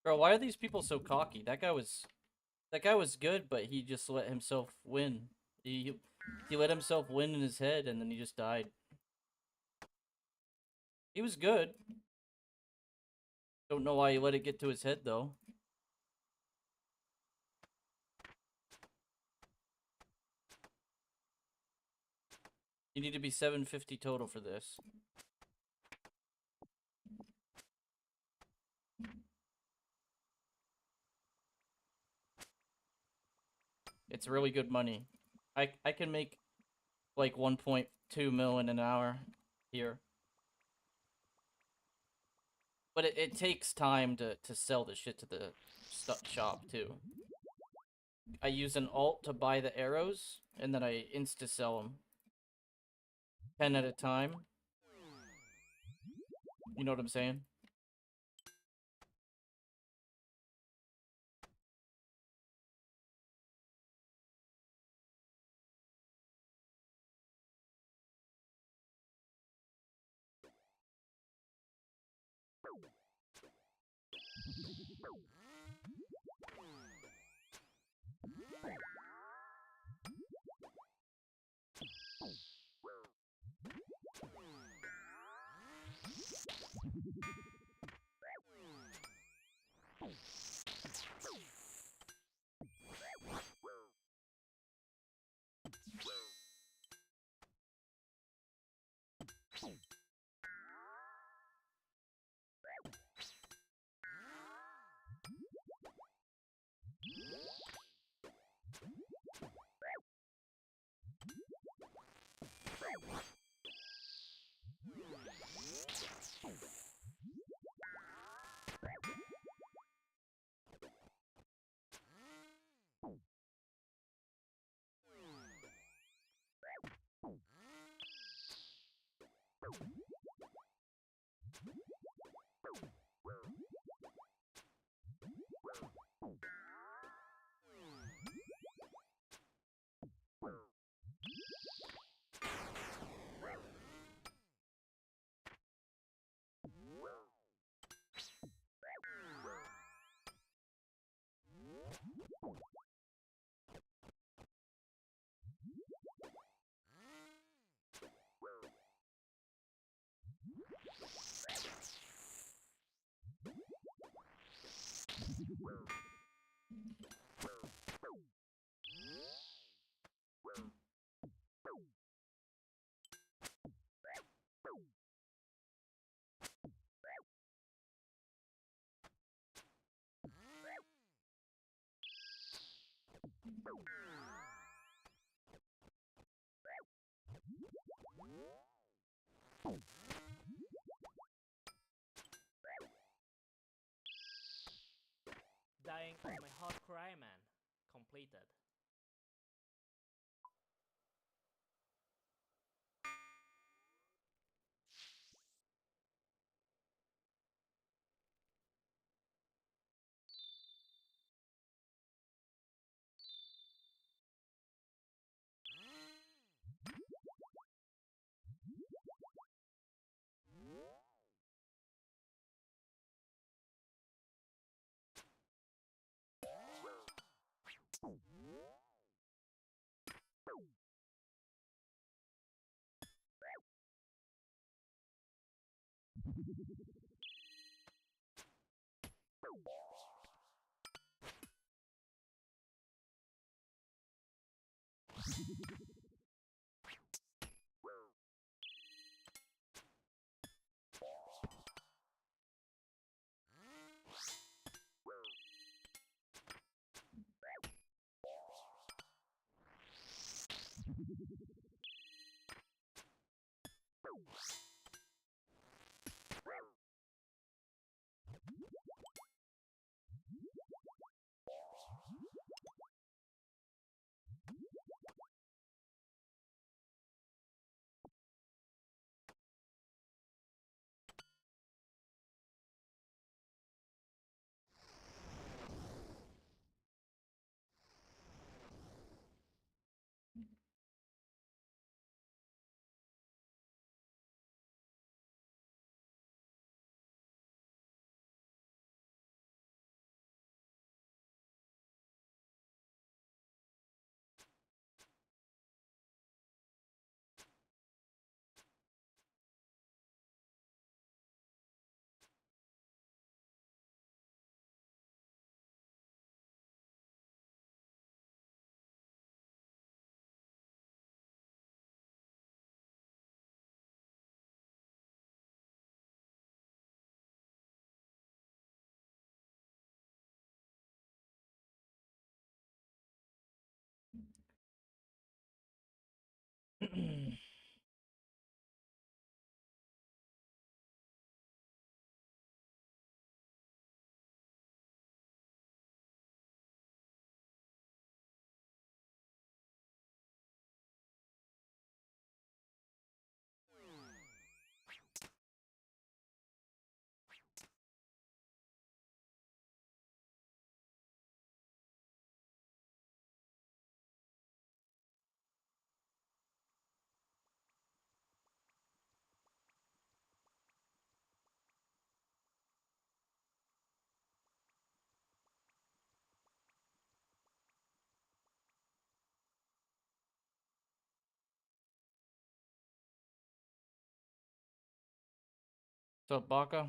Bro, why are these people so cocky? That guy was good, but he just let himself win. He let himself win in his head, and then he just died. He was good. Don't know why he let it get to his head, though. You need to be 750 total for this. It's really good money. I can make like 1.2 mil in an hour here. But it takes time to sell the shit to the shop, too. I use an alt to buy the arrows, and then I insta-sell them. 10 at a time. You know what I'm saying? Dying of my heart cry, man. Completed. What's up, Baka?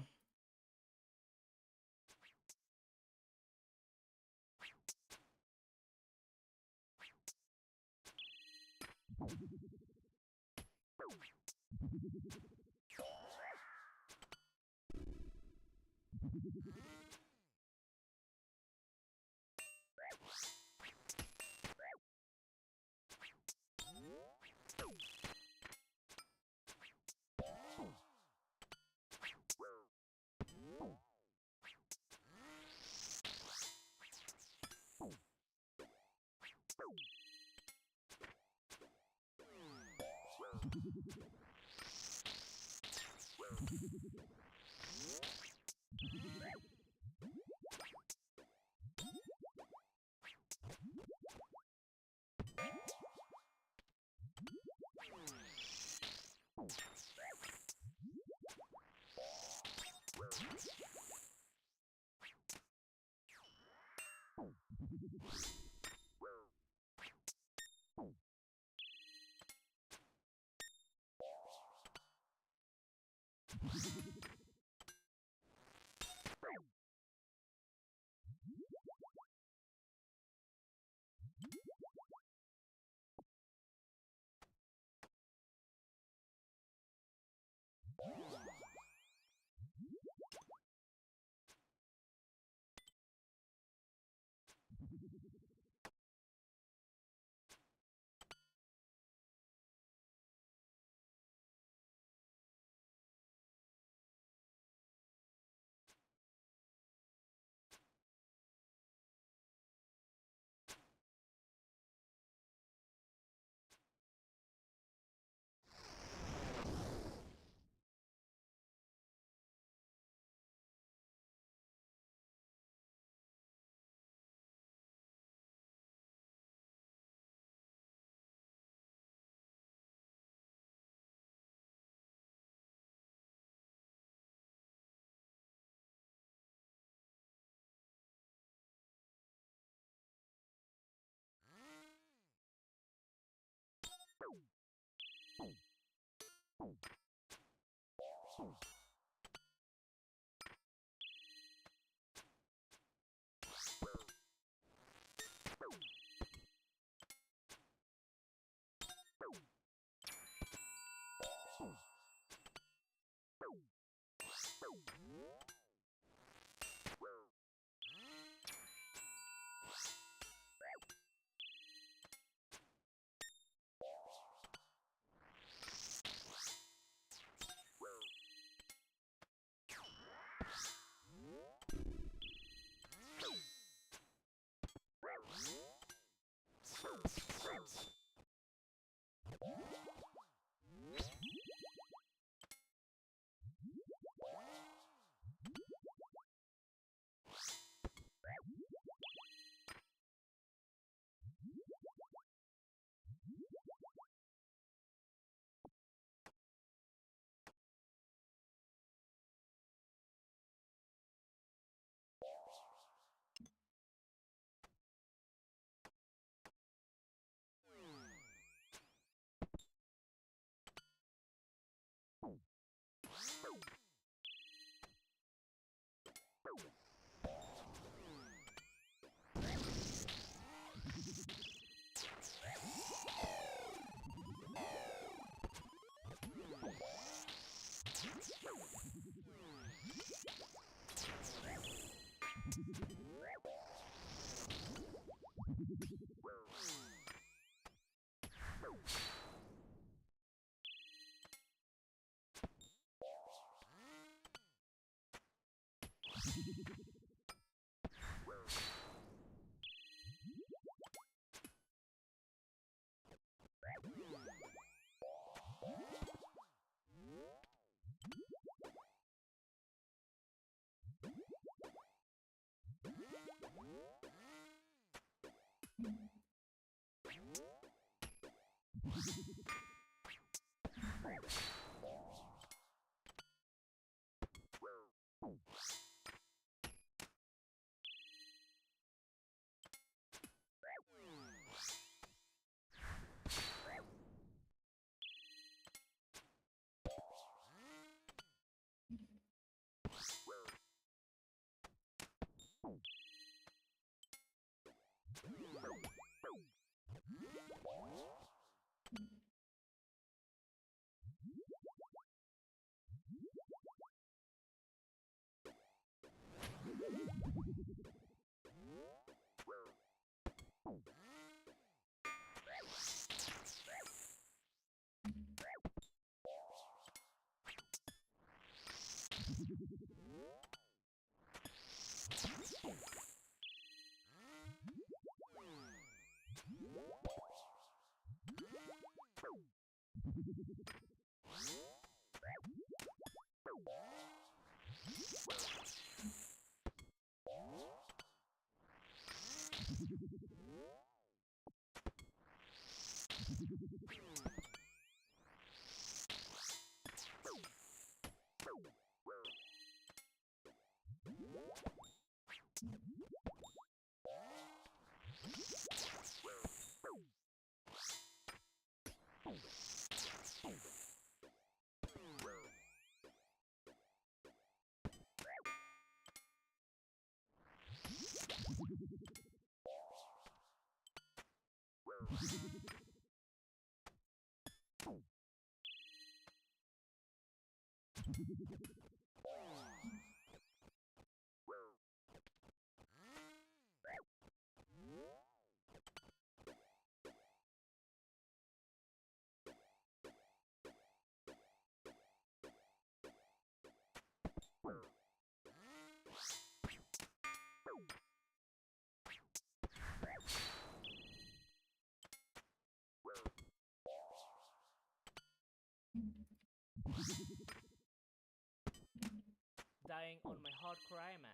Dying on my hard cry, man.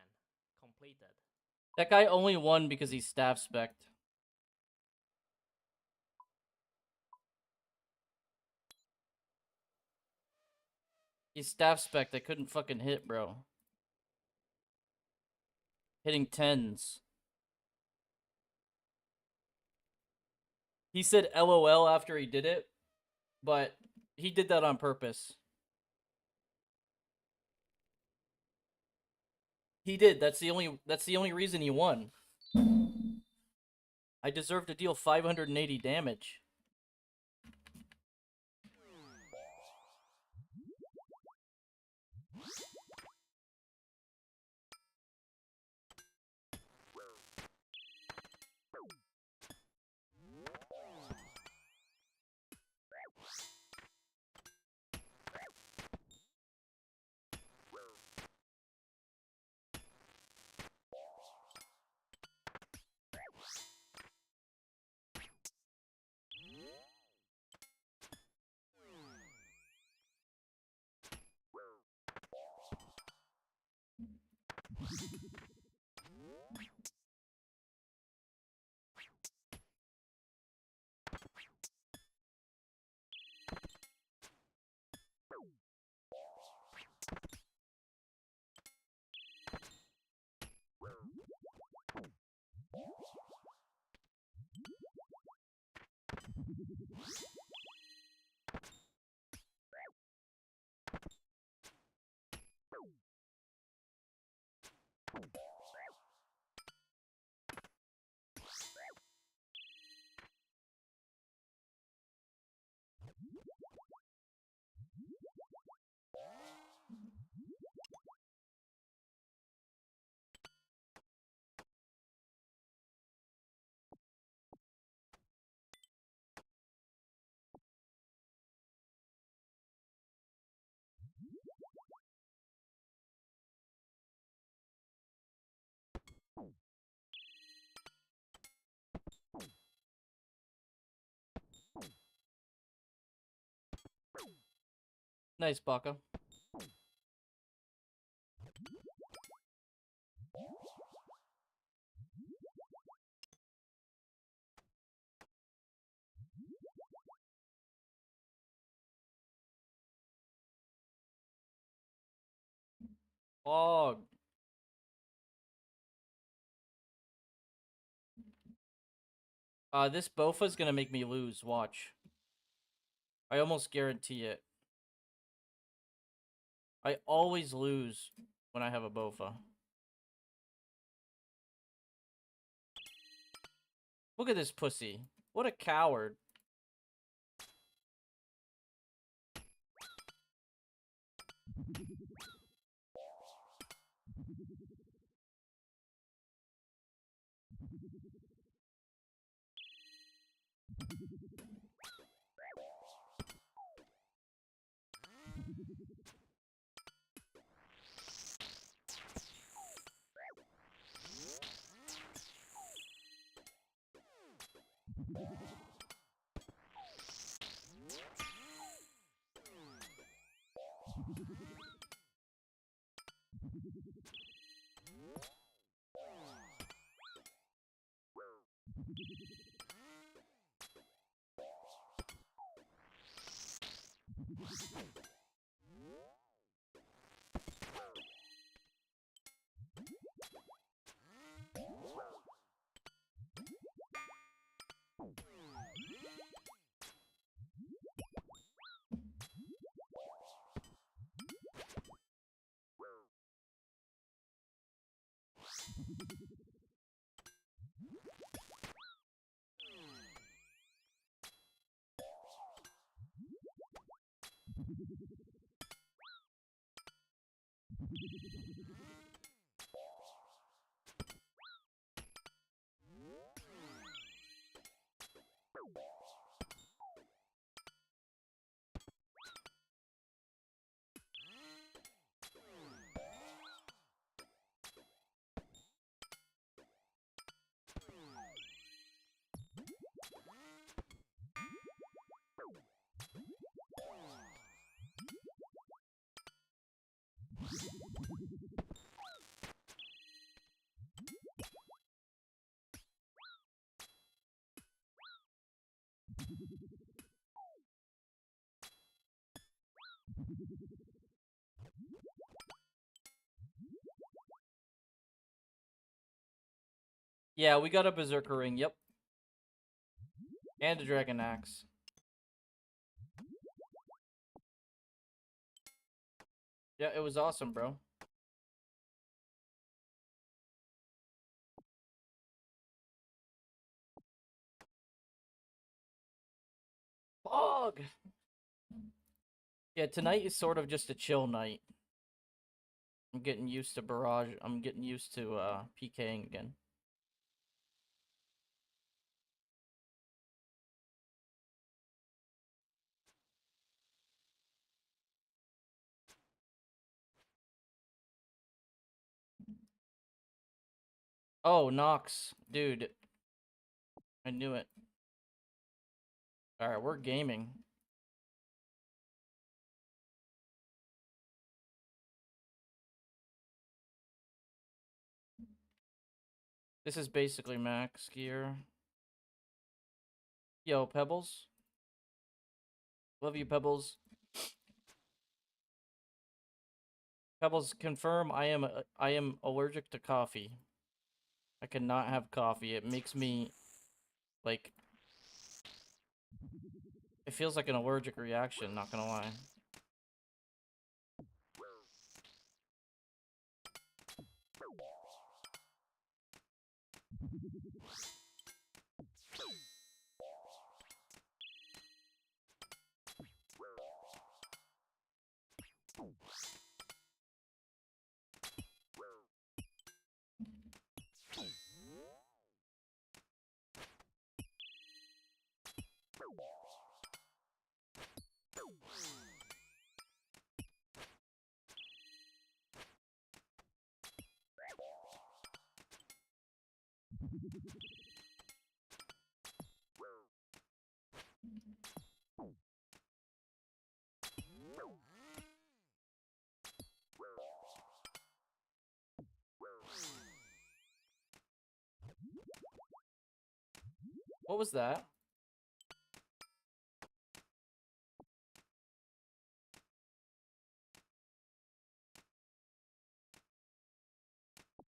Completed. That guy only won because he's staff spec'd. He's staff spec'd. I couldn't fucking hit, bro. Hitting 10s. He said LOL after he did it, but he did that on purpose. He did. That's the only reason he won. I deserve to deal 580 damage. Nice, Baka. Fog. This Bofa's gonna make me lose. Watch. I almost guarantee it. I always lose when I have a Bofa. Look at this pussy. What a coward. Yeah, we got a Berserker ring, yep. And a Dragon Axe. Yeah, it was awesome, bro. Fog! Yeah, tonight is sort of just a chill night. I'm getting used to barrage. I'm getting used to PKing again. Oh, Nox. Dude. I knew it. Alright, we're gaming. This is basically max gear. Yo, Pebbles. Love you, Pebbles. Pebbles, confirm I am allergic to coffee. I cannot have coffee. It makes me like it feels like an allergic reaction, not gonna lie. What was that?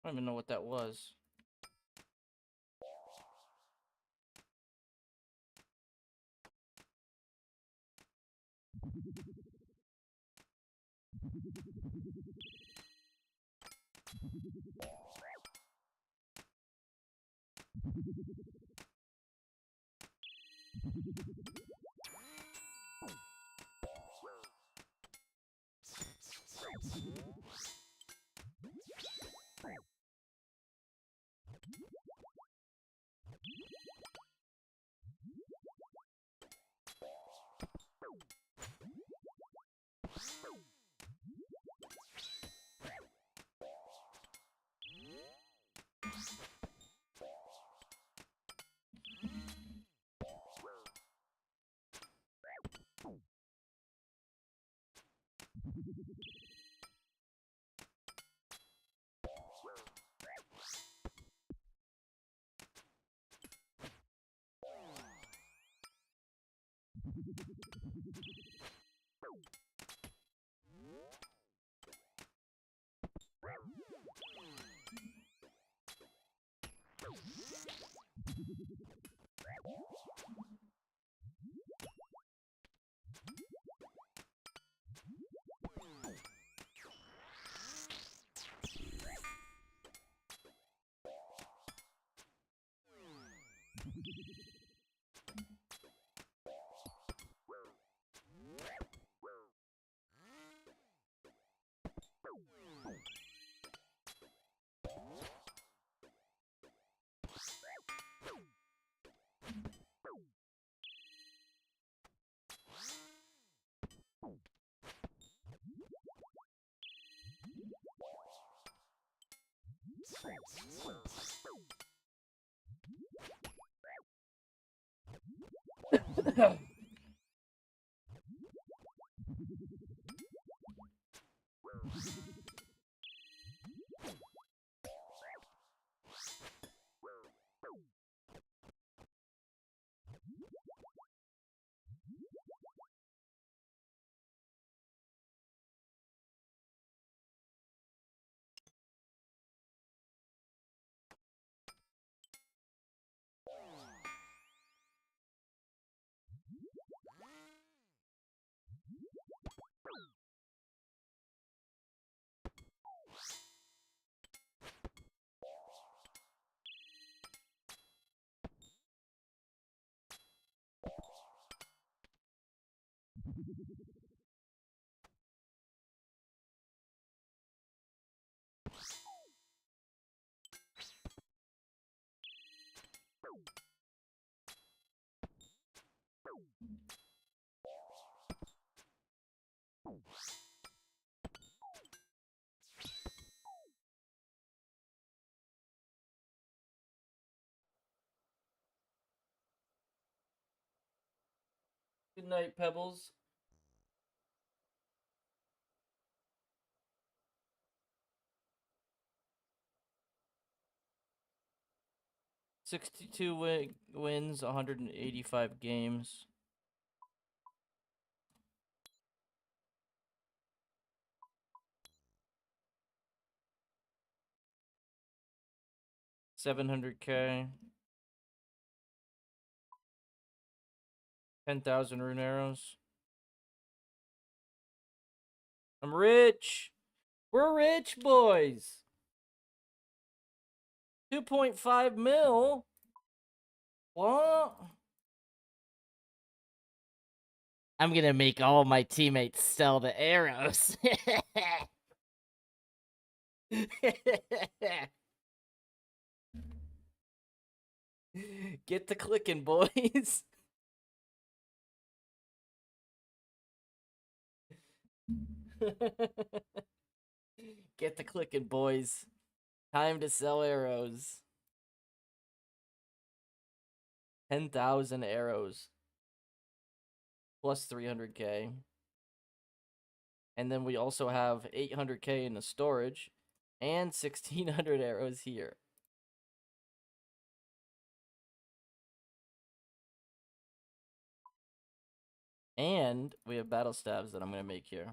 I don't even know what that was. Good night, Pebbles. Wins, 185 games. $700K. 10,000 rune arrows. I'm rich. We're rich, boys. 2.5 mil. What? I'm gonna make all my teammates sell the arrows. Get to clicking, boys. Get to clicking, boys. Time to sell arrows. 10,000 arrows. Plus 300K. And then we also have 800K in the storage. And 1,600 arrows here. And we have battle stabs that I'm going to make here.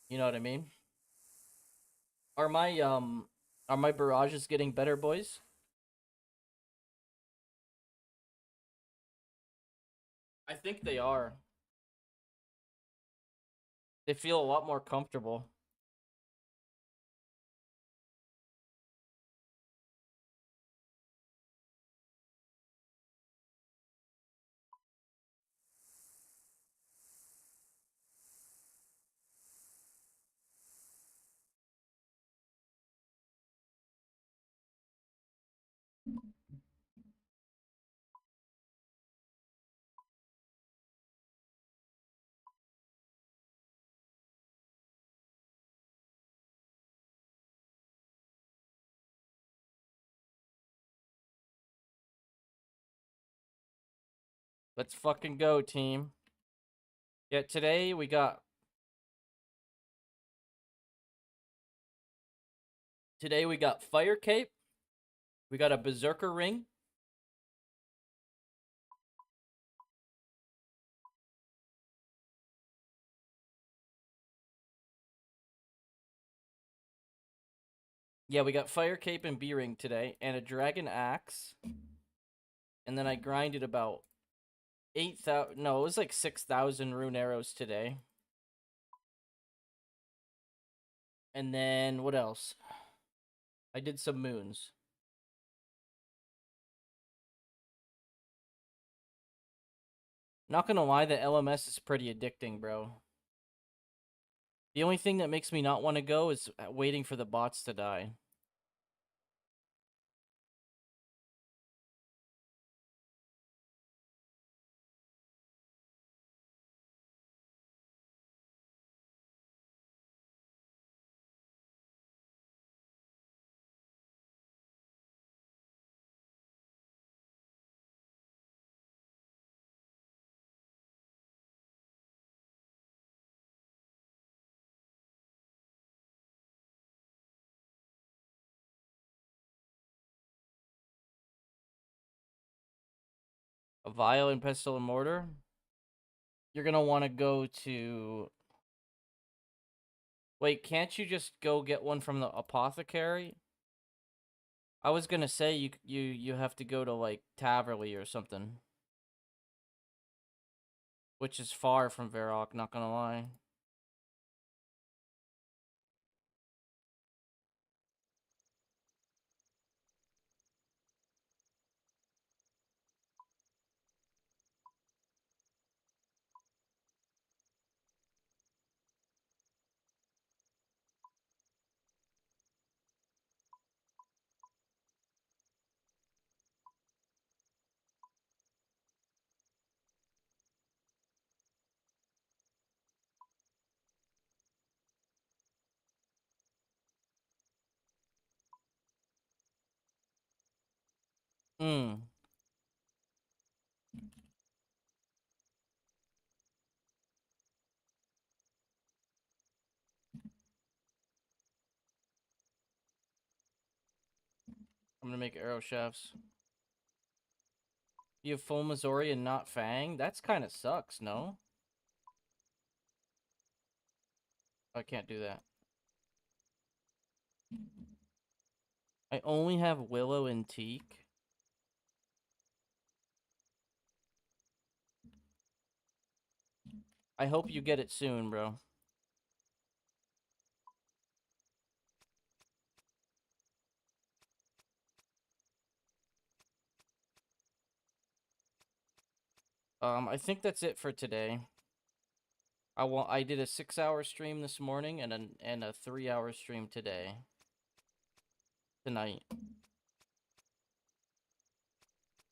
You know what I mean? Are my barrages getting better, boys? I think they are. They feel a lot more comfortable. Let's fucking go, team. Yeah, today we got... Today we got Fire Cape. We got a Berserker Ring. Yeah, we got Fire Cape and B-Ring today, and a Dragon Axe. And then I grinded about 8,000... No, it was like 6,000 rune arrows today. And then, what else? I did some moons. Not gonna lie, the LMS is pretty addicting, bro. The only thing that makes me not want to go is waiting for the bots to die. A vial and pestle and mortar. You're gonna want to go to... Wait, can't you just go get one from the apothecary? I was gonna say you have to go to like Taverley or something, which is far from Varrock. Not gonna lie. Hmm. I'm gonna make arrow shafts. You have full Missouri and not Fang? That's kind of sucks, no? I can't do that. I only have Willow and Teak. I hope you get it soon, bro. I think that's it for today. I did a 6-hour stream this morning and a 3-hour stream today. Tonight.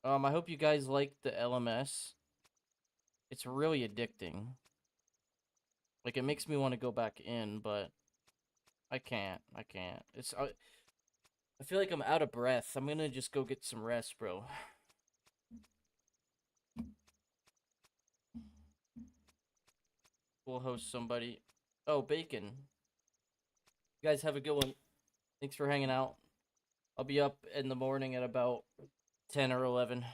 I hope you guys like the LMS. It's really addicting. Like, it makes me want to go back in, but I can't. It's I feel like I'm out of breath. I'm gonna just go get some rest, bro. We'll host somebody. Oh, Bacon. You guys have a good one. Thanks for hanging out. I'll be up in the morning at about 10 or 11.